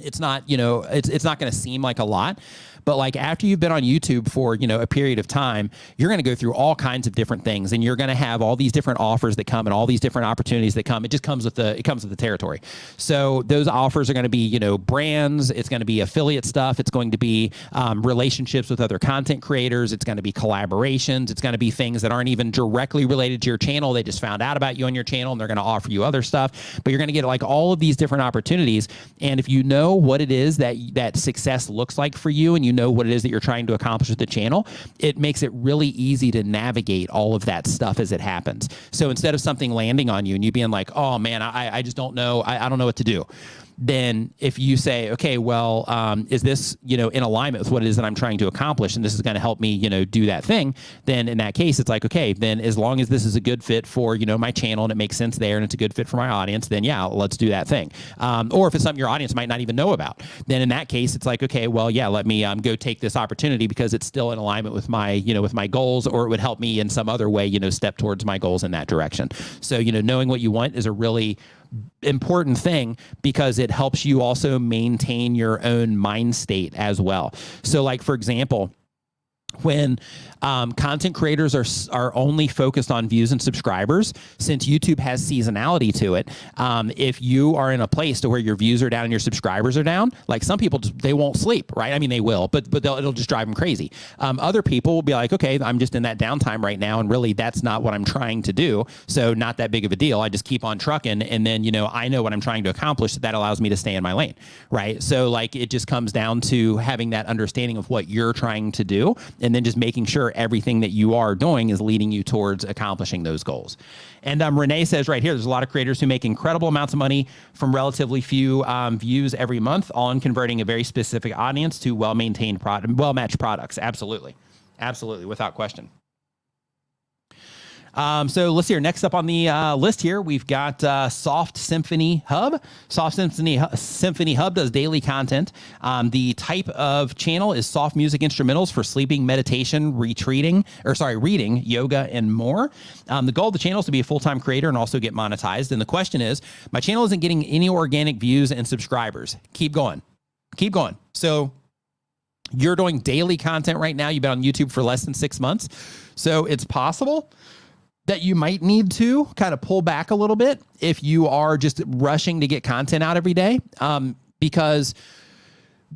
it's not, it's not going to seem like a lot, but like after you've been on YouTube for, a period of time, you're going to go through all kinds of different things, and you're going to have all these different offers that come and all these different opportunities that come. It just comes with the territory. So those offers are going to be, brands. It's going to be affiliate stuff. It's going to be relationships with other content creators. It's going to be collaborations. It's going to be things that aren't even directly related to your channel. They just found out about you on your channel and they're going to offer you other stuff, but you're going to get like all of these different opportunities. And if you know what it is that success looks like for you, and you know what it is that you're trying to accomplish with the channel, it makes it really easy to navigate all of that stuff as it happens. So instead of something landing on you and you being like, oh man, I just don't know, I don't know what to do. then if you say, okay, well, is this, in alignment with what it is that I'm trying to accomplish, and this is going to help me, do that thing, then in that case, it's like, okay, then as long as this is a good fit for, my channel and it makes sense there and it's a good fit for my audience, then yeah, let's do that thing. Or if it's something your audience might not even know about, then in that case, it's like, okay, well, yeah, let me go take this opportunity because it's still in alignment with my, with my goals, or it would help me in some other way, step towards my goals in that direction. So, knowing what you want is a really important thing because it helps you also maintain your own mind state as well. So like, for example, when content creators are only focused on views and subscribers, since YouTube has seasonality to it, if you are in a place to where your views are down and your subscribers are down, like some people, they won't sleep, right? I mean, they will, but it'll just drive them crazy. Other people will be like, okay, I'm just in that downtime right now, and really that's not what I'm trying to do, so not that big of a deal. I just keep on trucking, and then, I know what I'm trying to accomplish. That allows me to stay in my lane, right? So like, it just comes down to having that understanding of what you're trying to do, and then just making sure everything that you are doing is leading you towards accomplishing those goals. And Renee says right here, there's a lot of creators who make incredible amounts of money from relatively few views every month, all in converting a very specific audience to well-maintained well-matched products. Absolutely. Absolutely, without question. So let's see here. Next up on the list here, we've got Soft Symphony Hub. Soft Symphony Hub does daily content. The type of channel is soft music instrumentals for sleeping, meditation, reading, yoga, and more. The goal of the channel is to be a full-time creator and also get monetized. And the question is, my channel isn't getting any organic views and subscribers. Keep going. Keep going. So you're doing daily content right now. You've been on YouTube for less than 6 months. So it's possible that you might need to kind of pull back a little bit if you are just rushing to get content out every day, because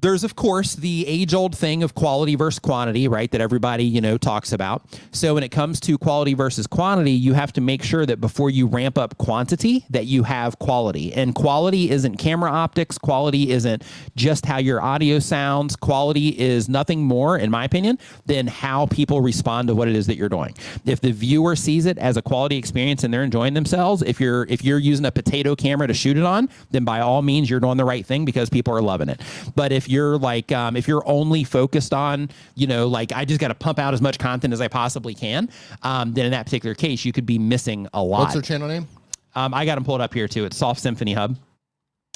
there's, of course, the age-old thing of quality versus quantity, right, that everybody, talks about. So when it comes to quality versus quantity, you have to make sure that before you ramp up quantity, that you have quality. And quality isn't camera optics. Quality isn't just how your audio sounds. Quality is nothing more, in my opinion, than how people respond to what it is that you're doing. If the viewer sees it as a quality experience and they're enjoying themselves, if you're using a potato camera to shoot it on, then by all means, you're doing the right thing because people are loving it. But if you're like, if you're only focused on, I just got to pump out as much content as I possibly can, then in that particular case, you could be missing a lot. What's their channel name? I got them pulled up here too. It's Soft Symphony Hub.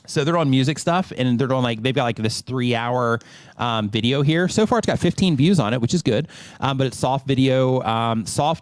So they're on music stuff, and they're doing they've got this 3-hour video here. So far, it's got 15 views on it, which is good. But it's soft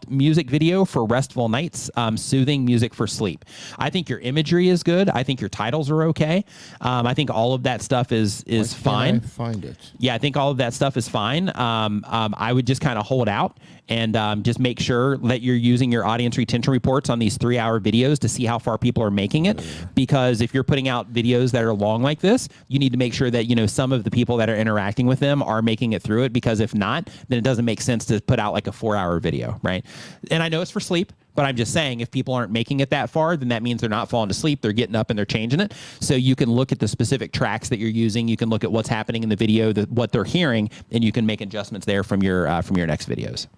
music video for restful nights, soothing music for sleep. I think your imagery is good. I think your titles are okay. I think all of that stuff is fine. I find it. Yeah, I think all of that stuff is fine. I would just kind of hold out and just make sure that you're using your audience retention reports on these 3-hour videos to see how far people are making it. Because if you're putting out videos that are long like this, you need to make sure that, some of the people that are interacting with them are making it through it, because if not, then it doesn't make sense to put out like a 4-hour video, right? And I know it's for sleep, but I'm just saying if people aren't making it that far, then that means they're not falling to sleep. They're getting up and they're changing it. So you can look at the specific tracks that you're using. You can look at what's happening in the video, what they're hearing, and you can make adjustments there from your next videos.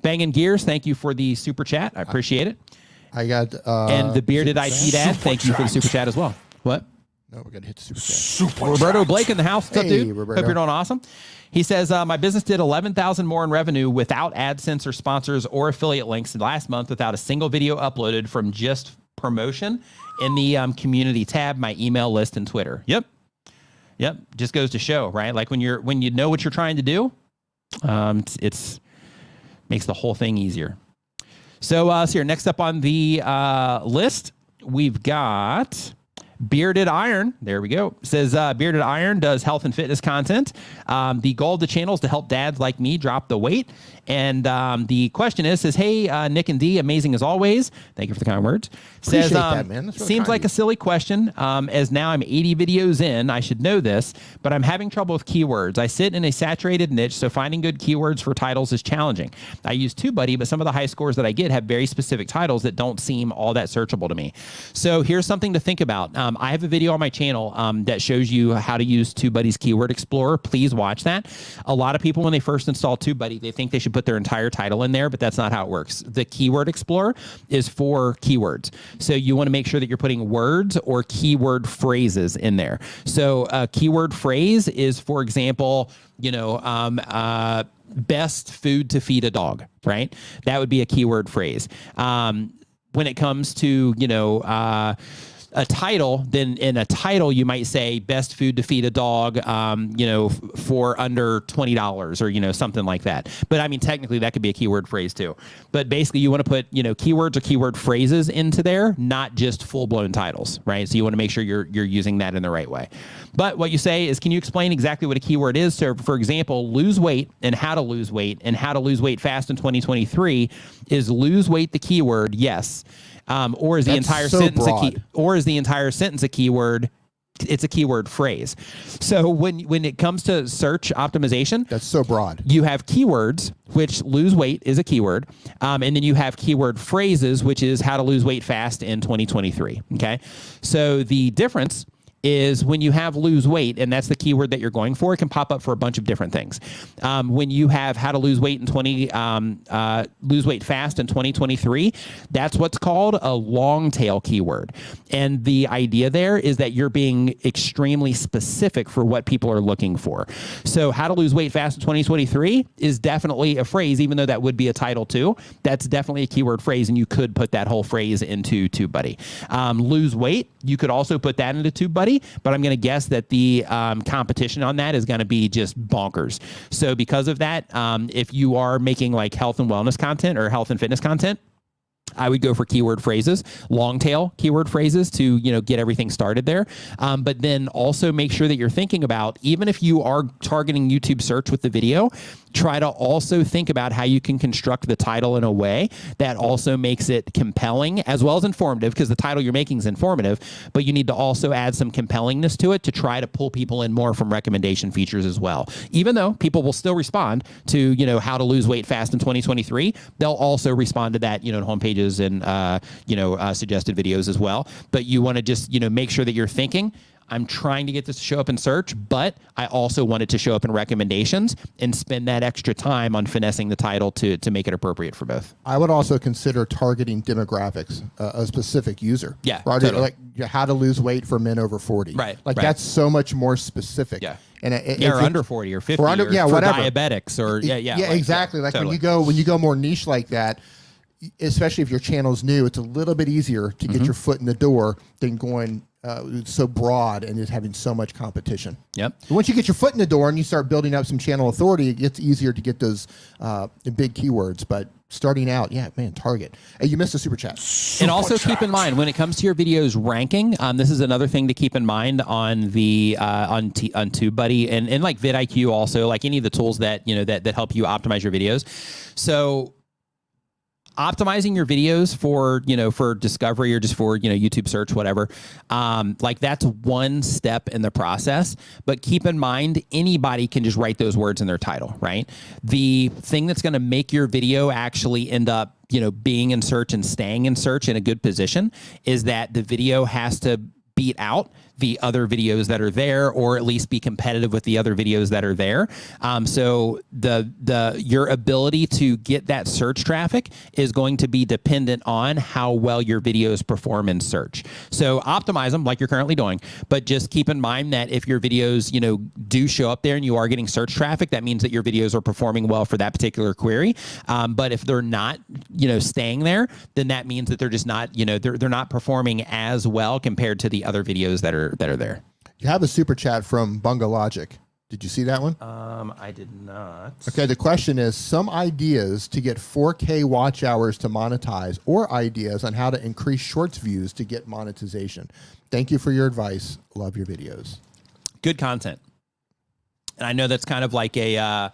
Bangin' Gears, thank you for the super chat. I appreciate it. I got and the bearded IT dad, thank you for the super chat as well. What? No, we're gonna hit the super chat. Roberto Blake in the house. What's up, dude? Roberto. Hope you're doing awesome. He says, my business did 11,000 more in revenue without AdSense or sponsors or affiliate links last month without a single video uploaded from just promotion in the community tab, my email list, and Twitter. Yep. Just goes to show, right? Like when you know what you're trying to do, it's makes the whole thing easier. So here, next up on the list, we've got Bearded Iron. There we go. It says Bearded Iron does health and fitness content. The goal of the channel is to help dads like me drop the weight. And the question says, hey, Nick and D, amazing as always. Thank you for the kind words. Says, that, man. That's really seems like a silly question. As now I'm 80 videos in, I should know this, but I'm having trouble with keywords. I sit in a saturated niche, so finding good keywords for titles is challenging. I use TubeBuddy, but some of the high scores that I get have very specific titles that don't seem all that searchable to me. So here's something to think about. I have a video on my channel that shows you how to use TubeBuddy's Keyword Explorer. Please watch that. A lot of people, when they first install TubeBuddy, they think they should put their entire title in there, but that's not how it works. The Keyword Explorer is for keywords. So you want to make sure that you're putting words or keyword phrases in there. So a keyword phrase is, for example, best food to feed a dog, right? That would be a keyword phrase. When it comes to, a title, then in a title, you might say best food to feed a dog, for under $20 or, something like that. But I mean, technically that could be a keyword phrase too. But basically you want to put, keywords or keyword phrases into there, not just full blown titles, right? So you want to make sure you're using that in the right way. But what you say is, can you explain exactly what a keyword is? So for example, lose weight and how to lose weight and how to lose weight fast in 2023 is lose weight the keyword? Yes. Or is the entire sentence a keyword? It's a keyword phrase. So when it comes to search optimization, that's so broad. You have keywords, which lose weight is a keyword, and then you have keyword phrases, which is how to lose weight fast in 2023. Okay, so the difference is when you have lose weight, and that's the keyword that you're going for, it can pop up for a bunch of different things. When you have how to lose weight lose weight fast in 2023, that's what's called a long tail keyword. And the idea there is that you're being extremely specific for what people are looking for. So how to lose weight fast in 2023 is definitely a phrase, even though that would be a title too. That's definitely a keyword phrase, and you could put that whole phrase into TubeBuddy. Lose weight, you could also put that into TubeBuddy, but I'm going to guess that the competition on that is going to be just bonkers. So because of that, if you are making like health and wellness content or health and fitness content, I would go for keyword phrases, long tail keyword phrases to, get everything started there. But then also make sure that you're thinking about, even if you are targeting YouTube search with the video, try to also think about how you can construct the title in a way that also makes it compelling as well as informative, because the title you're making is informative, but you need to also add some compellingness to it to try to pull people in more from recommendation features as well. Even though people will still respond to, how to lose weight fast in 2023, they'll also respond to that, in homepages and, suggested videos as well. But you want to just, make sure that you're thinking, I'm trying to get this to show up in search, but I also want it to show up in recommendations, and spend that extra time on finessing the title to make it appropriate for both. I would also consider targeting demographics, a specific user. Yeah, right? totally. Like how to lose weight for men over 40. Right. That's so much more specific. Yeah. And or under 40 or 50 or for whatever. diabetics or exactly. Like totally. when you go more niche like that, especially if your channel's new, it's a little bit easier to get your foot in the door than going so broad and just having so much competition. Yep. But once you get your foot in the door and you start building up some channel authority, it gets easier to get those big keywords. But starting out, target. Hey, you missed a super chat. And also keep in mind, when it comes to your videos ranking, this is another thing to keep in mind on the on TubeBuddy and like vidIQ also, like any of the tools that that help you optimize your videos. So optimizing your videos for, for discovery or just for, YouTube search, whatever. Like that's one step in the process, but keep in mind, anybody can just write those words in their title, right? The thing that's going to make your video actually end up, being in search and staying in search in a good position is that the video has to beat out the other videos that are there, or at least be competitive with the other videos that are there. So your ability to get that search traffic is going to be dependent on how well your videos perform in search. So optimize them like you're currently doing, but just keep in mind that if your videos, do show up there and you are getting search traffic, that means that your videos are performing well for that particular query. But if they're not, staying there, then that means that they're just not, they're not performing as well compared to the other videos that are there. You have a super chat from Bunga Logic. Did you see that one? I did not. Okay, the question is some ideas to get 4K watch hours to monetize, or ideas on how to increase shorts views to get monetization. Thank you for your advice. Love your videos. Good content. And I know that's kind of like a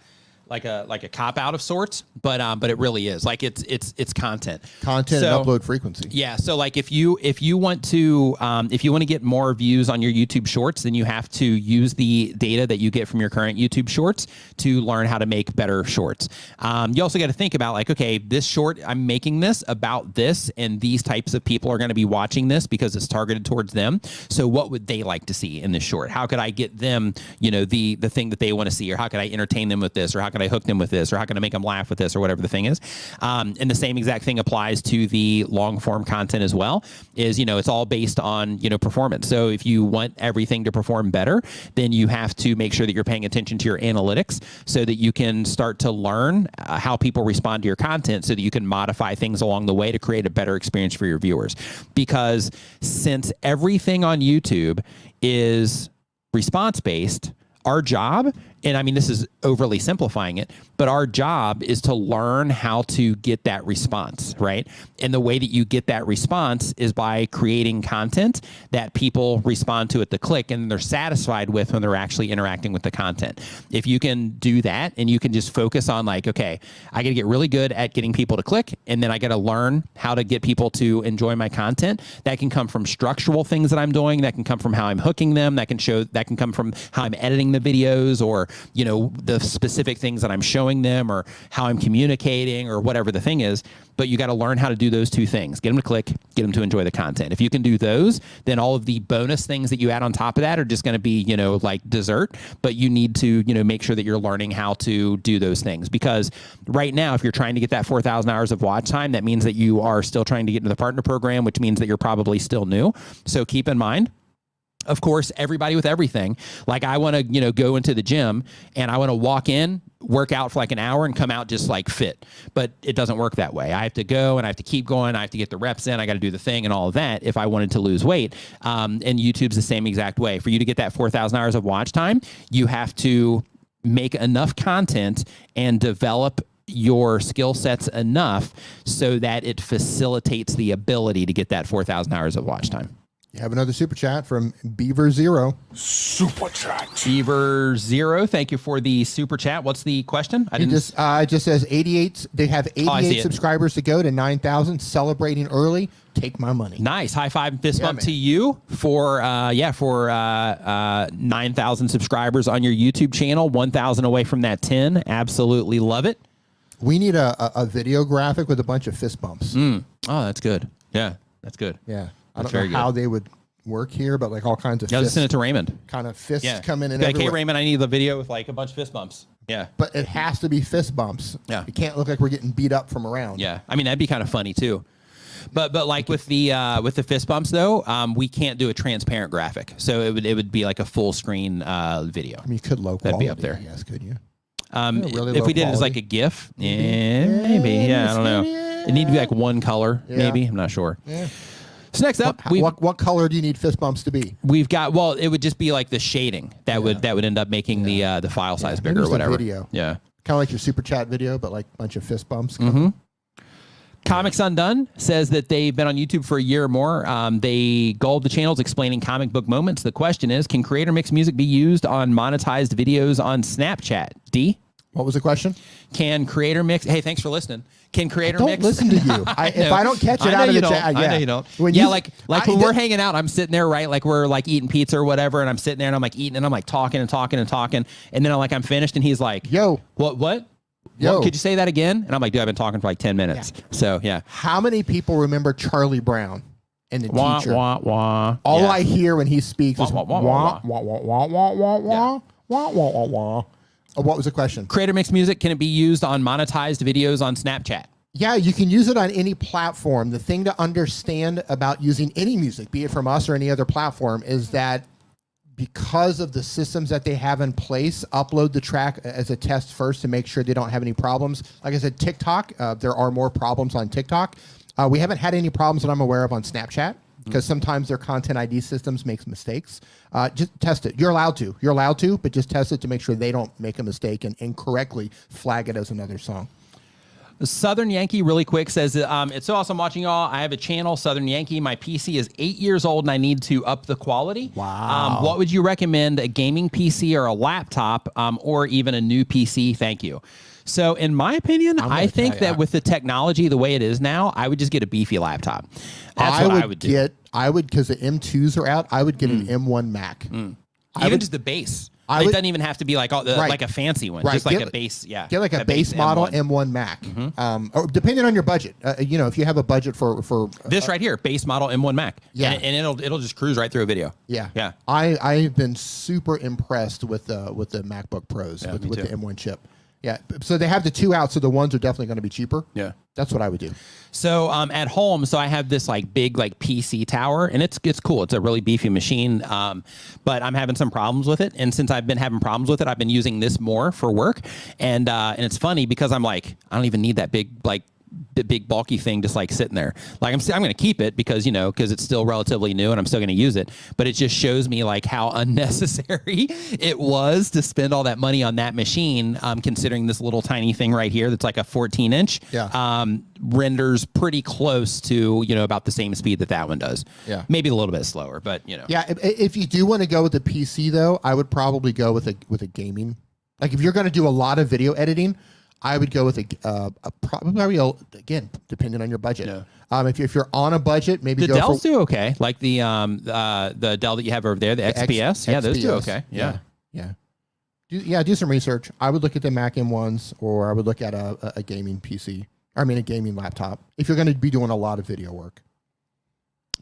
a cop out of sorts, but it really is like it's content And upload frequency. Yeah. So like if you want to get more views on your YouTube shorts, then you have to use the data that you get from your current YouTube shorts to learn how to make better shorts. You also got to think about like, okay, this short, I'm making this about this, and these types of people are going to be watching this because it's targeted towards them. So what would they like to see in this short? How could I get them, the thing that they want to see, or how could I entertain them with this, or how can I hook them with this, or how can I make them laugh with this, or whatever the thing is. And the same exact thing applies to the long form content as well. Is it's all based on performance. So if you want everything to perform better, then you have to make sure that you're paying attention to your analytics so that you can start to learn how people respond to your content, so that you can modify things along the way to create a better experience for your viewers. Because since everything on YouTube is response based, our job, and I mean, this is overly simplifying it, but our job is to learn how to get that response, right? And the way that you get that response is by creating content that people respond to at the click and they're satisfied with when they're actually interacting with the content. If you can do that and you can just focus on like, okay, I got to get really good at getting people to click, and then I got to learn how to get people to enjoy my content. That can come from structural things that I'm doing. That can come from how I'm hooking them. That can come from how I'm editing the videos, or the specific things that I'm showing them, or how I'm communicating, or whatever the thing is. But you got to learn how to do those two things: get them to click, get them to enjoy the content. If you can do those, then all of the bonus things that you add on top of that are just going to be like dessert. But you need to make sure that you're learning how to do those things, because right now, if you're trying to get that 4,000 hours of watch time, that means that you are still trying to get into the partner program, which means that you're probably still new. So keep in mind, of course, everybody with everything. Like I want to, go into the gym and I want to walk in, work out for like an hour and come out just like fit. But it doesn't work that way. I have to go and I have to keep going. I have to get the reps in. I got to do the thing and all of that if I wanted to lose weight. And YouTube's the same exact way. For you to get that 4,000 hours of watch time, you have to make enough content and develop your skill sets enough so that it facilitates the ability to get that 4,000 hours of watch time. You have another super chat from Beaver Zero. Super chat. Beaver Zero, thank you for the super chat. What's the question? It just says 88. They have 88 subscribers to go to 9,000. Celebrating early. Take my money. Nice. High five and fist bump to you for 9,000 subscribers on your YouTube channel. 1,000 away from that 10. Absolutely love it. We need a video graphic with a bunch of fist bumps. Oh, that's good. Yeah, that's good. Yeah. I don't know how they would work here, but like all kinds of fists. Send it to Raymond. Kind of fists come in and like, everywhere. hey, Raymond, I need the video with like a bunch of fist bumps. Yeah. But it has to be fist bumps. Yeah. It can't look like we're getting beat up from around. Yeah. I mean, that'd be kind of funny too. But like with the fist bumps though, we can't do a transparent graphic. So it would be like a full screen video. I mean, you could low quality. That'd be up there. Yes, could you? Really if we did it as like a GIF, maybe. Yeah, I don't know. It need to be like one color, maybe. I'm not sure. Yeah. So next up, what color do you need fist bumps to be? We've got, well, it would just be like the shading that would end up making the file size bigger or whatever. Video. Yeah. Kind of like your super chat video, but like a bunch of fist bumps. Comics Undone says that they've been on YouTube for a year or more. They gulled the channels explaining comic book moments. The question is, can creator mix music be used on monetized videos on Snapchat? D? What was the question? Can creator mix? Hey, thanks for listening. Can creator mix? Don't listen to you. If I don't catch it out of the chat, I know you don't. When we're hanging out, I'm sitting there, right? Like we're like eating pizza or whatever, and I'm sitting there and I'm like eating and I'm like talking and talking and talking, and then I'm finished, and he's like, "Yo, what? Yo, could you say that again?" And I'm like, "Dude, I've been talking for like 10 minutes." Yeah. So yeah. How many people remember Charlie Brown and the teacher? Wah. All I hear when he speaks is wah wah wah wah wah wah wah wah wah wah wah. What was the question? Creator mix music, can it be used on monetized videos on Snapchat? Yeah, you can use it on any platform. The thing to understand about using any music, be it from us or any other platform, is that because of the systems that they have in place, upload the track as a test first to make sure they don't have any problems. Like I said, TikTok, there are more problems on TikTok. We haven't had any problems that I'm aware of on Snapchat, because sometimes their content ID systems makes mistakes. Just test it. You're allowed to, but just test it to make sure they don't make a mistake and incorrectly flag it as another song. Southern Yankee really quick says, it's so awesome watching y'all. I have a channel, Southern Yankee. My PC is 8 years old and I need to up the quality. Wow. What would you recommend, a gaming PC or a laptop, or even a new PC? Thank you. So in my opinion, I think that with the technology the way it is now, I would just get a beefy laptop. That's what I would do. Because the M2s are out, I would get an M1 Mac. Even just the base. It doesn't even have to be like like a fancy one, just like a base. Yeah, get like a base model M1 Mac. Or depending on your budget, you know, if you have a budget for this right here, base model M1 Mac. Yeah, and it'll just cruise right through a video. Yeah, yeah. I've been super impressed with the MacBook Pros with the M1 chip. Yeah, so they have the 2 out, so the ones are definitely going to be cheaper. Yeah, that's what I would do. So at home, so I have this like big like PC tower, and it's cool. It's a really beefy machine, but I'm having some problems with it. And since I've been having problems with it, I've been using this more for work. And it's funny because I'm like, I don't even need that big the big bulky thing just like sitting there. Like I'm going to keep it because, you know, because it's still relatively new and I'm still going to use it. But it just shows me like how unnecessary it was to spend all that money on that machine, considering this little tiny thing right here that's like a 14-inch renders pretty close to, you know, about the same speed that one does. Yeah, maybe a little bit slower, but you know. Yeah, if you do want to go with the PC though, I would probably go with a gaming. Like if you're going to do a lot of video editing, I would go with probably again, depending on your budget. Yeah. If you're on a budget, maybe the Dells do okay. Like the Dell that you have over there, the XPS. Yeah, those do okay. Yeah. Do some research. I would look at the Mac M1s, or I would look at a gaming PC. I mean, a gaming laptop. If you're going to be doing a lot of video work.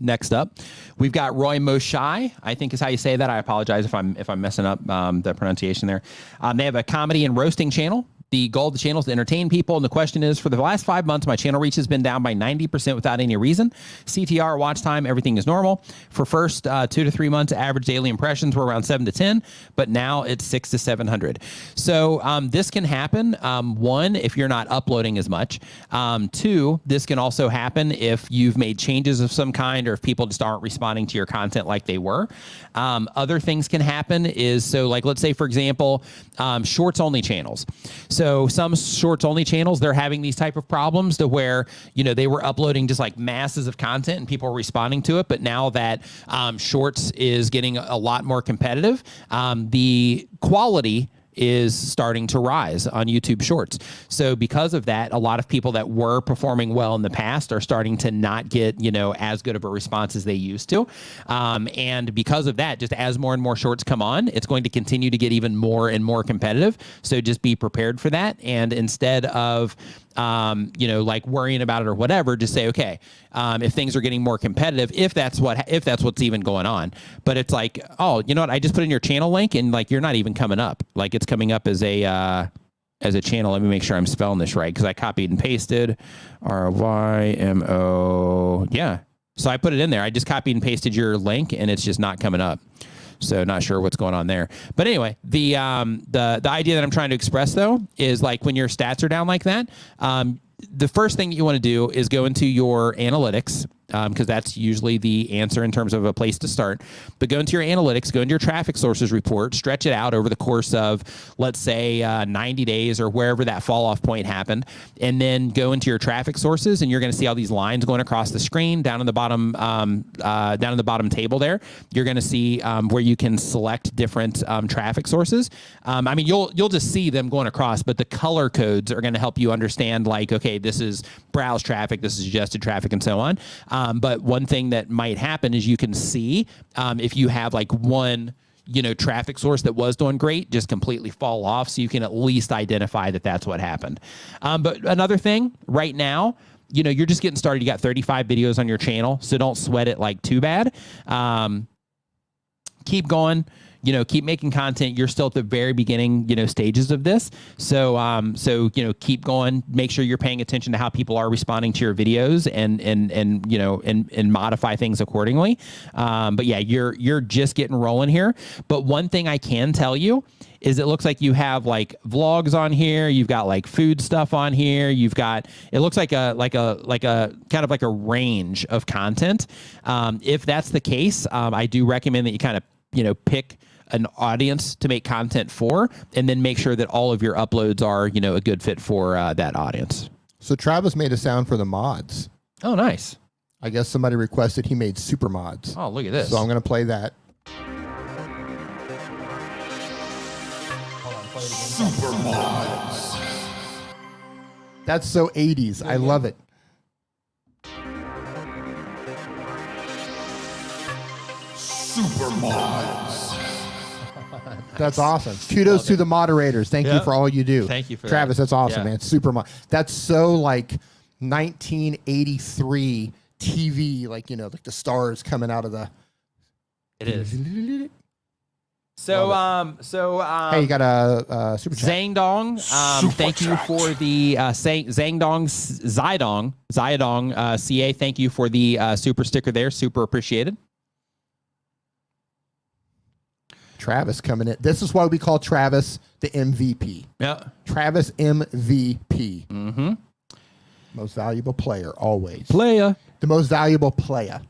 Next up, we've got Roy Moshai, I think is how you say that. I apologize if I'm messing up the pronunciation there. They have a comedy and roasting channel. The goal of the channel is to entertain people, and the question is, for the last 5 months, my channel reach has been down by 90% without any reason. CTR, watch time, everything is normal. For first 2 to 3 months, average daily impressions were around 7 to 10, but now it's 600 to 700. So this can happen, one, if you're not uploading as much. Two, this can also happen if you've made changes of some kind or if people just aren't responding to your content like they were. Other things can happen is, so like, let's say, for example, shorts-only channels. So some shorts only channels, they're having these type of problems to where, you know, they were uploading just like masses of content and people are responding to it. But now that shorts is getting a lot more competitive, the quality is starting to rise on YouTube Shorts. So because of that, a lot of people that were performing well in the past are starting to not get, you know, as good of a response as they used to. And because of that, just as more and more shorts come on, it's going to continue to get even more and more competitive. So just be prepared for that. And instead of, you know, like worrying about it or whatever, just say, okay, if things are getting more competitive, if that's what's even going on. But it's like, oh, you know what? I just put in your channel link and like, you're not even coming up. Like it's coming up as a channel. Let me make sure I'm spelling this right, because I copied and pasted RYMO. Yeah. So I put it in there. I just copied and pasted your link and it's just not coming up. So not sure what's going on there. But anyway, the idea that I'm trying to express though is like when your stats are down like that, the first thing you want to do is go into your analytics, because that's usually the answer in terms of a place to start. But go into your analytics, go into your traffic sources report, stretch it out over the course of, let's say, 90 days or wherever that fall off point happened, and then go into your traffic sources, and you're going to see all these lines going across the screen down in the bottom table there. You're going to see where you can select different traffic sources. I mean, you'll just see them going across, but the color codes are going to help you understand, like, okay, this is browse traffic, this is suggested traffic, and so on. But one thing that might happen is you can see if you have like one, you know, traffic source that was doing great, just completely fall off. So you can at least identify that that's what happened. But another thing right now, you know, you're just getting started. You got 35 videos on your channel, so don't sweat it like too bad. Keep going. You know, keep making content. You're still at the very beginning, you know, stages of this. So, you know, keep going. Make sure you're paying attention to how people are responding to your videos, and you know, and modify things accordingly. But yeah, you're just getting rolling here. But one thing I can tell you is it looks like you have like vlogs on here. You've got like food stuff on here. You've got, it looks like a kind of like a range of content. If that's the case, I do recommend that you kind of, you know, pick an audience to make content for, and then make sure that all of your uploads are, you know, a good fit for that audience. So Travis made a sound for the mods. Oh, nice. I guess somebody requested he made super mods. Oh, look at this. So I'm going to play that. Super mods. That's so 80s. I love it. Super mods. That's awesome. Kudos to the moderators. Thank you for all you do. Thank you for Travis, that. that's awesome, Yeah. man. Super mod. That's so like 1983 TV, like, you know, like the stars coming out of the. It is. So, Hey, you got a super chat. Zangdong, thank you for the Zangdong Zidong CA. Thank you for the super sticker there. Super appreciated. Travis coming in. This is why we call Travis the MVP. Yeah. Travis MVP. Mm-hmm. Most valuable player, always. Playa. The most valuable player.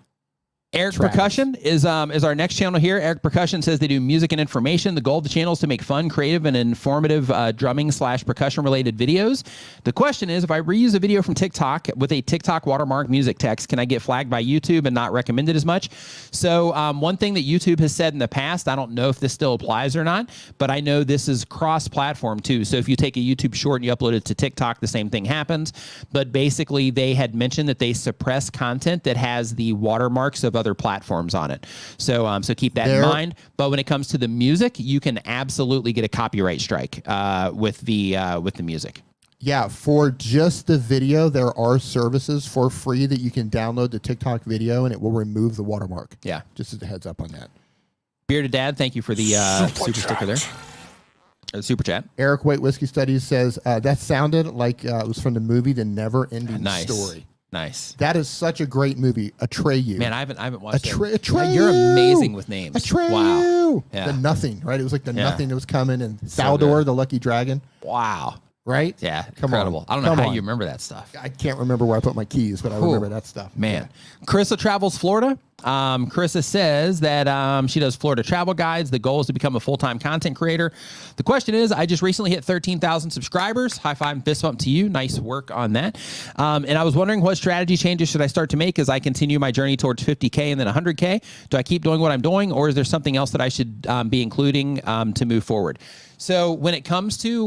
Eric Travis. Percussion is our next channel here. Eric Percussion says they do music and information. The goal of the channel is to make fun, creative, and informative drumming/percussion related videos. The question is, if I reuse a video from TikTok with a TikTok watermark music text, can I get flagged by YouTube and not recommended as much? So one thing that YouTube has said in the past, I don't know if this still applies or not, but I know this is cross-platform too. So if you take a YouTube short and you upload it to TikTok, the same thing happens. But basically, they had mentioned that they suppress content that has the watermarks of other platforms on it. So so keep that in mind. But when it comes to the music, you can absolutely get a copyright strike with the music. Yeah, for just the video, there are services for free that you can download the TikTok video and it will remove the watermark. Yeah. Just as a heads up on that. Bearded Dad, thank you for the super sticker there. Super chat. Eric White Whiskey Studies says that sounded like it was from the movie The Never Ending Story. Nice. That is such a great movie. Atreyu. Man, I haven't watched it. Atreyu. You're amazing with names. Atreyu. Wow. Yeah. The nothing, right? It was like the Yeah. nothing that was coming, and So Saldor, good. the lucky dragon, Wow. right? Yeah. Come on. Incredible. I don't know Come how on. you remember that stuff. I can't remember where I put my keys, but I remember that stuff. Man. Carissa travels Florida. Carissa says that she does Florida travel guides. The goal is to become a full-time content creator. The question is, I just recently hit 13,000 subscribers. High five and fist bump to you. Nice work on that. And I was wondering what strategy changes should I start to make as I continue my journey towards 50K and then 100K? Do I keep doing what I'm doing, or is there something else that I should be including to move forward? So when it comes to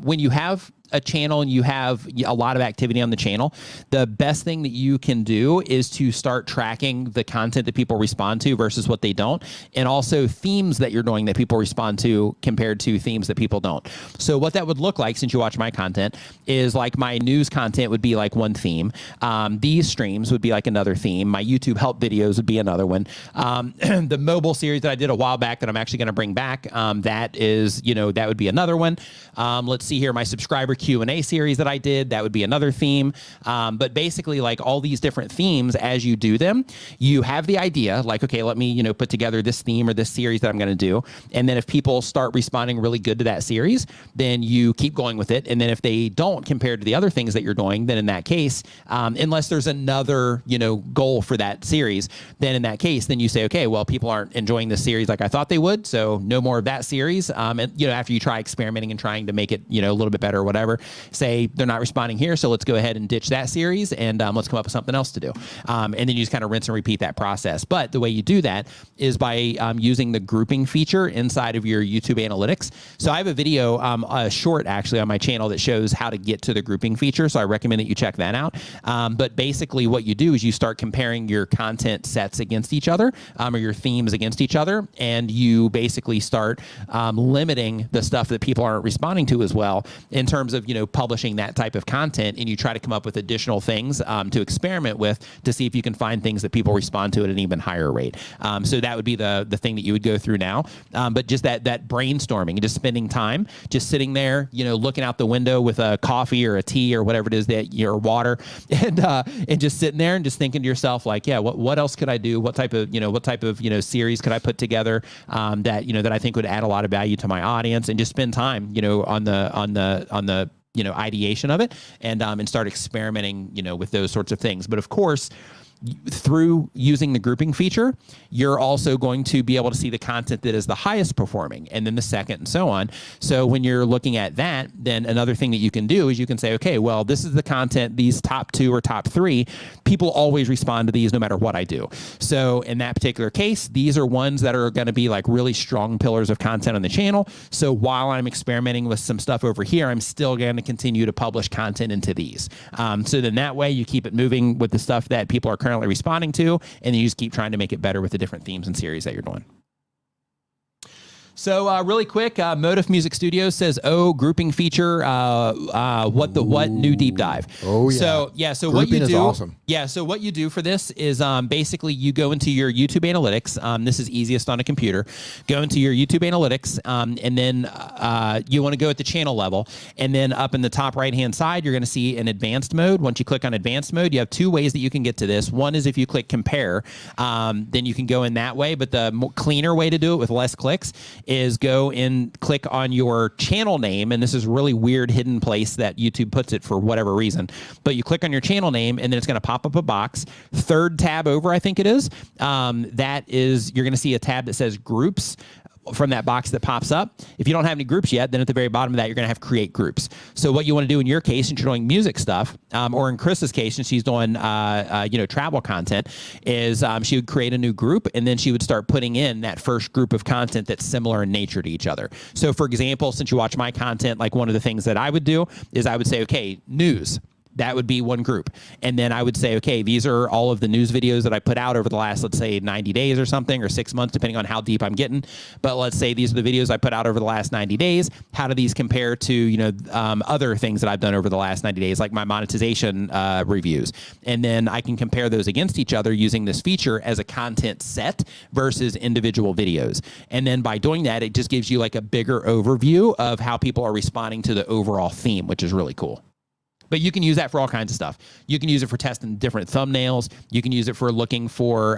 when you have a channel and you have a lot of activity on the channel, the best thing that you can do is to start tracking the content that people respond to versus what they don't, and also themes that you're doing that people respond to compared to themes that people don't. So what that would look like, since you watch my content, is like my news content would be like one theme. These streams would be like another theme. My YouTube help videos would be another one. The mobile series that I did a while back that I'm actually going to bring back, that is, that would be another one. Let's see here, my subscriber Q&A series that I did, that would be another theme. But basically, like all these different themes, as you do them, you have the idea, like, okay, let me, put together this theme or this series that I'm going to do. And then if people start responding really good to that series, then you keep going with it. And then if they don't, compared to the other things that you're doing, then in that case, unless there's another, goal for that series, then in that case, then you say, okay, well, people aren't enjoying this series like I thought they would, so no more of that series. And, after you try experimenting and trying to make it, a little bit better or whatever, say they're not responding here, so let's go ahead and ditch that series and let's come up with something else to do. And then you just kind of rinse and repeat that process. But the way you do that is by using the grouping feature inside of your YouTube analytics. So I have a video, a short actually on my channel that shows how to get to the grouping feature. So I recommend that you check that out. But basically what you do is you start comparing your content sets against each other, or your themes against each other. And you basically start limiting the stuff that people aren't responding to as well in terms of, publishing that type of content, and you try to come up with additional things to experiment with to see if you can find things that people respond to at an even higher rate. So that would be the thing that you would go through now. But just that brainstorming and just spending time, just sitting there, looking out the window with a coffee or a tea or whatever it is that your water, and just sitting there and just thinking to yourself, like, yeah, what else could I do? What type of series could I put together that I think would add a lot of value to my audience, and just spend time, on the ideation of it, and start experimenting, with those sorts of things. But of course, through using the grouping feature, you're also going to be able to see the content that is the highest performing, and then the second, and so on. So when you're looking at that, then another thing that you can do is you can say, okay, well, this is the content, these top 2 or top 3, people always respond to these no matter what I do. So in that particular case, these are ones that are going to be like really strong pillars of content on the channel. So while I'm experimenting with some stuff over here, I'm still going to continue to publish content into these. So then that way you keep it moving with the stuff that people are currently responding to, and then you just keep trying to make it better with the different themes and series that you're doing. So really quick, Motif Music Studios says, "Oh, grouping feature. What new deep dive?" Oh yeah. So grouping what you do? Is awesome. Yeah. So what you do for this is basically you go into your YouTube Analytics. This is easiest on a computer. Go into your YouTube Analytics, and then you want to go at the channel level, and then up in the top right hand side, you're going to see an advanced mode. Once you click on advanced mode, you have 2 ways that you can get to this. One is if you click compare, then you can go in that way. But the cleaner way to do it with less clicks is go and click on your channel name, and this is a really weird hidden place that YouTube puts it for whatever reason, but you click on your channel name, and then it's going to pop up a box. 3rd tab over, I think it is, that is, you're going to see a tab that says groups from that box that pops up. If you don't have any groups yet, then at the very bottom of that, you're going to have create groups. So what you want to do in your case, since you're doing music stuff, or in Chris's case, since she's doing, travel content, is she would create a new group, and then she would start putting in that first group of content that's similar in nature to each other. So for example, since you watch my content, like one of the things that I would do is I would say, okay, news. That would be one group. And then I would say, okay, these are all of the news videos that I put out over the last, let's say 90 days or something, or 6 months, depending on how deep I'm getting. But let's say these are the videos I put out over the last 90 days. How do these compare to, other things that I've done over the last 90 days, like my monetization reviews? And then I can compare those against each other using this feature as a content set versus individual videos. And then by doing that, it just gives you like a bigger overview of how people are responding to the overall theme, which is really cool. But you can use that for all kinds of stuff. You can use it for testing different thumbnails. You can use it for looking for,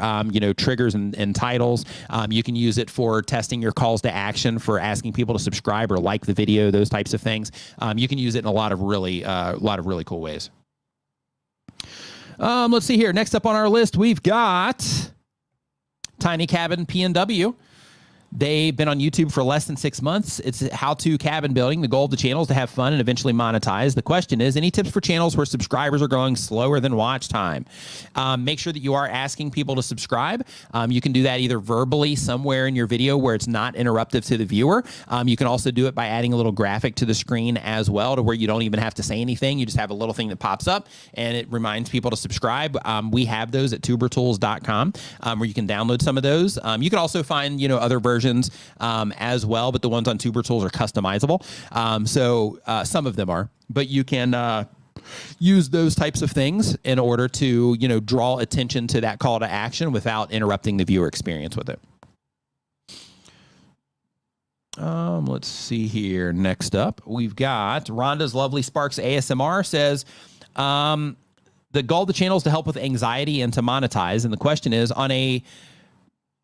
triggers and titles. You can use it for testing your calls to action, for asking people to subscribe or like the video, those types of things. You can use it in a lot of really cool ways. Let's see here. Next up on our list, we've got Tiny Cabin PNW. They've been on YouTube for less than 6 months. It's how-to cabin building. The goal of the channel is to have fun and eventually monetize. The question is, any tips for channels where subscribers are growing slower than watch time? Make sure that you are asking people to subscribe. You can do that either verbally somewhere in your video where it's not interruptive to the viewer. You can also do it by adding a little graphic to the screen as well, to where you don't even have to say anything. You just have a little thing that pops up and it reminds people to subscribe. We have those at tubertools.com, where you can download some of those. You can also find, other versions as well, but the ones on Tuber Tools are customizable. So some of them are, but you can use those types of things in order to, draw attention to that call to action without interrupting the viewer experience with it. Let's see here. Next up, we've got Rhonda's Lovely Sparks ASMR says, the goal of the channel is to help with anxiety and to monetize. And the question is, on a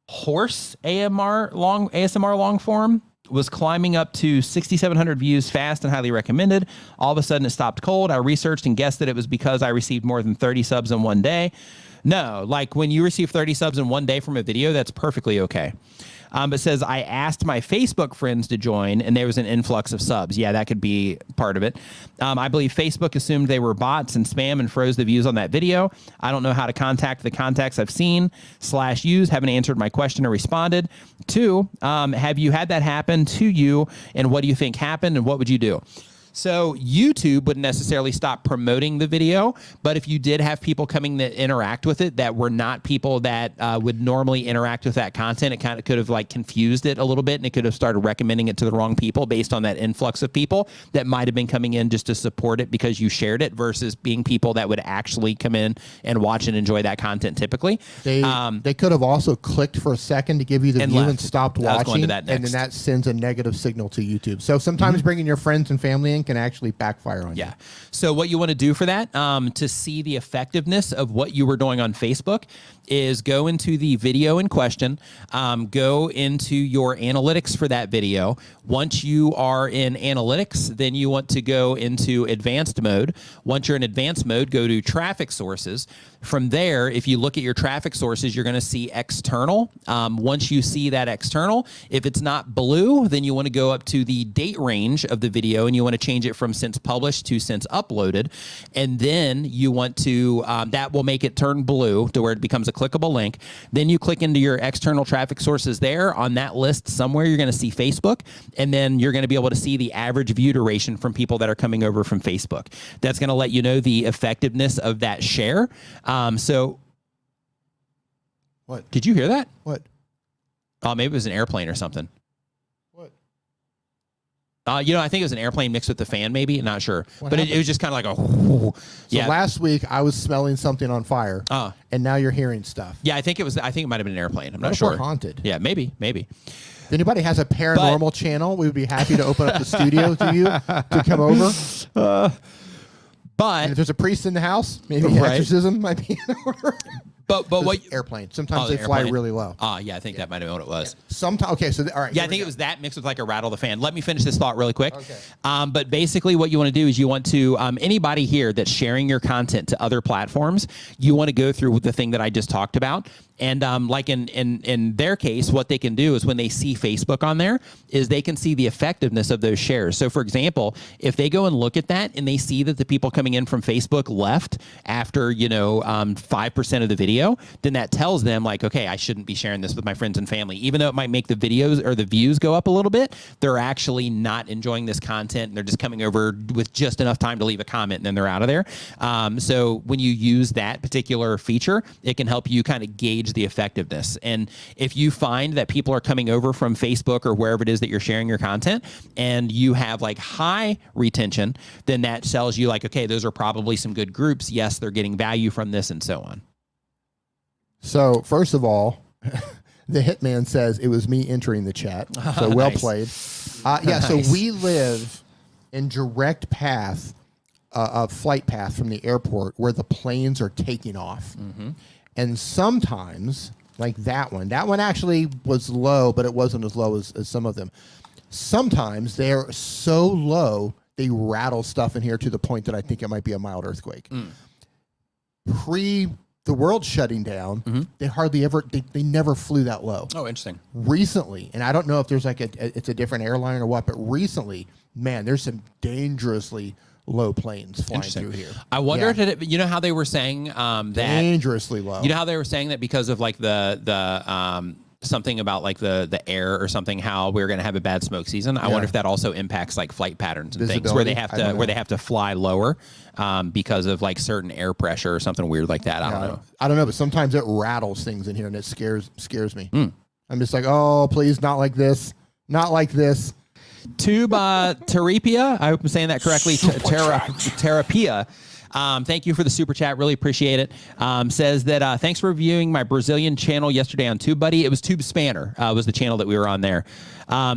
horse ASMR long form, was climbing up to 6,700 views fast and highly recommended. All of a sudden it stopped cold. I researched and guessed that it was because I received more than 30 subs in one day. No, like when you receive 30 subs in one day from a video, that's perfectly okay. It says, I asked my Facebook friends to join and there was an influx of subs. Yeah, that could be part of it. I believe Facebook assumed they were bots and spam and froze the views on that video. I don't know how to contact the contacts I've seen /used, haven't answered my question or responded. 2, have you had that happen to you and what do you think happened and what would you do? So YouTube wouldn't necessarily stop promoting the video, but if you did have people coming that interact with it that were not people that would normally interact with that content, it kind of could have like confused it a little bit, and it could have started recommending it to the wrong people based on that influx of people that might have been coming in just to support it because you shared it versus being people that would actually come in and watch and enjoy that content typically. They could have also clicked for a second to give you the view and stopped watching, I was going to that next. And then that sends a negative signal to YouTube. So sometimes bringing your friends and family in can actually backfire on you. Yeah. So what you want to do for that, to see the effectiveness of what you were doing on Facebook, is go into the video in question, go into your analytics for that video. Once you are in analytics, then you want to go into advanced mode. Once you're in advanced mode, go to traffic sources. From there, if you look at your traffic sources, you're going to see external. Once you see that external, if it's not blue, then you want to go up to the date range of the video and you want to change it from since published to since uploaded. And then you want to, that will make it turn blue to where it becomes a clickable link. Then you click into your external traffic sources there. On that list somewhere, you're going to see Facebook. And then you're going to be able to see the average view duration from people that are coming over from Facebook. That's going to let you know the effectiveness of that share. So what? Did you hear that? What? Oh, maybe it was an airplane or something. What? I think it was an airplane mixed with the fan, maybe. Not sure. But it was just kind of like a... So yeah. last week, I was smelling something on fire, and now you're hearing stuff. Yeah, I think it might have been an airplane. I'm What not if sure. we're haunted? Yeah, maybe. If anybody has a paranormal channel, we would be happy to open up the studio to you to come over. But And if there's a priest in the house, maybe Right. exorcism might be in order. but what... Airplane. Sometimes the they fly airplane. really low. Yeah, I think that might have been what it was. Sometimes. Okay, so all right. Yeah, here I think we it was that mixed with like a rattle the fan. Let me finish this thought really quick. Okay. But basically what you want to do is you want to, anybody here that's sharing your content to other platforms, you want to go through with the thing that I just talked about. And like in their case, what they can do is when they see Facebook on there is they can see the effectiveness of those shares. So for example, if they go and look at that and they see that the people coming in from Facebook left after, 5% of the video, then that tells them like, okay, I shouldn't be sharing this with my friends and family. Even though it might make the videos or the views go up a little bit, they're actually not enjoying this content and they're just coming over with just enough time to leave a comment and then they're out of there. So when you use that particular feature, it can help you kind of gauge the effectiveness. And if you find that people are coming over from Facebook or wherever it is that you're sharing your content and you have like high retention, then that tells you like, okay, those are probably some good groups. Yes, they're getting value from this and so on. So first of all, the hitman says it was me entering the chat. So well Nice. played. Yeah, Nice. so we live in direct path, a flight path from the airport where the planes are taking off. Mm-hmm. And sometimes, like that one actually was low, but it wasn't as low as some of them. Sometimes they're so low, they rattle stuff in here to the point that I think it might be a mild earthquake. Pre the world shutting down, they hardly ever, they never flew that low. Oh, interesting. Recently, and I don't know if there's like it's a different airline or what, but recently, man, there's some dangerously low planes flying through here. I wonder if you know how they were saying that dangerously low. You know how they were saying that because of like the something about like the air or something, how we're going to have a bad smoke season. I wonder if that also impacts like flight patterns and things where they have to fly lower because of like certain air pressure or something weird like that. I don't know. I don't know, but sometimes it rattles things in here and it scares me. I'm just like, oh, please, not like this, not like this. Tube Terapia, I hope I'm saying that correctly. Terapia. Thank you for the super chat. Really appreciate it. Says that thanks for reviewing my Brazilian channel yesterday on TubeBuddy. It was Tube Spanner was the channel that we were on there.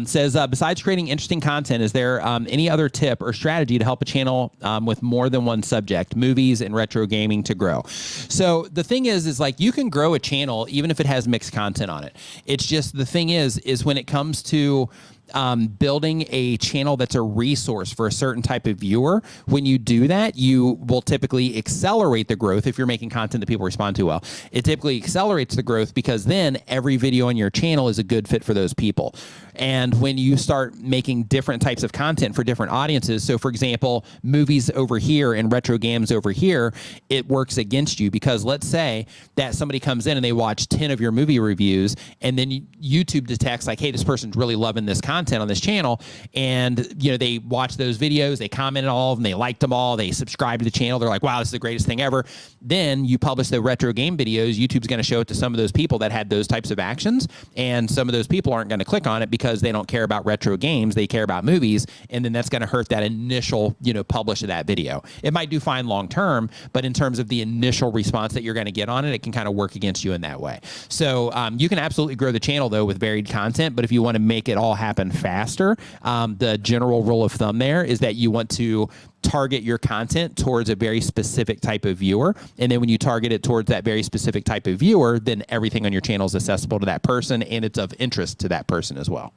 Says besides creating interesting content, is there any other tip or strategy to help a channel with more than one subject, movies and retro gaming, to grow? So the thing is like you can grow a channel even if it has mixed content on it. It's just the thing is when it comes to building a channel that's a resource for a certain type of viewer, when you do that, you will typically accelerate the growth if you're making content that people respond to well. It typically accelerates the growth because then every video on your channel is a good fit for those people. And when you start making different types of content for different audiences, so for example, movies over here and retro games over here, it works against you because let's say that somebody comes in and they watch 10 of your movie reviews and then YouTube detects like, hey, this person's really loving this content on this channel, and they watch those videos, they commented all of them, they liked them all, they subscribe to the channel, they're like, wow, this is the greatest thing ever. Then you publish the retro game videos, YouTube's going to show it to some of those people that had those types of actions, and some of those people aren't going to click on it because they don't care about retro games, they care about movies, and then that's going to hurt that initial publish of that video. It might do fine long term, but in terms of the initial response that you're going to get on it, it can kind of work against you in that way. So you can absolutely grow the channel though with varied content, but if you want to make it all happen done faster. The general rule of thumb there is that you want to target your content towards a very specific type of viewer. And then when you target it towards that very specific type of viewer, then everything on your channel is accessible to that person and it's of interest to that person as well.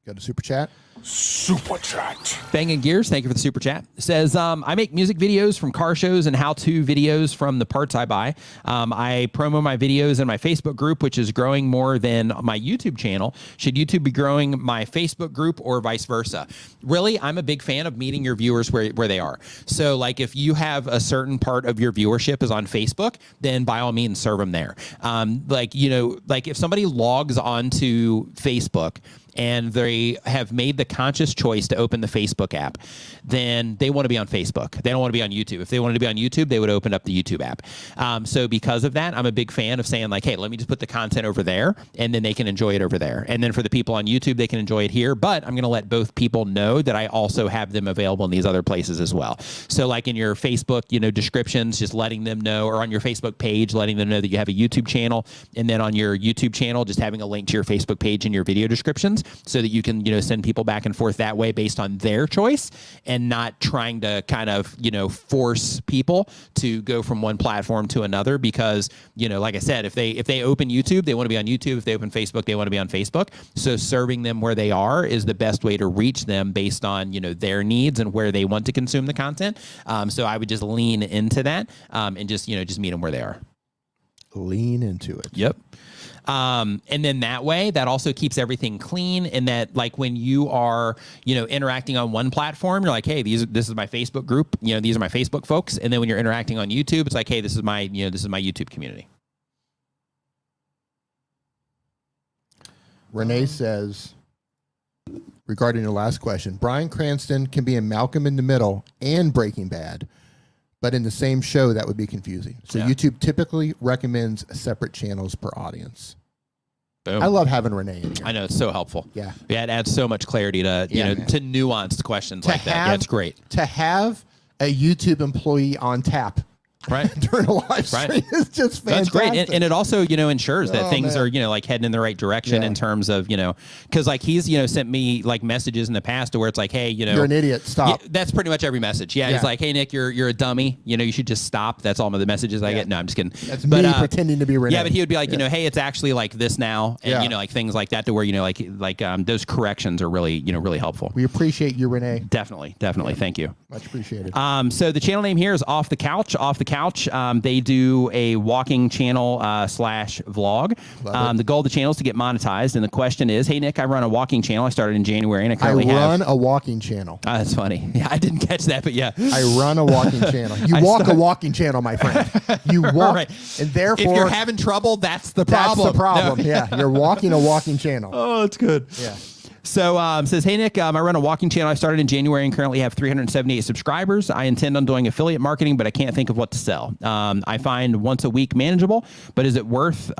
Got a super chat? Super chat. Banging Gears, thank you for the super chat. Says, I make music videos from car shows and how-to videos from the parts I buy. I promo my videos in my Facebook group, which is growing more than my YouTube channel. Should YouTube be growing my Facebook group or vice versa? Really, I'm a big fan of meeting your viewers where they are. So like if you have a certain part of your viewership is on Facebook, then by all means serve them there. Like if somebody logs onto Facebook and they have made the conscious choice to open the Facebook app, then they want to be on Facebook. They don't want to be on YouTube. If they wanted to be on YouTube, they would open up the YouTube app. So because of that, I'm a big fan of saying like, hey, let me just put the content over there and then they can enjoy it over there. And then for the people on YouTube, they can enjoy it here, but I'm going to let both people know that I also have them available in these other places as well. So like in your Facebook, descriptions, just letting them know, or on your Facebook page, letting them know that you have a YouTube channel. And then on your YouTube channel, just having a link to your Facebook page in your video descriptions so that you can, send people back and forth that way based on their choice and not trying to kind of, force people to go from one platform to another because, like I said, if they open YouTube, they want to be on YouTube. If they open Facebook, they want to be on Facebook. So serving them where they are is the best way to reach them based on, their needs and where they want to consume the content. So I would just lean into that and just meet them where they are. Lean into it. Yep. And then that way, that also keeps everything clean. And that, like, when you are, interacting on one platform, you're like, hey, this is my Facebook group. These are my Facebook folks. And then when you're interacting on YouTube, it's like, hey, this is my YouTube community. Renee says, regarding your last question, Bryan Cranston can be in Malcolm in the Middle and Breaking Bad, but in the same show, that would be confusing. So yeah. YouTube typically recommends separate channels per audience. Boom. I love having Renee in here. I know, it's so helpful. Yeah. Yeah, it adds so much clarity to, to nuanced questions like that. Yeah, it's great. To have a YouTube employee on tap right during a live stream is just fantastic. That's great. And it also, ensures that things are, like heading in the right direction in terms of, because like he's, sent me like messages in the past to where it's like, hey, you're an idiot. Stop. Yeah, that's pretty much every message. Yeah. He's like, hey, Nick, you're a dummy. You should just stop. That's all the messages I get. No, I'm just kidding. That's me pretending to be Renee. Yeah, but he would be like, hey, it's actually like this now. And, like things like that to where, those corrections are really, really helpful. We appreciate you, Renee. Definitely. Yeah. Thank you. Much appreciated. So the channel name here is Off the Couch. They do a walking channel / vlog. The goal of the channel is to get monetized. And the question is, hey, Nick, I run a walking channel. I started in January and I currently run a walking channel. That's funny. Yeah, I didn't catch that, but yeah. I run a walking channel. You walk a walking channel, my friend. You walk. Right. And therefore, if you're having trouble, that's the problem. That's the problem. No. Yeah. You're walking a walking channel. Oh, that's good. Yeah. So says, hey, Nick, I run a walking channel. I started in January and currently have 378 subscribers. I intend on doing affiliate marketing, but I can't think of what to sell. I find once a week manageable, but is it worth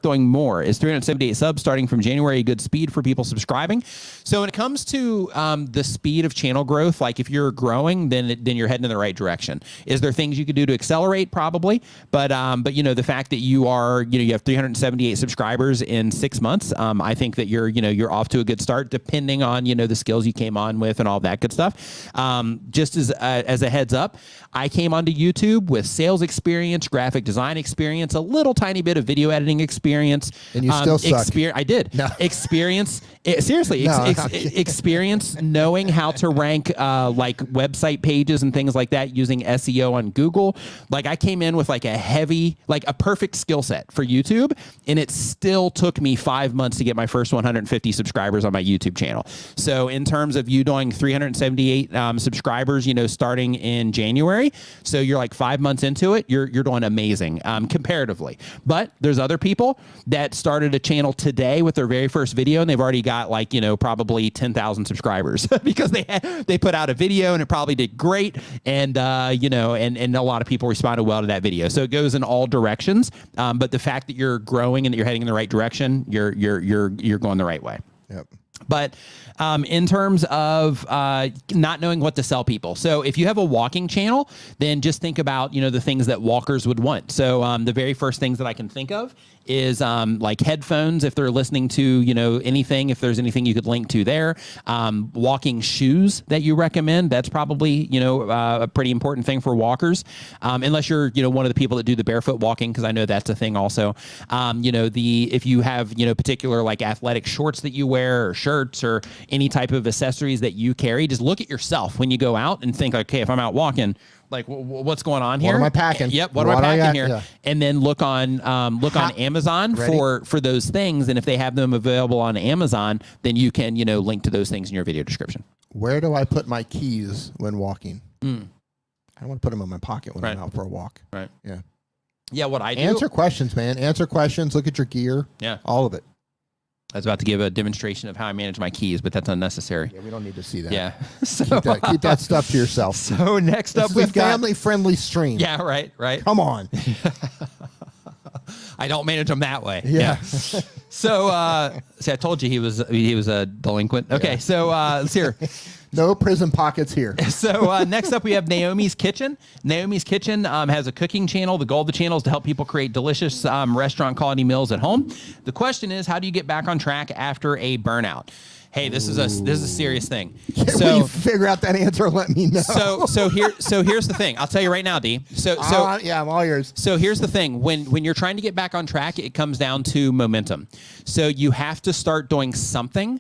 doing more? Is 378 subs starting from January a good speed for people subscribing? So when it comes to the speed of channel growth, like if you're growing, then you're heading in the right direction. Is there things you could do to accelerate? Probably. But the fact that you are, you have 378 subscribers in 6 months, I think that you're off to a good start, depending on the skills you came on with and all that good stuff. Just as a heads up, I came onto YouTube with sales experience, graphic design experience, a little tiny bit of video editing experience. And you still suck. I did. No. Experience. Seriously, experience knowing how to rank like website pages and things like that using SEO on Google. Like I came in with like a perfect skill set for YouTube, and it still took me 5 months to get my first 150 subscribers on my YouTube channel. So in terms of you doing 378 subscribers, starting in January, so you're like 5 months into it, you're doing amazing comparatively. But there's other people that started a channel today with their very first video, and they've already got like probably 10,000 subscribers because they put out a video and it probably did great, and and a lot of people responded well to that video. So it goes in all directions. But the fact that you're growing and that you're heading in the right direction, you're going the right way. Yep. But in terms of not knowing what to sell people. So if you have a walking channel, then just think about, the things that walkers would want. So the very first things that I can think of is like headphones, if they're listening to, you know, anything, if there's anything you could link to there. Walking shoes that you recommend, that's probably, you know, a pretty important thing for walkers. Unless you're, you know, one of the people that do the barefoot walking, because I know that's a thing also. You know, if you have, you know, particular like athletic shorts that you wear or shirts or any type of accessories that you carry, just look at yourself when you go out and think, okay, if I'm out walking, like what's going on here? What am I packing? Yep. What am I packing here? Yeah. And then look on Amazon for those things. And if they have them available on Amazon, then you can, you know, link to those things in your video description. Where do I put my keys when walking? I don't want to put them in my pocket when I'm out for a walk. Right. Yeah. Yeah. What I do. Answer questions, man. Answer questions. Look at your gear. Yeah. All of it. I was about to give a demonstration of how I manage my keys, but that's unnecessary. Yeah, we don't need to see that. Yeah. So keep that stuff to yourself. So next up, we've got family-friendly stream. Yeah, right. Come on. I don't manage them that way. Yeah. So, see, I told you he was a delinquent. Okay, so let's hear. No prison pockets here. So next up, we have Naomi's Kitchen. Naomi's Kitchen has a cooking channel. The goal of the channel is to help people create delicious restaurant quality meals at home. The question is, how do you get back on track after a burnout? Hey, this is a serious thing. When you figure out that answer, let me know. So here's the thing. I'll tell you right now, D. Yeah, I'm all yours. So here's the thing. When you're trying to get back on track, it comes down to momentum. So you have to start doing something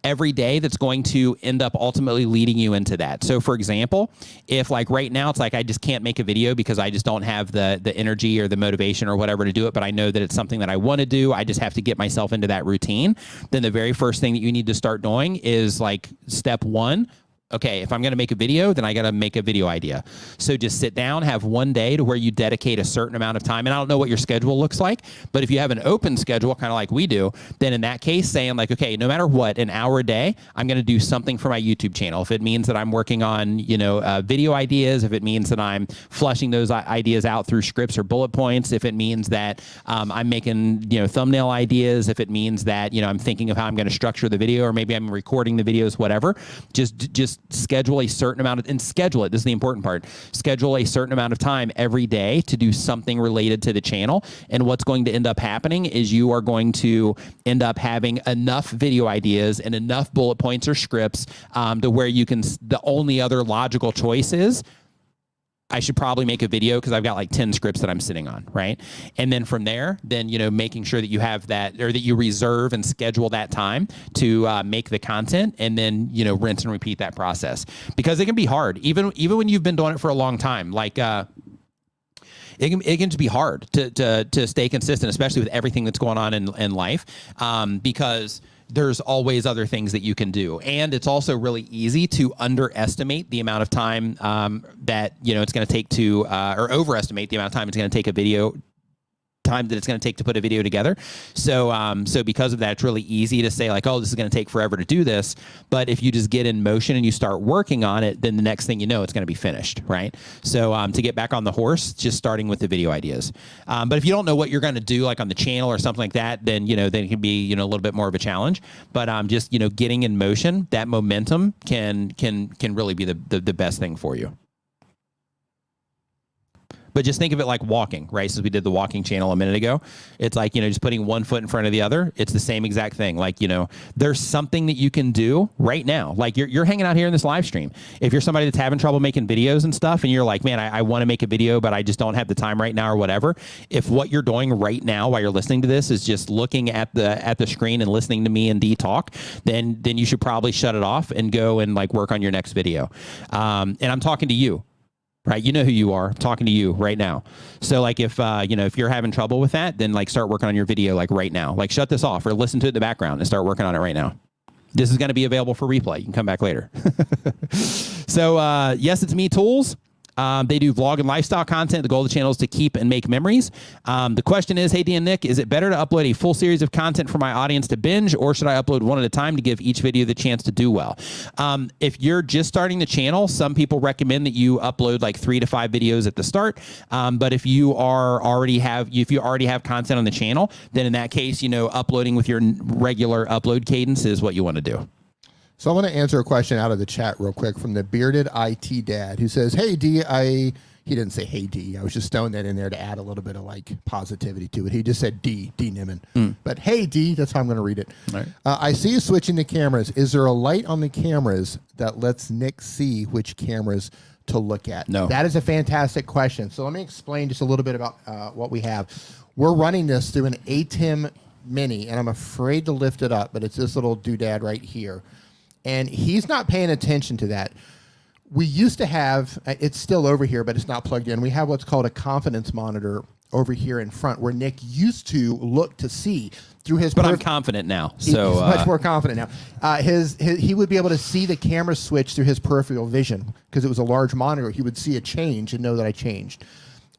every day that's going to end up ultimately leading you into that. So for example, if like right now it's like I just can't make a video because I just don't have the energy or the motivation or whatever to do it, but I know that it's something that I want to do, I just have to get myself into that routine, then the very first thing that you need to start doing is like step one. Okay, if I'm going to make a video, then I got to make a video idea. So just sit down, have one day to where you dedicate a certain amount of time. And I don't know what your schedule looks like, but if you have an open schedule, kind of like we do, then in that case, saying like, okay, no matter what, an hour a day, I'm going to do something for my YouTube channel. If it means that I'm working on, you know, video ideas, if it means that I'm flushing those ideas out through scripts or bullet points, if it means that I'm making, you know, thumbnail ideas, if it means that, you know, I'm thinking of how I'm going to structure the video, or maybe I'm recording the videos, whatever, just schedule a certain amount of, and schedule it. This is the important part. Schedule a certain amount of time every day to do something related to the channel. And what's going to end up happening is you are going to end up having enough video ideas and enough bullet points or scripts to where you can, the only other logical choice is, I should probably make a video because I've got like 10 scripts that I'm sitting on, right? And then from there, then, you know, making sure that you have that, or that you reserve and schedule that time to make the content, and then, you know, rinse and repeat that process, because it can be hard, even when you've been doing it for a long time. Like, it can just be hard to stay consistent, especially with everything that's going on in life, because there's always other things that you can do. And it's also really easy to underestimate the amount of time that, you know, it's going to take to, or overestimate the amount of time it's going to take to put a video together. So because of that, it's really easy to say like, oh, this is going to take forever to do this. But if you just get in motion and you start working on it, then the next thing you know, it's going to be finished, right? So to get back on the horse, just starting with the video ideas. But if you don't know what you're going to do, like on the channel or something like that, then, you know, then it can be, you know, a little bit more of a challenge. But just, you know, getting in motion, that momentum can really be the best thing for you. But just think of it like walking, right? Since we did the walking channel a minute ago, it's like, you know, just putting one foot in front of the other. It's the same exact thing. Like, you know, there's something that you can do right now. Like you're hanging out here in this live stream. If you're somebody that's having trouble making videos and stuff, and you're like, man, I want to make a video, but I just don't have the time right now or whatever. If what you're doing right now while you're listening to this is just looking at the screen and listening to me and D talk, then you should probably shut it off and go and like work on your next video. And I'm talking to you. Right, you know who you are. I'm talking to you right now. So like if you know, if you're having trouble with that, then like start working on your video like right now. Like shut this off or listen to it in the background and start working on it right now. This is going to be available for replay. You can come back later. So yes, it's me tools. They do vlog and lifestyle content. The goal of the channel is to keep and make memories. The question is, hey, D and Nick, is it better to upload a full series of content for my audience to binge, or should I upload one at a time to give each video the chance to do well? If you're just starting the channel, some people recommend that you upload like 3 to 5 videos at the start. But if you already have content on the channel, then in that case, you know, uploading with your regular upload cadence is what you want to do. So I want to answer a question out of the chat real quick from the Bearded IT Dad, who says, hey, D, I He didn't say, hey, D. I was just throwing that in there to add a little bit of like positivity to it. He just said D Nimmin. But hey, D, that's how I'm going to read it. Right. I see you switching the cameras. Is there a light on the cameras that lets Nick see which cameras to look at? No. That is a fantastic question. So let me explain just a little bit about what we have. We're running this through an ATEM Mini, and I'm afraid to lift it up, but it's this little doodad right here. And he's not paying attention to that. We used to have, it's still over here, but it's not plugged in. We have what's called a confidence monitor over here in front where Nick used to look to see through his... But I'm confident now. So he's much more confident now. He would be able to see the camera switch through his peripheral vision because it was a large monitor. He would see a change and know that I changed.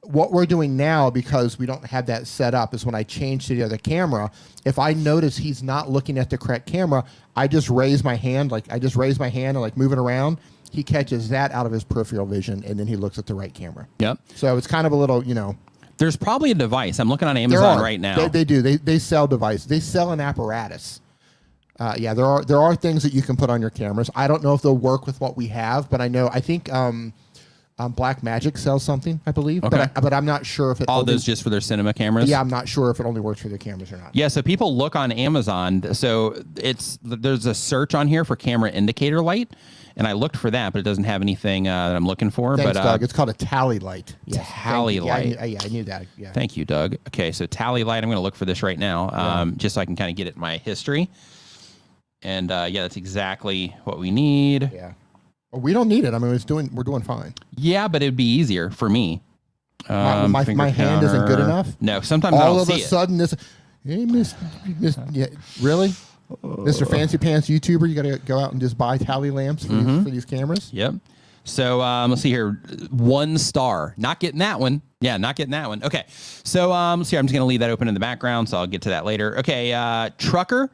What we're doing now, because we don't have that set up, is when I change to the other camera, if I notice he's not looking at the correct camera, I just raise my hand, and like move it around. He catches that out of his peripheral vision, and then he looks at the right camera. Yep. So it's kind of a little, There's probably a device. I'm looking on Amazon right now. They do. They sell devices. They sell an apparatus. Yeah, there are things that you can put on your cameras. I don't know if they'll work with what we have, but I think Black Magic sells something, I believe. Okay. But I'm not sure if it... All those just for their cinema cameras? Yeah, I'm not sure if it only works for their cameras or not. Yeah, so people look on Amazon. So there's a search on here for camera indicator light, and I looked for that, but it doesn't have anything that I'm looking for. Thanks, but Doug. It's called a tally light. Yes. Tally light. Yeah, I knew that. Yeah. Thank you, Doug. Okay, so tally light. I'm going to look for this right now, just so I can kind of get it in my history. And yeah, that's exactly what we need. Yeah. Well, we don't need it. I mean, we're doing fine. Yeah, but it'd be easier for me. My hand isn't good enough. No, sometimes I don't all of see a sudden this. Hey, Miss, yeah, really, Mr. Fancy Pants YouTuber, you got to go out and just buy tally lamps for these cameras. Yep. So let's see here. 1 star. Not getting that one. Yeah, not getting that one. Okay. So let's see. I'm just going to leave that open in the background, so I'll get to that later. Okay. Trucker.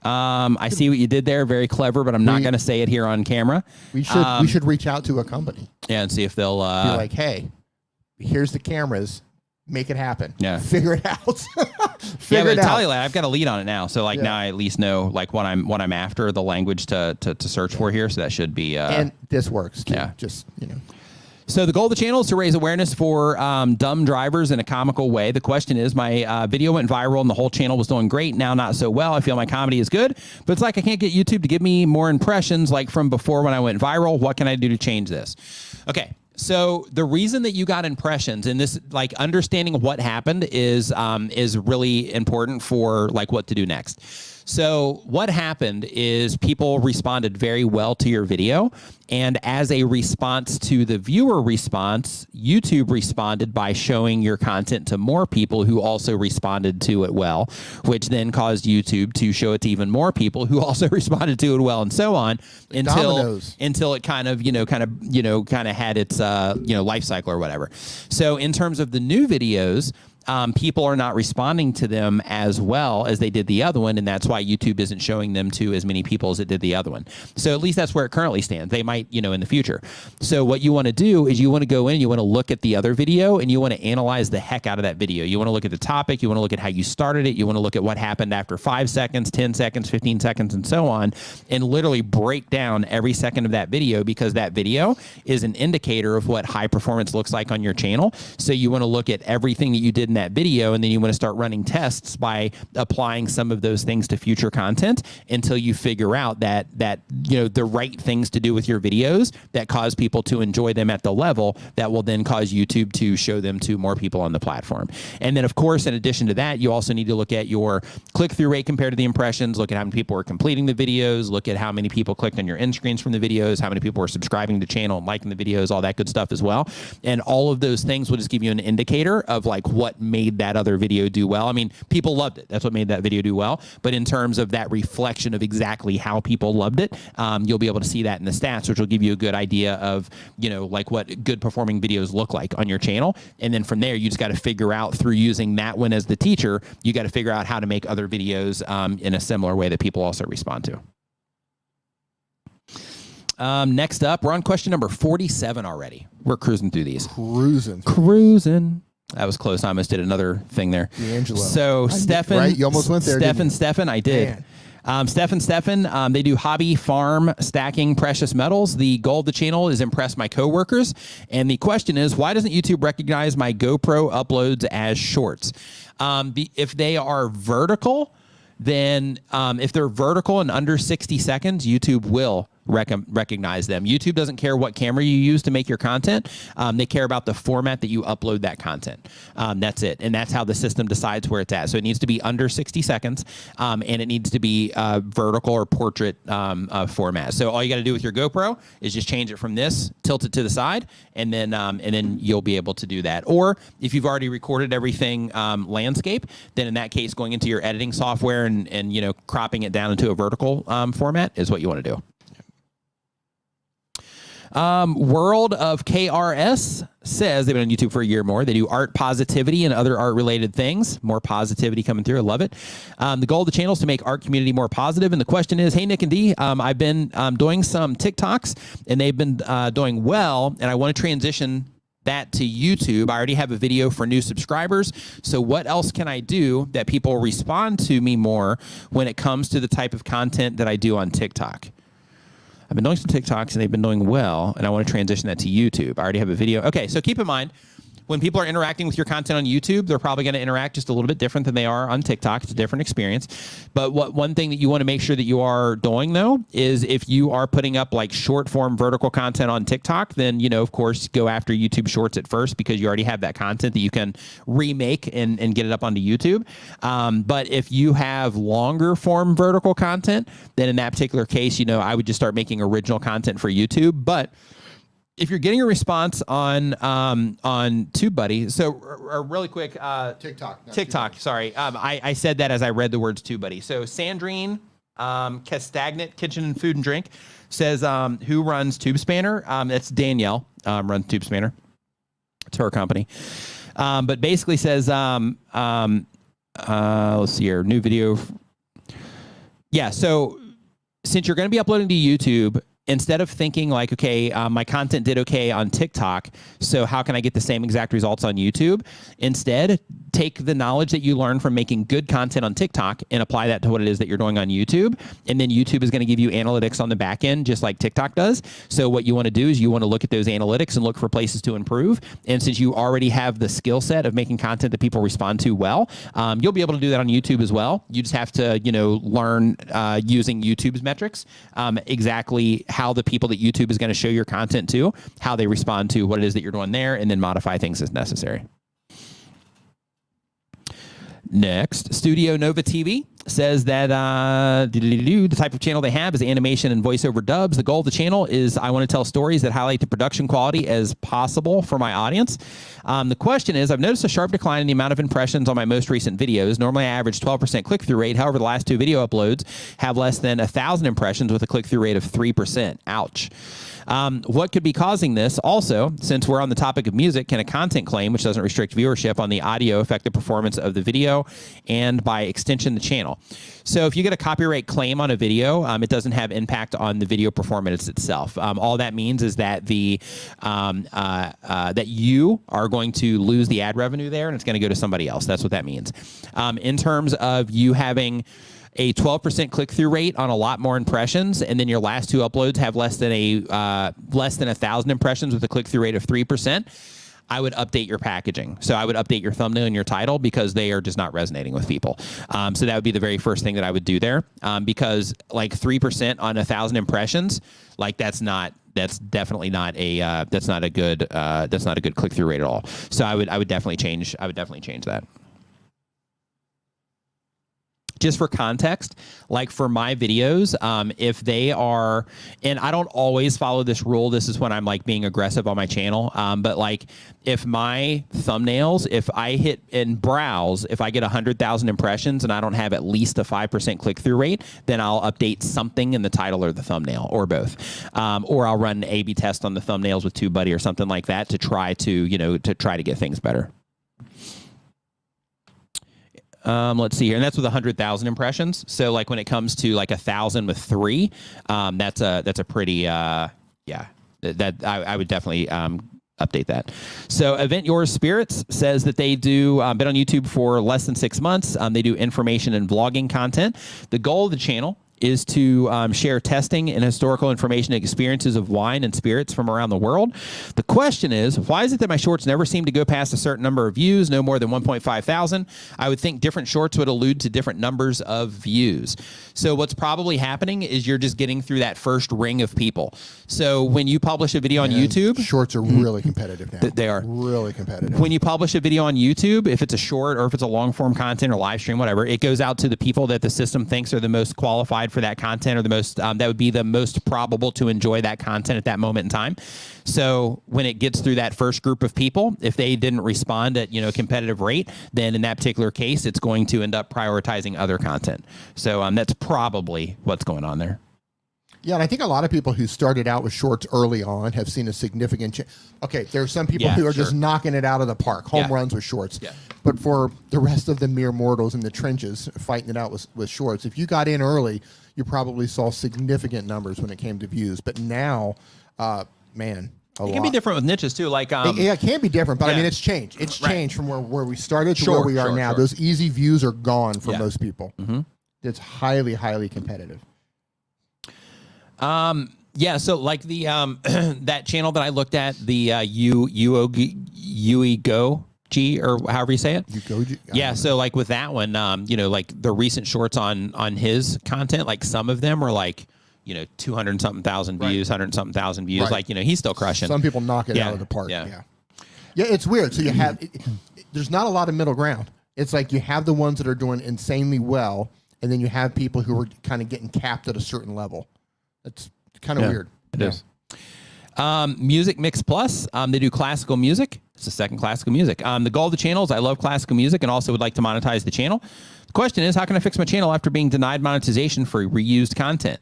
I see what you did there. Very clever, but I'm not going to say it here on camera. We should reach out to a company. Yeah, and see if they'll be like, hey, here's the cameras. Make it happen. Yeah. Figure it out. Yeah, but tell you that I've got a lead on it now. So like now I at least know like what I'm after, the language to search for here. So that should be and this works too. Yeah. Just So the goal of the channel is to raise awareness for dumb drivers in a comical way. The question is, my video went viral and the whole channel was doing great. Now not so well. I feel my comedy is good, but it's like I can't get YouTube to give me more impressions like from before when I went viral. What can I do to change this? Okay. So the reason that you got impressions, and this, like, understanding what happened is really important for like what to do next. So what happened is people responded very well to your video, and as a response to the viewer response, YouTube responded by showing your content to more people who also responded to it well, which then caused YouTube to show it to even more people who also responded to it well, and so on until it kind of had its life cycle or whatever. So in terms of the new videos, people are not responding to them as well as they did the other one, and that's why YouTube isn't showing them to as many people as it did the other one. So at least that's where it currently stands. They might, in the future. So what you want to do is you want to go in, you want to look at the other video, and you want to analyze the heck out of that video. You want to look at the topic, you want to look at how you started it, you want to look at what happened after 5 seconds, 10 seconds, 15 seconds, and so on, and literally break down every second of that video, because that video is an indicator of what high performance looks like on your channel. So you want to look at everything that you did in that video, and then you want to start running tests by applying some of those things to future content until you figure out that the right things to do with your videos that cause people to enjoy them at the level that will then cause YouTube to show them to more people on the platform. And then, of course, in addition to that, you also need to look at your click-through rate compared to the impressions, look at how many people are completing the videos, look at how many people clicked on your end screens from the videos, how many people are subscribing to the channel and liking the videos, all that good stuff as well. And all of those things will just give you an indicator of like what made that other video do well. I mean, people loved it. That's what made that video do well. But in terms of that reflection of exactly how people loved it, you'll be able to see that in the stats, which will give you a good idea of, like what good performing videos look like on your channel. And then from there, you just got to figure out, through using that one as the teacher, you got to figure out how to make other videos in a similar way that people also respond to. Next up, we're on question number 47 already. We're cruising through these. Cruising. That was close. I almost did another thing there. D'Angelo. So Stefan, right? You almost went there. Stefan, I did. Stefan, they do hobby farm stacking precious metals. The goal of the channel is impress my coworkers. And the question is, why doesn't YouTube recognize my GoPro uploads as shorts? If they are vertical, then if they're vertical and under 60 seconds, YouTube will recognize them. YouTube doesn't care what camera you use to make your content. They care about the format that you upload that content. That's it. And that's how the system decides where it's at. So it needs to be under 60 seconds and it needs to be vertical or portrait format. So all you got to do with your GoPro is just change it from this, tilt it to the side, and then you'll be able to do that. Or if you've already recorded everything landscape, then in that case, going into your editing software and you know, cropping it down into a vertical format is what you want to do. World of KRS says they've been on YouTube for a year more. They do art positivity and other art related things. More positivity coming through. I love it. The goal of the channel is to make art community more positive. And the question is, hey, Nick and D, I've been doing some TikToks and they've been doing well. And I want to transition that to YouTube. I already have a video for new subscribers. So what else can I do that people respond to me more when it comes to the type of content that I do on TikTok? I've been doing some TikToks and they've been doing well, and I want to transition that to YouTube. I already have a video. Okay, so keep in mind, when people are interacting with your content on YouTube, they're probably going to interact just a little bit different than they are on TikTok. It's a different experience. But one thing that you want to make sure that you are doing, though, is if you are putting up like short form vertical content on TikTok, then, you know, of course, go after YouTube Shorts at first because you already have that content that you can remake and get it up onto YouTube. But if you have longer form vertical content, then in that particular case, you know, I would just start making original content for YouTube. But if you're getting a response on TubeBuddy, so really quick, TikTok. Sorry, I said that as I read the words TubeBuddy. So Sandrine Castagnant Kitchen and Food and Drink says, who runs TubeSpanner? That's Danielle runs TubeSpanner. It's her company, but basically says, let's see here, new video. Yeah, so since you're going to be uploading to YouTube, instead of thinking like, okay, my content did okay on TikTok, so how can I get the same exact results on YouTube? Instead, take the knowledge that you learned from making good content on TikTok and apply that to what it is that you're doing on YouTube. And then YouTube is going to give you analytics on the back end, just like TikTok does. So what you want to do is you want to look at those analytics and look for places to improve. And since you already have the skill set of making content that people respond to well, you'll be able to do that on YouTube as well. You just have to, you know, learn using YouTube's metrics, exactly how the people that YouTube is going to show your content to, how they respond to what it is that you're doing there, and then modify things as necessary. Next, Studio Nova TV says that the type of channel they have is animation and voiceover dubs. The goal of the channel is I want to tell stories that highlight the production quality as possible for my audience. The question is, I've noticed a sharp decline in the amount of impressions on my most recent videos. Normally, I average 12% click-through rate. However, the last two video uploads have less than 1,000 impressions with a click-through rate of 3%. Ouch. What could be causing this? Also, since we're on the topic of music, can a content claim, which doesn't restrict viewership on the audio, affect the performance of the video and by extension the channel? So if you get a copyright claim on a video, it doesn't have impact on the video performance itself. All that means is that that you are going to lose the ad revenue there, and it's going to go to somebody else. That's what that means. In terms of you having a 12% click-through rate on a lot more impressions, and then your last two uploads have less than 1,000 impressions with a click-through rate of 3%, I would update your packaging. So I would update your thumbnail and your title because they are just not resonating with people. So that would be the very first thing that I would do there, because like 3% on 1,000 impressions, like that's definitely not a good click-through rate at all. So I would definitely change that. Just for context, like for my videos, if they are, and I don't always follow this rule, this is when I'm like being aggressive on my channel, but like if my thumbnails, if I hit in browse, if I get 100,000 impressions and I don't have at least a 5% click-through rate, then I'll update something in the title or the thumbnail, or both. Or I'll run an A/B test on the thumbnails with TubeBuddy or something like that to try to get things better. Let's see here, and that's with 100,000 impressions. So like when it comes to like 1,000 with 3, that's a pretty, yeah, that I would definitely update that. So Event Your Spirits says that they do been on YouTube for less than 6 months. They do information and vlogging content. The goal of the channel is to share testing and historical information and experiences of wine and spirits from around the world. The question is, why is it that my shorts never seem to go past a certain number of views, no more than 1.5 thousand? I would think different shorts would allude to different numbers of views. So what's probably happening is you're just getting through that first ring of people. So when you publish a video on YouTube... Shorts are really competitive now. They are. Really competitive. When you publish a video on YouTube, if it's a short or if it's a long-form content or live stream, whatever, it goes out to the people that the system thinks are the most qualified for that content, or the most that would be the most probable to enjoy that content at that moment in time. So when it gets through that first group of people, if they didn't respond at a competitive rate, then in that particular case, it's going to end up prioritizing other content. So that's probably what's going on there. Yeah, and I think a lot of people who started out with shorts early on have seen a significant change. Okay, there are some people who are just knocking it out of the park, home runs with shorts. Yeah. But for the rest of the mere mortals in the trenches fighting it out with shorts, if you got in early, you probably saw significant numbers when it came to views. But now, man, it can be different with niches too. Like it can be different, but I mean, it's changed. It's changed from where we started to where we are now. Those easy views are gone for most people. It's highly, highly competitive. Yeah, so like the that channel that I looked at, the Uego G, or however you say it. Uego. Yeah, so like with that one, like the recent shorts on his content, like some of them are like 200 something thousand views, 100 something thousand views. Right. Like he's still crushing. Some people knock it out of the park. Yeah, it's weird. So you have there's not a lot of middle ground. It's like you have the ones that are doing insanely well, and then you have people who are kind of getting capped at a certain level. That's kind of weird. It is. Music Mix Plus. They do classical music. It's the second classical music. The goal of the channel is I love classical music and also would like to monetize the channel. The question is, how can I fix my channel after being denied monetization for reused content?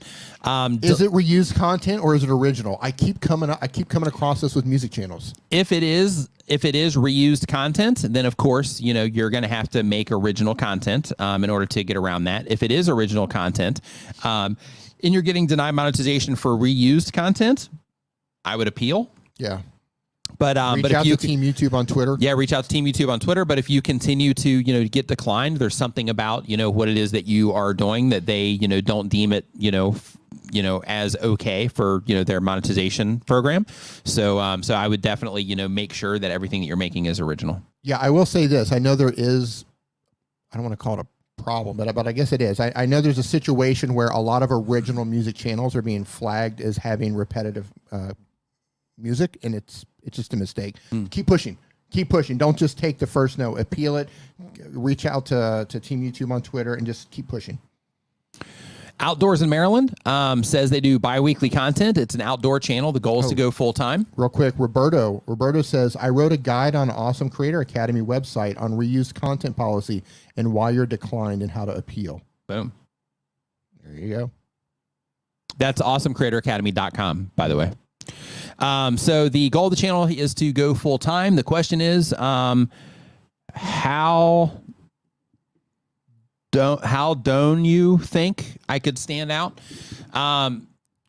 Is it reused content or is it original? I keep coming across this with music channels. If it is reused content, then of course you're going to have to make original content in order to get around that. If it is original content, and you're getting denied monetization for reused content, I would appeal. Yeah. But reach out to Team YouTube on Twitter. Yeah, reach out to Team YouTube on Twitter. But if you continue to get declined, there's something about what it is that you are doing that they don't deem it as okay for their monetization program. So I would definitely make sure that everything that you're making is original. Yeah, I will say this. I know there is. I don't want to call it a problem, but I guess it is. I know there's a situation where a lot of original music channels are being flagged as having repetitive music, and it's just a mistake. Keep pushing. Don't just take the first no. Appeal it. Reach out to Team YouTube on Twitter and just keep pushing. Outdoors in Maryland says they do bi-weekly content. It's an outdoor channel. The goal is to go full time. Real quick, Roberto says, I wrote a guide on Awesome Creator Academy website on reused content policy and why you're declined and how to appeal. Boom. There you go. That's awesomecreatoracademy.com, by the way. So the goal of the channel is to go full time. The question is, how don't you think I could stand out?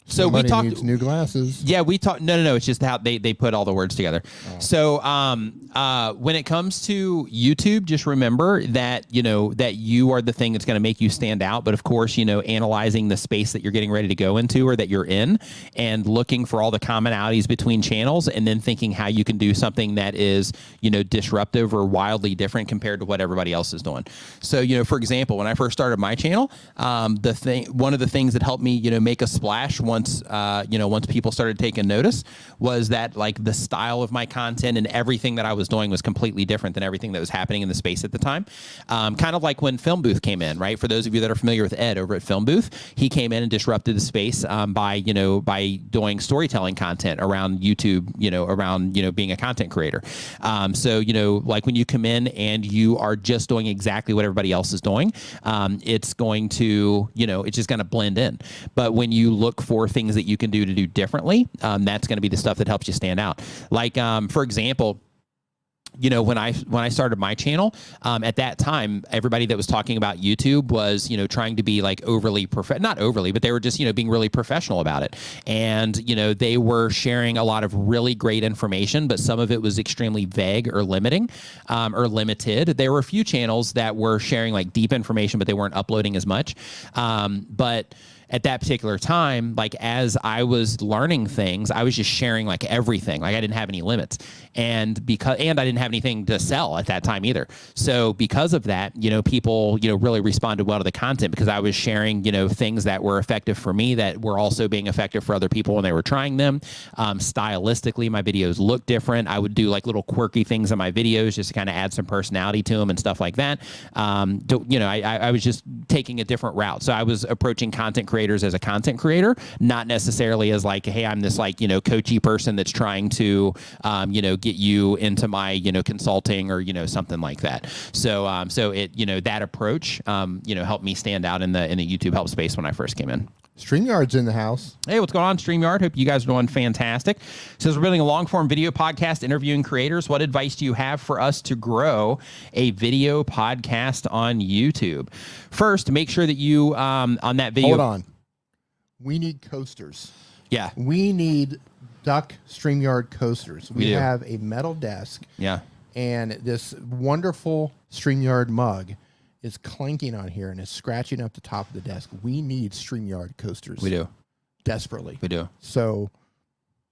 So Somebody we talked needs new glasses. Yeah, we talked. No. It's just how they put all the words together. Oh. So when it comes to YouTube, just remember that that you are the thing that's going to make you stand out. But of course, analyzing the space that you're getting ready to go into or that you're in, and looking for all the commonalities between channels, and then thinking how you can do something that is disruptive or wildly different compared to what everybody else is doing. So for example, when I first started my channel, one of the things that helped me make a splash once people started taking notice was that like the style of my content and everything that I was doing was completely different than everything that was happening in the space at the time. Kind of like when Film Booth came in, right? For those of you that are familiar with Ed over at Film Booth, he came in and disrupted the space by doing storytelling content around YouTube, around being a content creator. So like when you come in and you are just doing exactly what everybody else is doing, it's going to it's just going to blend in. But when you look for things that you can do to do differently, that's going to be the stuff that helps you stand out. Like, for example, when I started my channel, at that time, everybody that was talking about YouTube was, trying to be like overly not overly, but they were just, being really professional about it. And, they were sharing a lot of really great information, but some of it was extremely vague or limiting, or limited. There were a few channels that were sharing like deep information, but they weren't uploading as much. But at that particular time, like as I was learning things, I was just sharing like everything. Like I didn't have any limits. And I didn't have anything to sell at that time either. So because of that, people, really responded well to the content because I was sharing, things that were effective for me that were also being effective for other people when they were trying them. Stylistically, my videos look different. I would do like little quirky things in my videos just to kind of add some personality to them and stuff like that. I was just taking a different route. So I was approaching content creators as a content creator, not necessarily as like, hey, I'm this like, coachy person that's trying to, get you into my, consulting or, something like that. So, that approach, helped me stand out in the YouTube help space when I first came in. StreamYard's in the house. Hey, what's going on, StreamYard? Hope you guys are doing fantastic. It says we're building a long-form video podcast interviewing creators. What advice do you have for us to grow a video podcast on YouTube? First, make sure that you, on that video... Hold on. We need coasters. Yeah. We need Duck StreamYard coasters. We have a metal desk. Yeah. And this wonderful StreamYard mug is clanking on here and is scratching up the top of the desk. We need StreamYard coasters. We do. Desperately. We do. So,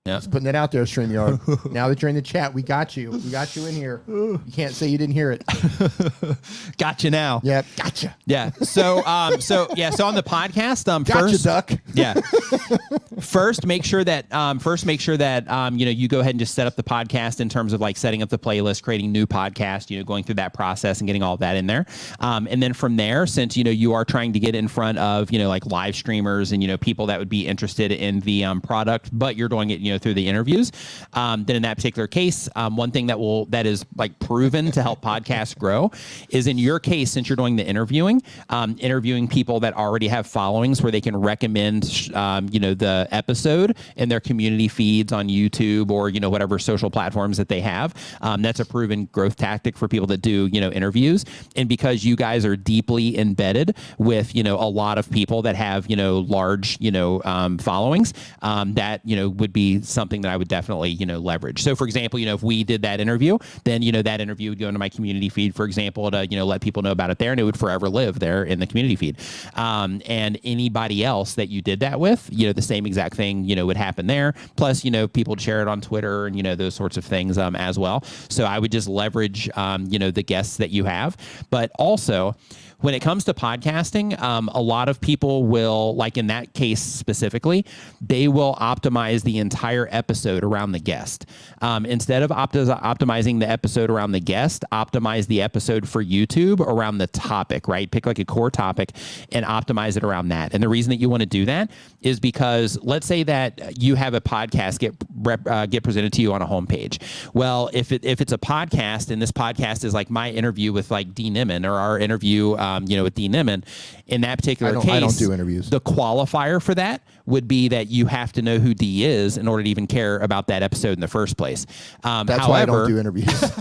yeah, just putting it out there, StreamYard. Now that you're in the chat, we got you. We got you in here. You can't say you didn't hear it. Gotcha now. Yeah, gotcha. Yeah. So on the podcast, gotcha, Duck. Yeah. First, make sure that you go ahead and just set up the podcast in terms of like setting up the playlist, creating new podcast, going through that process and getting all of that in there. And then from there, since you are trying to get in front of like live streamers and people that would be interested in the product, but you're doing it through the interviews. Then in that particular case, one thing that is like proven to help podcasts grow is in your case, since you're doing the interviewing people that already have followings where they can recommend the episode in their community feeds on YouTube or whatever social platforms that they have. That's a proven growth tactic for people that do interviews. And because you guys are deeply embedded with a lot of people that have large followings, that would be something that I would definitely leverage. So for example, if we did that interview, then that interview would go into my community feed, for example, to let people know about it there, and it would forever live there in the community feed. And anybody else that you did that with, the same exact thing would happen there. Plus people would share it on Twitter and those sorts of things as well. So I would just leverage the guests that you have, but also when it comes to podcasting, a lot of people will, like in that case specifically, they will optimize the entire episode around the guest. Instead of optimizing the episode around the guest, optimize the episode for YouTube around the topic, right? Pick like a core topic and optimize it around that. And the reason that you want to do that is because let's say that you have a podcast get presented to you on a homepage. Well, if it's a podcast and this podcast is like my interview with like D. Nimmin or our interview with D. Nimmin, in that particular case, I don't do interviews. The qualifier for that would be that you have to know who D is in order to even care about that episode in the first place. That's why I don't do interviews.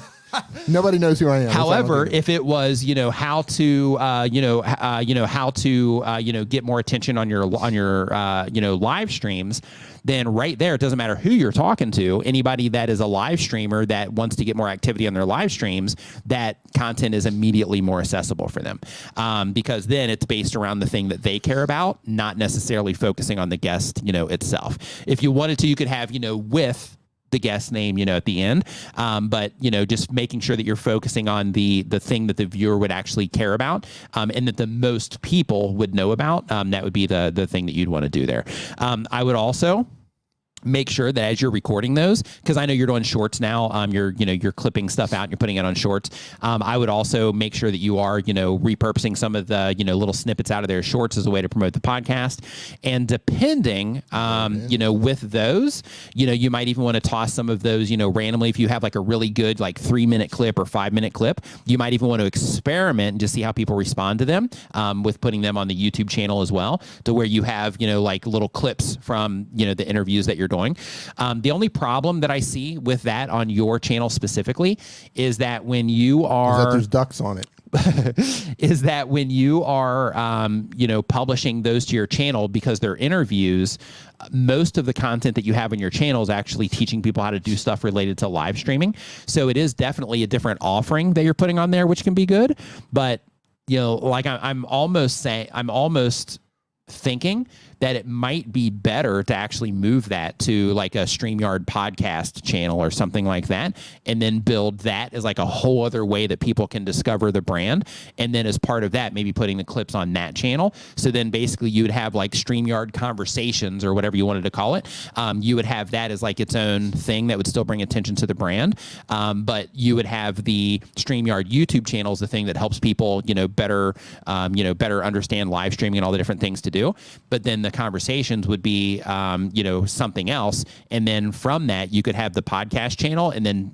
Nobody knows who I am. However, if it was, how to get more attention on your live streams, then right there, it doesn't matter who you're talking to. Anybody that is a live streamer that wants to get more activity on their live streams, that content is immediately more accessible for them, because then it's based around the thing that they care about, not necessarily focusing on the guest, itself. If you wanted to, you could have, with the guest name, at the end. But, just making sure that you're focusing on the thing that the viewer would actually care about, and that the most people would know about, that would be the thing that you'd want to do there. I would also make sure that as you're recording those, because I know you're doing shorts now, you're clipping stuff out and you're putting it on shorts. I would also make sure that you are, repurposing some of the, little snippets out of their shorts as a way to promote the podcast. And depending, with those, you might even want to toss some of those, randomly. If you have like a really good, like 3-minute clip or 5-minute clip, you might even want to experiment and just see how people respond to them, with putting them on the YouTube channel as well, to where you have, like little clips from, the interviews that you're doing going. The only problem that I see with that on your channel specifically is that when you are there's ducks on it. is that when you are, publishing those to your channel because they're interviews, most of the content that you have on your channel is actually teaching people how to do stuff related to live streaming. So it is definitely a different offering that you're putting on there, which can be good. But, like I'm almost thinking that it might be better to actually move that to like a StreamYard podcast channel or something like that, and then build that as like a whole other way that people can discover the brand. And then as part of that, maybe putting the clips on that channel. So then basically you would have like StreamYard conversations or whatever you wanted to call it. You would have that as like its own thing that would still bring attention to the brand. But you would have the StreamYard YouTube channel as the thing that helps people, better understand live streaming and all the different things to do. But then the conversations would be, something else. And then from that, you could have the podcast channel, and then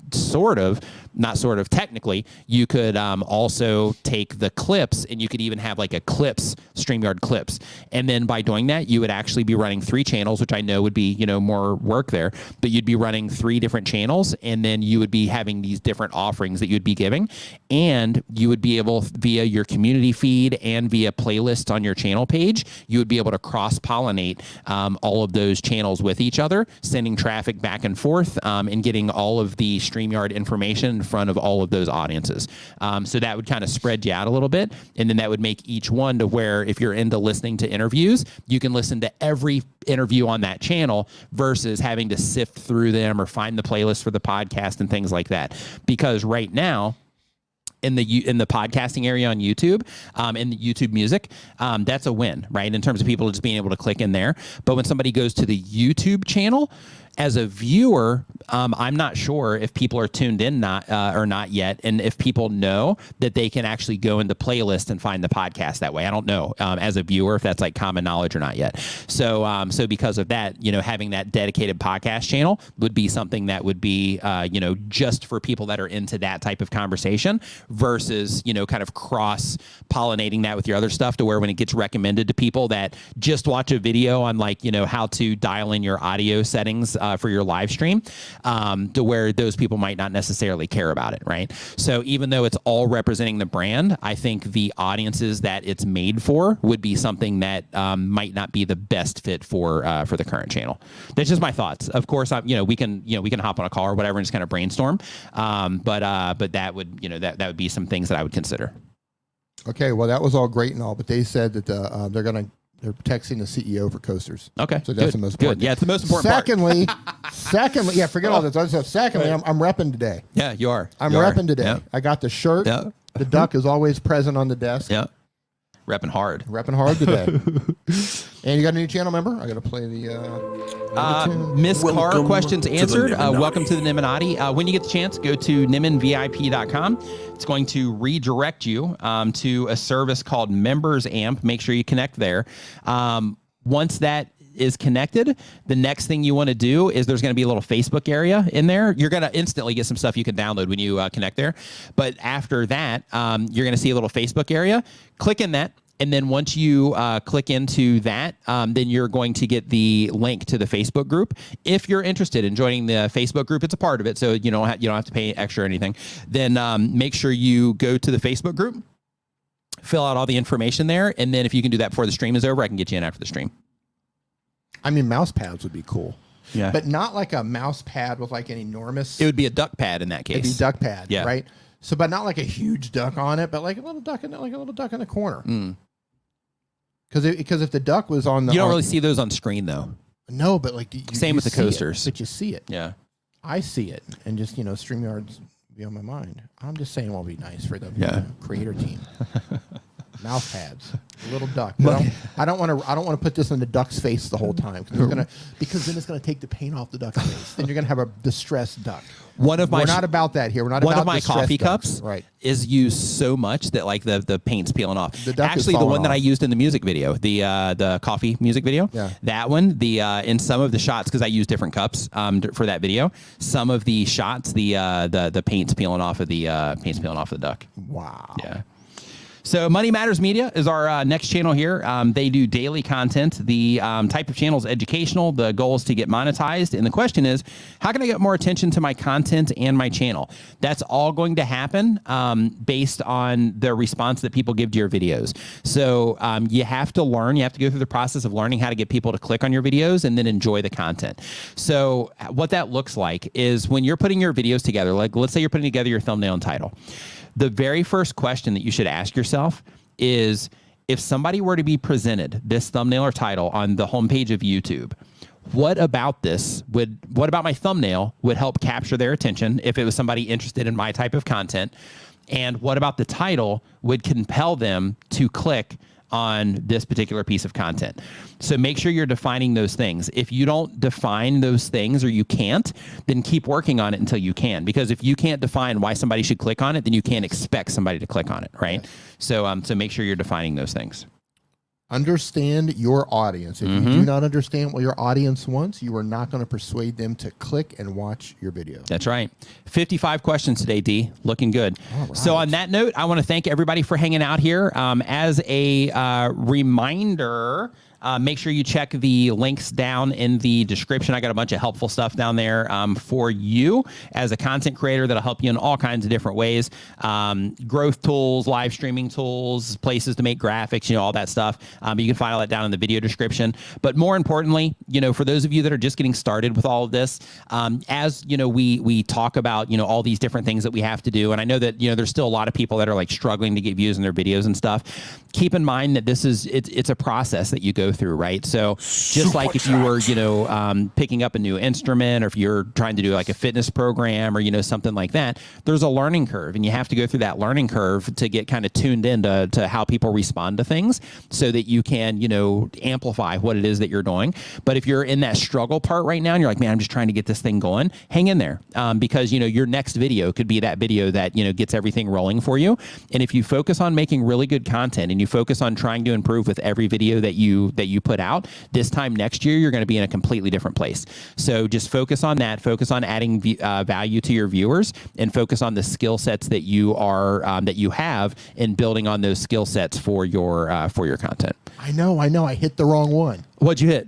technically, you could also take the clips, and you could even have like a clips, StreamYard clips. And then by doing that, you would actually be running 3 channels, which I know would be, more work there, but you'd be running 3 different channels, and then you would be having these different offerings that you'd be giving. And you would be able, via your community feed and via playlists on your channel page, you would be able to cross-pollinate all of those channels with each other, sending traffic back and forth, and getting all of the StreamYard information in front of all of those audiences. So that would kind of spread you out a little bit, and then that would make each one to where if you're into listening to interviews, you can listen to every interview on that channel versus having to sift through them or find the playlist for the podcast and things like that. Because right now, in the podcasting area on YouTube, in the YouTube Music, that's a win, right? In terms of people just being able to click in there. But when somebody goes to the YouTube channel, as a viewer, I'm not sure if people are tuned in or not yet, and if people know that they can actually go into playlist and find the podcast that way. I don't know as a viewer if that's like common knowledge or not yet. So because of that, having that dedicated podcast channel would be something that would be just for people that are into that type of conversation versus kind of cross-pollinating that with your other stuff, to where when it gets recommended to people that just watch a video on like how to dial in your audio settings for your live stream, to where those people might not necessarily care about it, right? So even though it's all representing the brand, I think the audiences that it's made for would be something that might not be the best fit for the current channel. That's just my thoughts. Of course, we can hop on a call or whatever and just kind of brainstorm. But that would that would be some things that I would consider. Okay, well that was all great and all, but they said that they're texting the CEO for coasters. Okay, so that's the most important. Yeah, it's the most important Secondly, yeah, forget all this other stuff. Secondly, I'm repping today. Yeah, you are. I'm repping today. Yep. I got the shirt. Yep. The duck is always present on the desk. Yeah. Repping hard. Repping hard today. And you got a new channel member? I got to play the Misc questions answered. Welcome to the Nimminati. When you get the chance, go to nimminvip.com. It's going to redirect you to a service called Members Amp. Make sure you connect there. Once that is connected, the next thing you want to do is there's going to be a little Facebook area in there. You're going to instantly get some stuff you can download when you connect there. But after that, you're going to see a little Facebook area. Click in that. And then once you click into that, then you're going to get the link to the Facebook group. If you're interested in joining the Facebook group, it's a part of it, so you don't have to pay extra or anything. Then make sure you go to the Facebook group, fill out all the information there, and then if you can do that before the stream is over, I can get you in after the stream. I mean, mouse pads would be cool. Yeah. But not like a mouse pad with like an enormous... It would be a duck pad in that case. It'd be duck pad, yeah. Right? So, but not like a huge duck on it, but like a little duck in the corner. Because if the duck was on the... You don't really see those on screen, though. No, but like... Same with the coasters. But you see it. Yeah. I see it. And just, StreamYard's be on my mind. I'm just saying what would be nice for the creator team. Mouse pads, a little duck. I don't want to put this on the duck's face the whole time because then it's gonna take the paint off the duck's face. Then you're gonna have a distressed duck. We're not about that here. We're not. One about of my coffee ducks. cups is used so much that like the paint's peeling off. Actually, the one that I used in the music video, the coffee music video, that one, in some of the shots, because I use different cups for that video. Some of the shots, the paint's peeling off of the duck. Wow. Yeah. So Money Matters Media is our next channel here. They do daily content. The type of channel is educational. The goal is to get monetized. And the question is, how can I get more attention to my content and my channel? That's all going to happen based on the response that people give to your videos. So you have to learn. You have to go through the process of learning how to get people to click on your videos and then enjoy the content. So what that looks like is when you're putting your videos together, like let's say you're putting together your thumbnail and title. The very first question that you should ask yourself is, if somebody were to be presented this thumbnail or title on the homepage of YouTube, what about my thumbnail would help capture their attention if it was somebody interested in my type of content? And what about the title would compel them to click on this particular piece of content? So make sure you're defining those things. If you don't define those things, or you can't, then keep working on it until you can. Because if you can't define why somebody should click on it, then you can't expect somebody to click on it, right? So make sure you're defining those things. Understand your audience. If you do not understand what your audience wants, you are not going to persuade them to click and watch your video. That's right. 55 questions today, D. Looking good. Right. So on that note, I want to thank everybody for hanging out here. As a reminder, make sure you check the links down in the description. I got a bunch of helpful stuff down there for you as a content creator that'll help you in all kinds of different ways. Growth tools, live streaming tools, places to make graphics, all that stuff. You can find all that down in the video description. But more importantly, for those of you that are just getting started with all of this, as we talk about, all these different things that we have to do. And I know that, there's still a lot of people that are like struggling to get views in their videos and stuff. Keep in mind that it's a process that you go through, right? So just like if you were, picking up a new instrument, or if you're trying to do like a fitness program or, something like that, there's a learning curve, and you have to go through that learning curve to get kind of tuned into how people respond to things so that you can, amplify what it is that you're doing. But if you're in that struggle part right now and you're like, man, I'm just trying to get this thing going, hang in there because, your next video could be that video that, gets everything rolling for you. And if you focus on making really good content and you focus on trying to improve with every video that you put out, this time next year, you're going to be in a completely different place. So just focus on that. Focus on adding value to your viewers, and focus on the skill sets that you have, and building on those skill sets for your content. I know. I hit the wrong one. What'd you hit?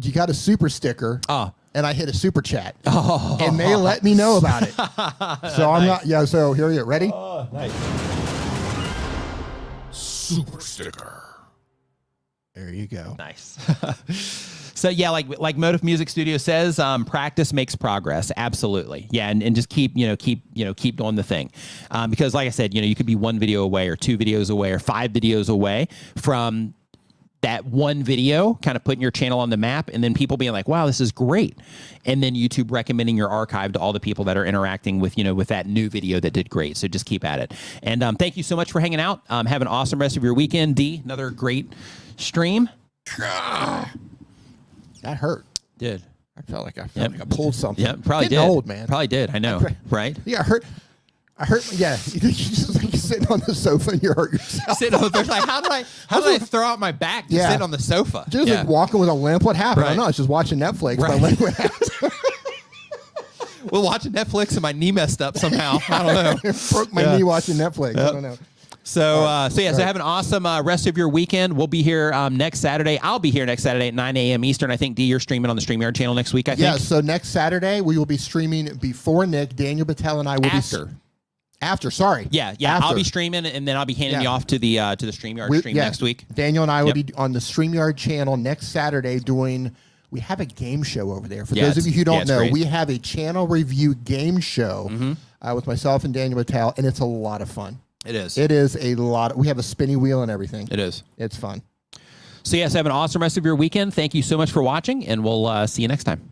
You got a super sticker. Oh. And I hit a super chat. Oh. And they let me know about it. So I'm not. Yeah. So here you ready? Oh, nice. Super sticker. There you go. Nice. So yeah, like Motive Music Studio says, practice makes progress. Absolutely. Yeah. And just keep doing the thing. Because like I said, you could be one video away, or 2 videos away, or 5 videos away from that one video kind of putting your channel on the map, and then people being like, wow, this is great. And then YouTube recommending your archive to all the people that are interacting with, with that new video that did great. So just keep at it. And thank you so much for hanging out. Have an awesome rest of your weekend. D, another great stream. That hurt. Did. I felt like I pulled something. Yeah, probably Getting did. old, man. Probably did. I know. Right? Yeah, I hurt. Yeah, you just like sitting on the sofa and you hurt yourself. Sitting on there's like, how did I throw out my back to sit on the sofa? Just like walking with a limp. What happened? I don't know. I was just watching Netflix. Right. My leg went out. Well, watching Netflix and my knee messed up somehow. I don't know. Broke my knee watching Netflix. I don't know. So, so have an awesome rest of your weekend. We'll be here next Saturday. I'll be here next Saturday at 9 a.m. Eastern. I think, D, you're streaming on the StreamYard channel next week, I think. Yeah, so next Saturday, we will be streaming before Nick. Daniel Battelle and I will be... After, sorry. Yeah. After. I'll be streaming, and then I'll be handing you off to the StreamYard stream next week. Daniel and I will be on the StreamYard channel next Saturday doing... We have a game show over there. For those of you who don't know, we have a channel review game show with myself and Daniel Battelle, and it's a lot of fun. It is. It is a lot. We have a spinny wheel and everything. It is. It's fun. So, yes, have an awesome rest of your weekend. Thank you so much for watching, and we'll see you next time.